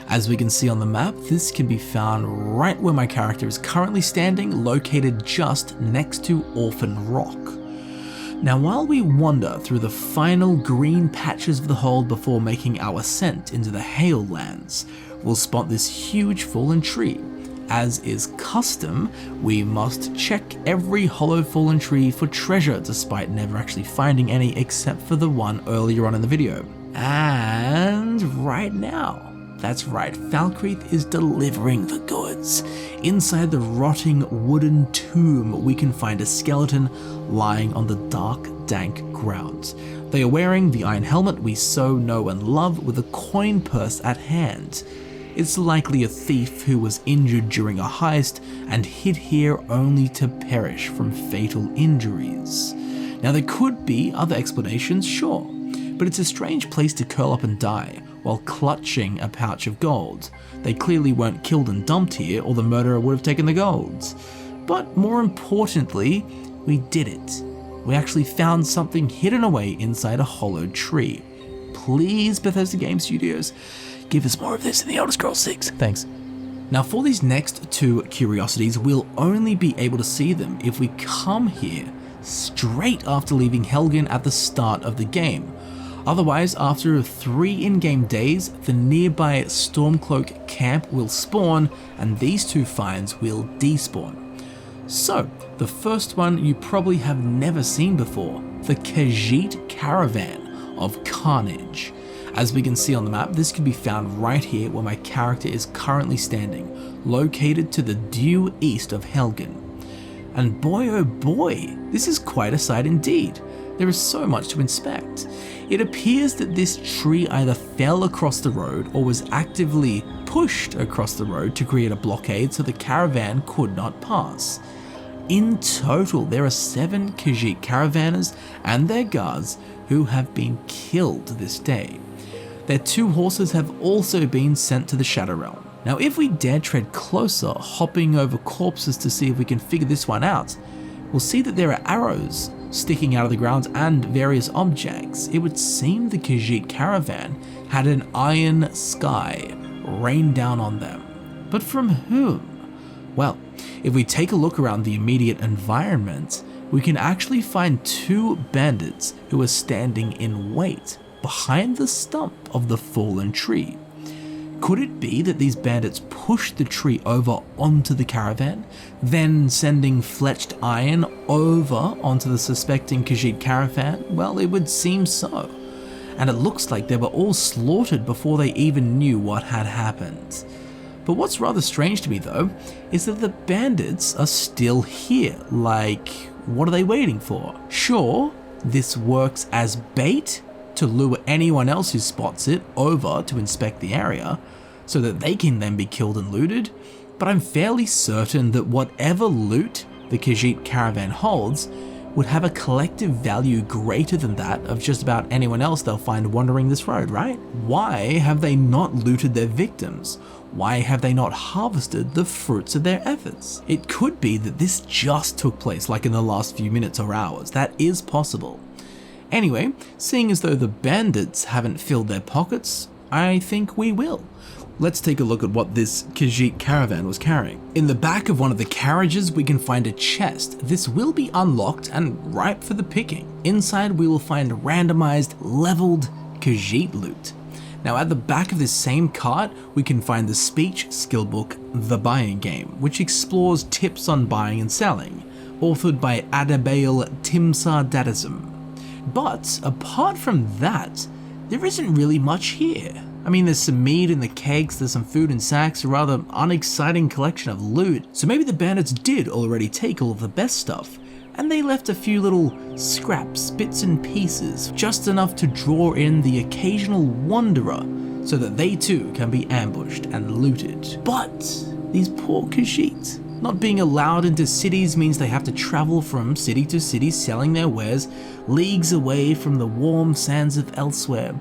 As we can see on the map, this can be found right where my character is currently standing, located just next to Orphan Rock. Now while we wander through the final green patches of the hold before making our ascent into the Hail Lands, we'll spot this huge fallen tree. As is custom, we must check every hollow fallen tree for treasure despite never actually finding any except for the one earlier on in the video. And right now, that's right, Falkreath is delivering the goods. Inside the rotting wooden tomb, we can find a skeleton lying on the dark, dank ground. They are wearing the iron helmet we so know and love with a coin purse at hand. It's likely a thief who was injured during a heist and hid here only to perish from fatal injuries. Now there could be other explanations, sure, but it's a strange place to curl up and die while clutching a pouch of gold. They clearly weren't killed and dumped here, or the murderer would have taken the gold. But more importantly, we did it. We actually found something hidden away inside a hollowed tree. Please, Bethesda Game Studios, give us more of this in the Elder Scrolls 6. Thanks. Now for these next 2 curiosities, we'll only be able to see them if we come here straight after leaving Helgen at the start of the game. Otherwise, after 3 in-game days, the nearby Stormcloak camp will spawn and these 2 finds will despawn. So, the first one you probably have never seen before, the Khajiit Caravan of Carnage. As we can see on the map, this can be found right here where my character is currently standing, located to the due east of Helgen. And boy oh boy, this is quite a sight indeed. There is so much to inspect. It appears that this tree either fell across the road or was actively pushed across the road to create a blockade so the caravan could not pass. In total, there are 7 Khajiit caravanners and their guards who have been killed this day. Their 2 horses have also been sent to the Shadow Realm. Now if we dare tread closer, hopping over corpses to see if we can figure this one out, we'll see that there are arrows sticking out of the ground and various objects. It would seem the Khajiit caravan had an iron sky rain down on them. But from whom? Well, if we take a look around the immediate environment, we can actually find 2 bandits who are standing in wait behind the stump of the fallen tree. Could it be that these bandits pushed the tree over onto the caravan, then sending fletched iron over onto the suspecting Khajiit caravan? Well, it would seem so. And it looks like they were all slaughtered before they even knew what had happened. But what's rather strange to me though, is that the bandits are still here. Like, what are they waiting for? Sure, this works as bait to lure anyone else who spots it over to inspect the area, so that they can then be killed and looted, but I'm fairly certain that whatever loot the Khajiit caravan holds would have a collective value greater than that of just about anyone else they'll find wandering this road, right? Why have they not looted their victims? Why have they not harvested the fruits of their efforts? It could be that this just took place like in the last few minutes or hours. That is possible. Anyway, seeing as though the bandits haven't filled their pockets, I think we will. Let's take a look at what this Khajiit caravan was carrying. In the back of one of the carriages, we can find a chest. This will be unlocked and ripe for the picking. Inside, we will find randomized, leveled Khajiit loot. Now at the back of this same cart, we can find the speech skill book, The Buying Game, which explores tips on buying and selling, authored by Adabail Timsar Dadism. But apart from that, there isn't really much here. I mean, there's some meat in the kegs, there's some food in sacks, a rather unexciting collection of loot. So maybe the bandits did already take all of the best stuff, and they left a few little scraps, bits and pieces, just enough to draw in the occasional wanderer so that they too can be ambushed and looted. But these poor Khajiit. Not being allowed into cities means they have to travel from city to city selling their wares, leagues away from the warm sands of elsewhere.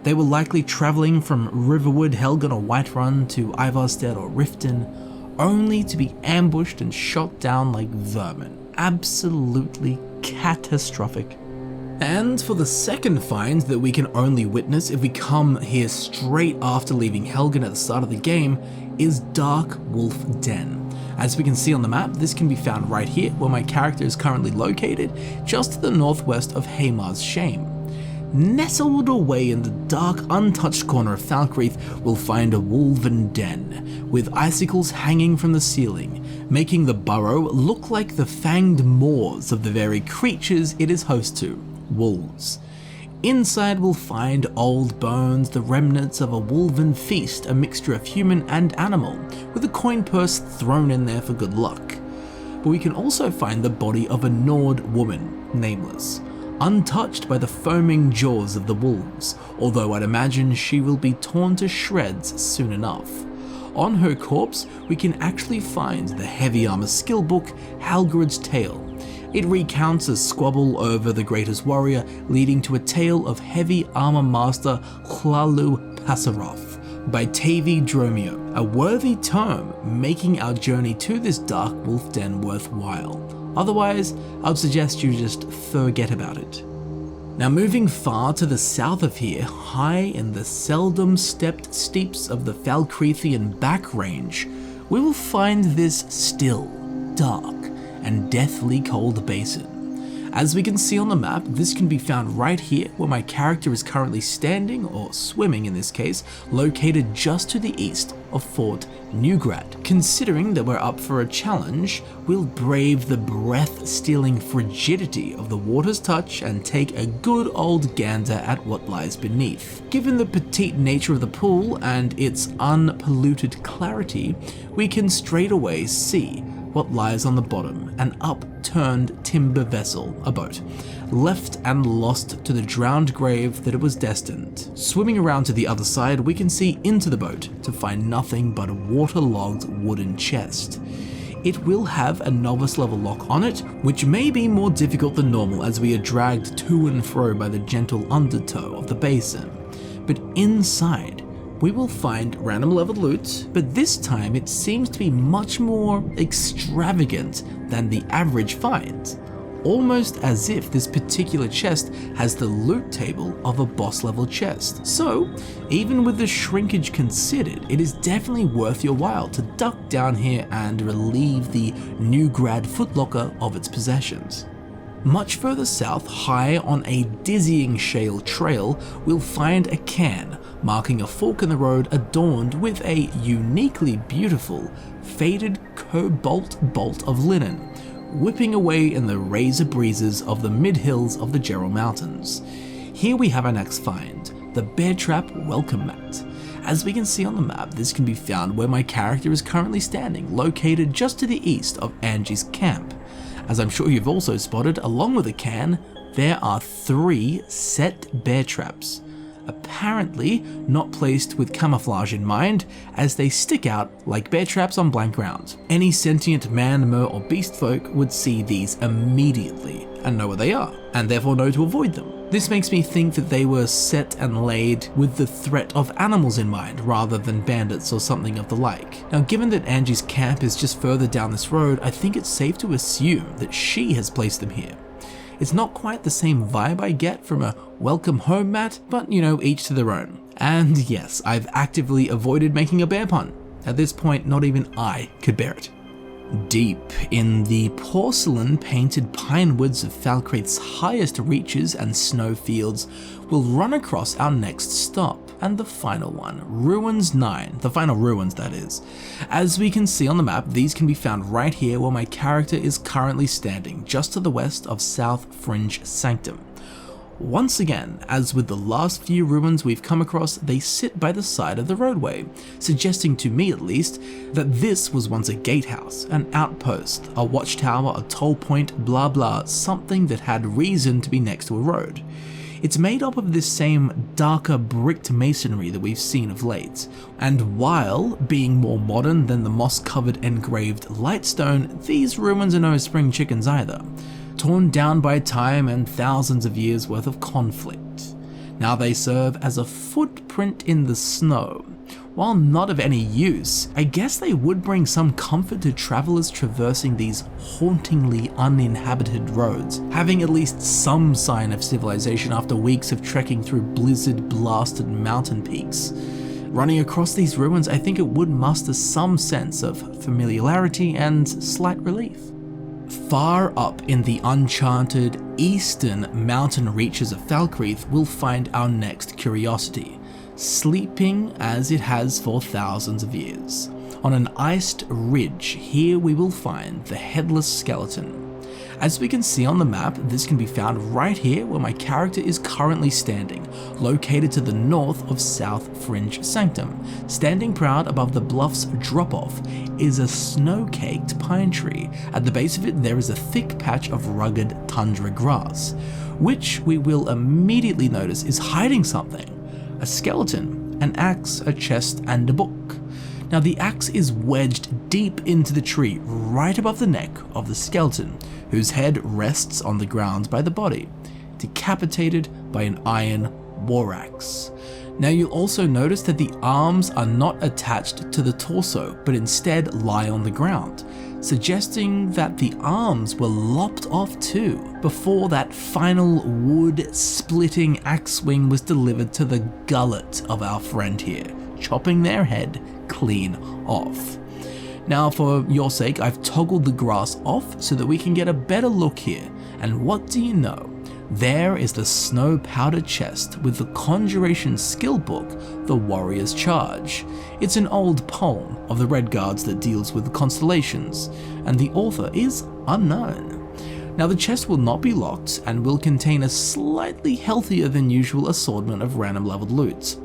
They were likely traveling from Riverwood, Helgen or Whiterun to Ivarstead or Riften, only to be ambushed and shot down like vermin. Absolutely catastrophic. And for the second find that we can only witness if we come here straight after leaving Helgen at the start of the game, is Dark Wolf Den. As we can see on the map, this can be found right here where my character is currently located, just to the northwest of Haymar's Shame. Nestled away in the dark, untouched corner of Falkreath, we'll find a wolven den, with icicles hanging from the ceiling, making the burrow look like the fanged maws of the very creatures it is host to, wolves. Inside we'll find old bones, the remnants of a wolven feast, a mixture of human and animal, with a coin purse thrown in there for good luck. But we can also find the body of a Nord woman, nameless, untouched by the foaming jaws of the wolves, although I'd imagine she will be torn to shreds soon enough. On her corpse, we can actually find the heavy armor skill book, Halgrid's Tale. It recounts a squabble over the greatest warrior, leading to a tale of heavy armor master Hlalu Pasarov by Tavi Dromio, a worthy tome making our journey to this dark wolf den worthwhile. Otherwise, I'd suggest you just forget about it. Now moving far to the south of here, high in the seldom stepped steeps of the Falkreathian back range, we will find this still, dark, and deathly cold basin. As we can see on the map, this can be found right here where my character is currently standing, or swimming in this case, located just to the east of Fort Newgrad. Considering that we're up for a challenge, we'll brave the breath-stealing frigidity of the water's touch and take a good old gander at what lies beneath. Given the petite nature of the pool and its unpolluted clarity, we can straight away see what lies on the bottom, an upturned timber vessel, a boat, left and lost to the drowned grave that it was destined. Swimming around to the other side, we can see into the boat to find nothing but a waterlogged wooden chest. it will have a novice level lock on it, which may be more difficult than normal as we are dragged to and fro by the gentle undertow of the basin. But inside, we will find random leveled loot, but this time it seems to be much more extravagant than the average find. Almost as if this particular chest has the loot table of a boss level chest. So, even with the shrinkage considered, it is definitely worth your while to duck down here and relieve the new grad footlocker of its possessions. Much further south, high on a dizzying shale trail, we'll find a cairn, marking a fork in the road adorned with a uniquely beautiful, faded cobalt bolt of linen, whipping away in the razor breezes of the mid-hills of the Gerald Mountains. Here we have our next find, the Bear Trap Welcome Mat. As we can see on the map, this can be found where my character is currently standing, located just to the east of Angie's camp. As I'm sure you've also spotted, along with the cairn, there are 3 set bear traps. Apparently not placed with camouflage in mind, as they stick out like bear traps on blank ground. Any sentient man, mer or beast folk would see these immediately and know where they are, and therefore know to avoid them. This makes me think that they were set and laid with the threat of animals in mind rather than bandits or something of the like. Now, given that Angie's camp is just further down this road, I think it's safe to assume that she has placed them here. It's not quite the same vibe I get from a welcome home mat, but you know, each to their own. And yes, I've actively avoided making a bear pun. At this point, not even I could bear it. Deep in the porcelain painted pine woods of Falkreath's highest reaches and snow fields, we'll run across our next stop, and the final one, Ruins 9, the final ruins that is. As we can see on the map, these can be found right here where my character is currently standing, just to the west of South Fringe Sanctum. Once again, as with the last few ruins we've come across, they sit by the side of the roadway, suggesting to me at least that this was once a gatehouse, an outpost, a watchtower, a toll point, blah blah, something that had reason to be next to a road. It's made up of this same darker bricked masonry that we've seen of late, and while being more modern than the moss-covered engraved lightstone, these ruins are no spring chickens either. Torn down by time and thousands of years worth of conflict. Now they serve as a footprint in the snow. While not of any use, I guess they would bring some comfort to travelers traversing these hauntingly uninhabited roads, having at least some sign of civilization after weeks of trekking through blizzard-blasted mountain peaks. Running across these ruins, I think it would muster some sense of familiarity and slight relief. Far up in the uncharted eastern mountain reaches of Falkreath, we'll find our next curiosity, sleeping as it has for thousands of years. On an iced ridge, here we will find the Headless Skeleton. As we can see on the map, this can be found right here where my character is currently standing, located to the north of South Fringe Sanctum. Standing proud above the bluff's drop-off is a snow-caked pine tree. At the base of it, there is a thick patch of rugged tundra grass, which we will immediately notice is hiding something. A skeleton, an axe, a chest, and a book. Now the axe is wedged deep into the tree, right above the neck of the skeleton, whose head rests on the ground by the body, decapitated by an iron war axe. Now you'll also notice that the arms are not attached to the torso, but instead lie on the ground, suggesting that the arms were lopped off too, before that final wood-splitting axe swing was delivered to the gullet of our friend here, chopping their head clean off. Now for your sake, I've toggled the grass off so that we can get a better look here, and what do you know? There is the snow-powdered chest with the conjuration skill book, The Warrior's Charge. It's an old poem of the Red Guards that deals with the constellations, and the author is unknown. Now the chest will not be locked and will contain a slightly healthier than usual assortment of random leveled loot.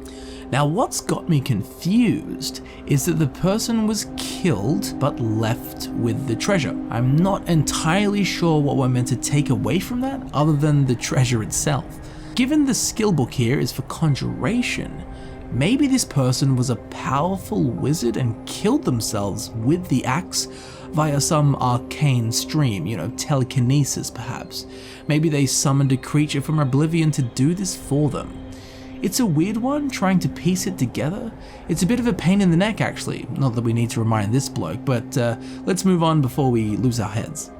Now what's got me confused is that the person was killed but left with the treasure. I'm not entirely sure what we're meant to take away from that other than the treasure itself. Given the skill book here is for conjuration, Maybe this person was a powerful wizard and killed themselves with the axe via some arcane stream, telekinesis perhaps. Maybe they summoned a creature from oblivion to do this for them. It's a weird one, trying to piece it together. It's a bit of a pain in the neck actually, not that we need to remind this bloke, but let's move on before we lose our heads.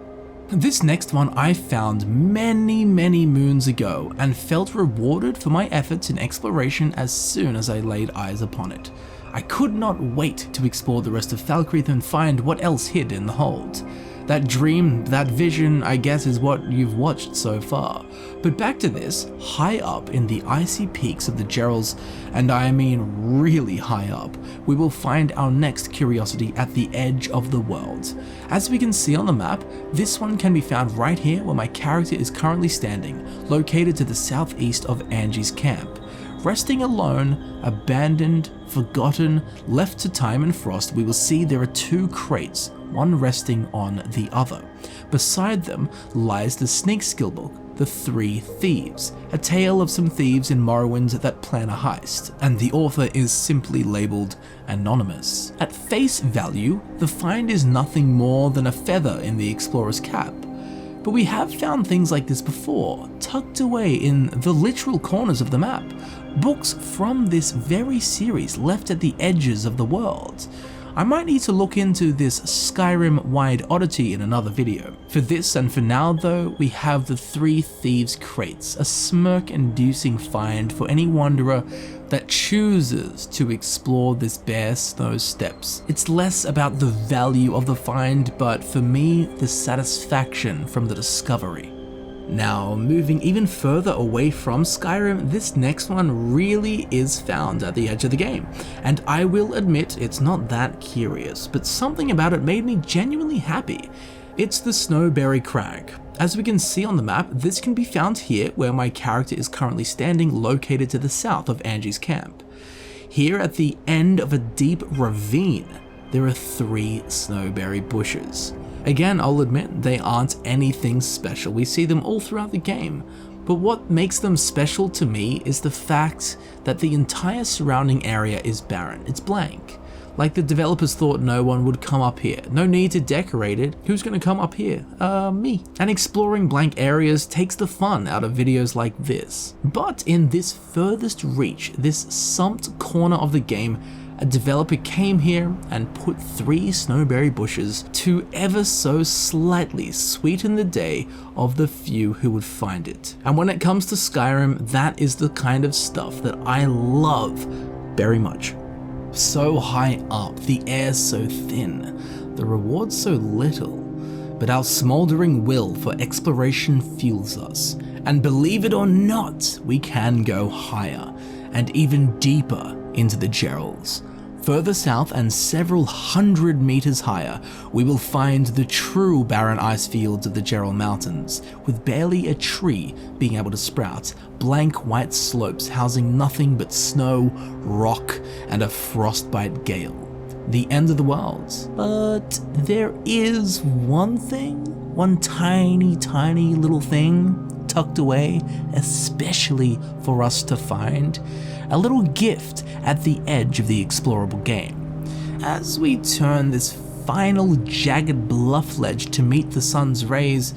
This next one I found many moons ago and felt rewarded for my efforts in exploration as soon as I laid eyes upon it. I could not wait to explore the rest of Falkreath and find what else hid in the hold. That dream, that vision, I guess is what you've watched so far. But back to this, high up in the icy peaks of the Gerals, and I mean really high up, we will find our next curiosity at the edge of the world. As we can see on the map, this one can be found right here where my character is currently standing, located to the southeast of Angie's camp. Resting alone, abandoned, forgotten, left to time and frost, we will see there are two crates, one resting on the other. Beside them lies the sneak skill book, The Three Thieves, a tale of some thieves in Morrowind that plan a heist, and the author is simply labelled anonymous. At face value, the find is nothing more than a feather in the explorer's cap. But we have found things like this before, tucked away in the literal corners of the map. Books from this very series left at the edges of the world. I might need to look into this Skyrim-wide oddity in another video. For this and for now though, we have the Three Thieves crates, a smirk-inducing find for any wanderer that chooses to explore this bare snow steppes. It's less about the value of the find, but for me, the satisfaction from the discovery. Now, moving even further away from Skyrim, this next one really is found at the edge of the game, and I will admit it's not that curious, but something about it made me genuinely happy. It's the Snowberry Crag. As we can see on the map, this can be found here where my character is currently standing, located to the south of Angie's camp. Here at the end of a deep ravine, there are 3 snowberry bushes. Again, I'll admit, they aren't anything special, we see them all throughout the game, but what makes them special to me is the fact that the entire surrounding area is barren, it's blank. Like the developers thought no one would come up here, no need to decorate it, who's gonna come up here? Me. And exploring blank areas takes the fun out of videos like this. But in this furthest reach, this sumped corner of the game, a developer came here and put 3 snowberry bushes to ever so slightly sweeten the day of the few who would find it. And when it comes to Skyrim, that is the kind of stuff that I love very much. So high up, the air so thin, the reward so little, but our smouldering will for exploration fuels us. And believe it or not, we can go higher and even deeper into the Gerals. Further south and several hundred meters higher, we will find the true barren ice fields of the Geral Mountains, with barely a tree being able to sprout, blank white slopes housing nothing but snow, rock, and a frostbite gale. The end of the world. But there is one thing, one tiny little thing tucked away, especially for us to find. A little gift at the edge of the explorable game. As we turn this final jagged bluff ledge to meet the sun's rays,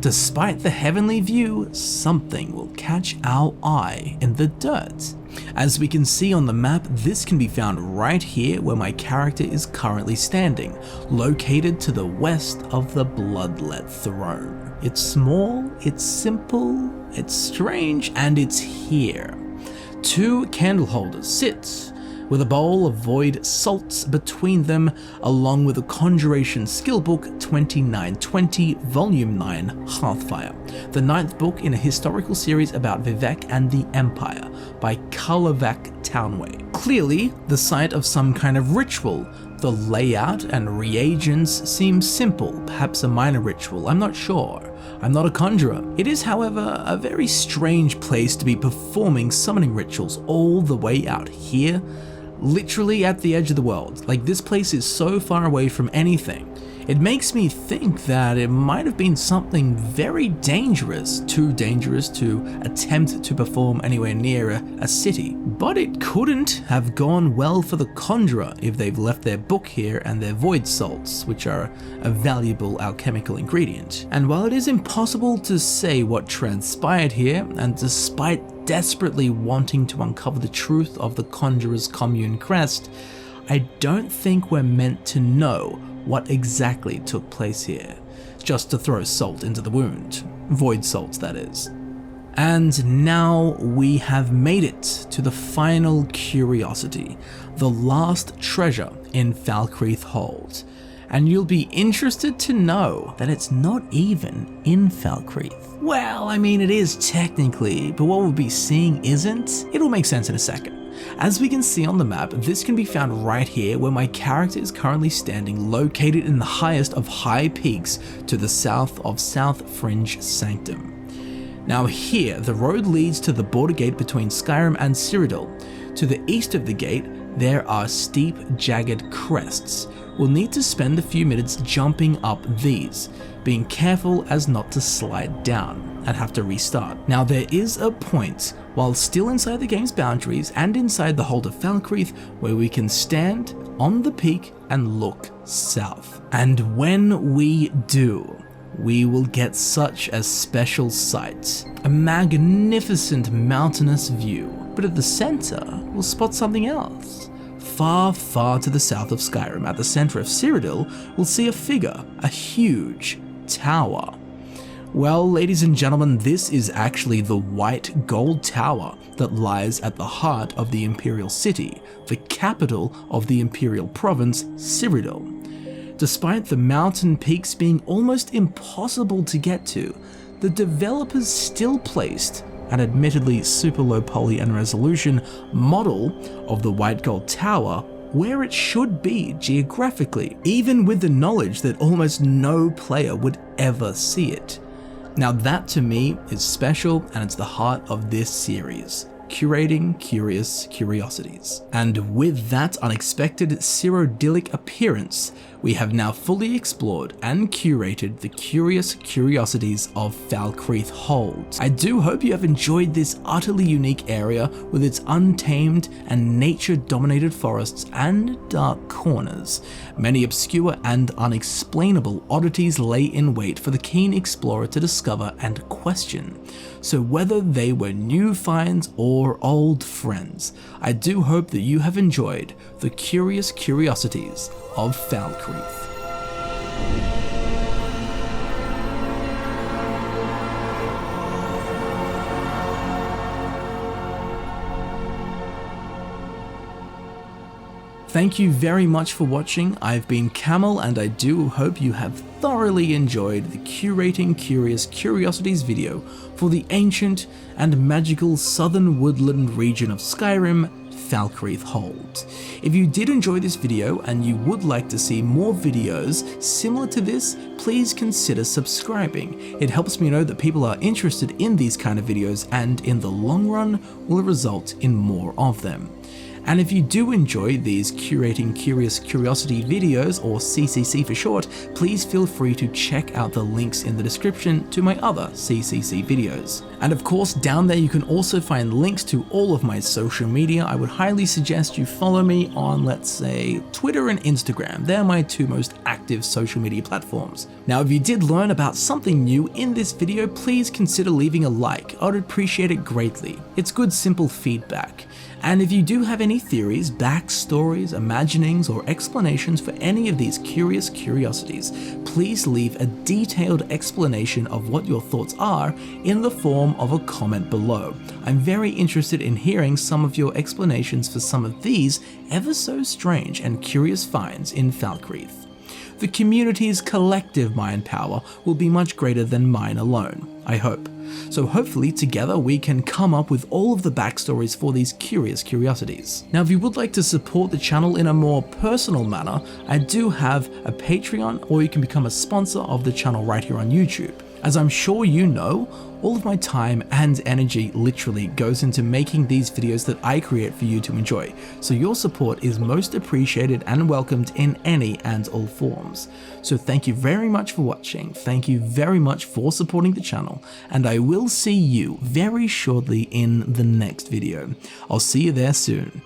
despite the heavenly view, something will catch our eye in the dirt. As we can see on the map, this can be found right here where my character is currently standing, located to the west of the Bloodlet Throne. It's small, it's simple, it's strange, and it's here. 2 candle holders sit, with a bowl of void salts between them, along with a Conjuration Skillbook 2920 Volume 9 Hearthfire, the 9th book in a historical series about Vivek and the Empire by Karlovac Townway. Clearly, the site of some kind of ritual. The layout and reagents seem simple, perhaps a minor ritual, I'm not sure. I'm not a conjurer. It is, however, a very strange place to be performing summoning rituals all the way out here, literally at the edge of the world. Like, this place is so far away from anything. It makes me think that it might have been something very dangerous, too dangerous to attempt to perform anywhere near a city. But it couldn't have gone well for the conjurer if they've left their book here and their void salts, which are a valuable alchemical ingredient. And while it is impossible to say what transpired here, and despite desperately wanting to uncover the truth of the conjurer's commune crest, I don't think we're meant to know what exactly took place here, just to throw salt into the wound. Void salts, that is. And now we have made it to the final curiosity, the last treasure in Falkreath Hold. And you'll be interested to know that it's not even in Falkreath. Well, I mean, it is technically, but what we'll be seeing isn't. It'll make sense in a second. As we can see on the map, this can be found right here where my character is currently standing, located in the highest of high peaks to the south of South Fringe Sanctum. Now here, the road leads to the border gate between Skyrim and Cyrodiil. To the east of the gate, there are steep, jagged crests. We'll need to spend a few minutes jumping up these, being careful as not to slide down and have to restart. Now there is a point, while still inside the game's boundaries and inside the hold of Falkreath, where we can stand on the peak and look south. And when we do, we will get such a special sight, a magnificent mountainous view, but at the center, we'll spot something else. Far, far to the south of Skyrim, at the center of Cyrodiil, we'll see a figure, a huge tower. Well, ladies and gentlemen, this is actually the white gold tower that lies at the heart of the Imperial City, the capital of the Imperial Province, Cyrodiil. Despite the mountain peaks being almost impossible to get to, the developers still placed an admittedly super low poly and resolution model of the white gold tower where it should be geographically, even with the knowledge that almost no player would ever see it. Now that to me is special, and it's the heart of this series, Curating Curious Curiosities. And with that unexpected Cyrodiilic appearance, we have now fully explored and curated the curious curiosities of Falkreath Hold. I do hope you have enjoyed this utterly unique area with its untamed and nature-dominated forests and dark corners. Many obscure and unexplainable oddities lay in wait for the keen explorer to discover and question. So whether they were new finds or old friends, I do hope that you have enjoyed the curious curiosities of Falkreath. Thank you very much for watching. I've been Camel, and I do hope you have thoroughly enjoyed the Curating Curious Curiosities video for the ancient and magical southern woodland region of Skyrim, Falkreath Hold. If you did enjoy this video and you would like to see more videos similar to this, please consider subscribing. It helps me know that people are interested in these kind of videos, and in the long run will result in more of them. And if you do enjoy these Curating Curious Curiosity videos, or CCC for short, please feel free to check out the links in the description to my other CCC videos. And of course, down there you can also find links to all of my social media. I would highly suggest you follow me on, let's say, Twitter and Instagram. They're my two most active social media platforms. Now, if you did learn about something new in this video, please consider leaving a like. I would appreciate it greatly. It's good, simple feedback. And if you do have any theories, backstories, imaginings, or explanations for any of these curious curiosities, please leave a detailed explanation of what your thoughts are in the form of a comment below. I'm very interested in hearing some of your explanations for some of these ever so strange and curious finds in Falkreath. The community's collective mind power will be much greater than mine alone, I hope. So hopefully together we can come up with all of the backstories for these curious curiosities. Now, if you would like to support the channel in a more personal manner, I do have a Patreon, or you can become a sponsor of the channel right here on YouTube. As I'm sure you know, all of my time and energy literally goes into making these videos that I create for you to enjoy, so your support is most appreciated and welcomed in any and all forms. So thank you very much for watching, thank you very much for supporting the channel, and I will see you very shortly in the next video. I'll see you there soon.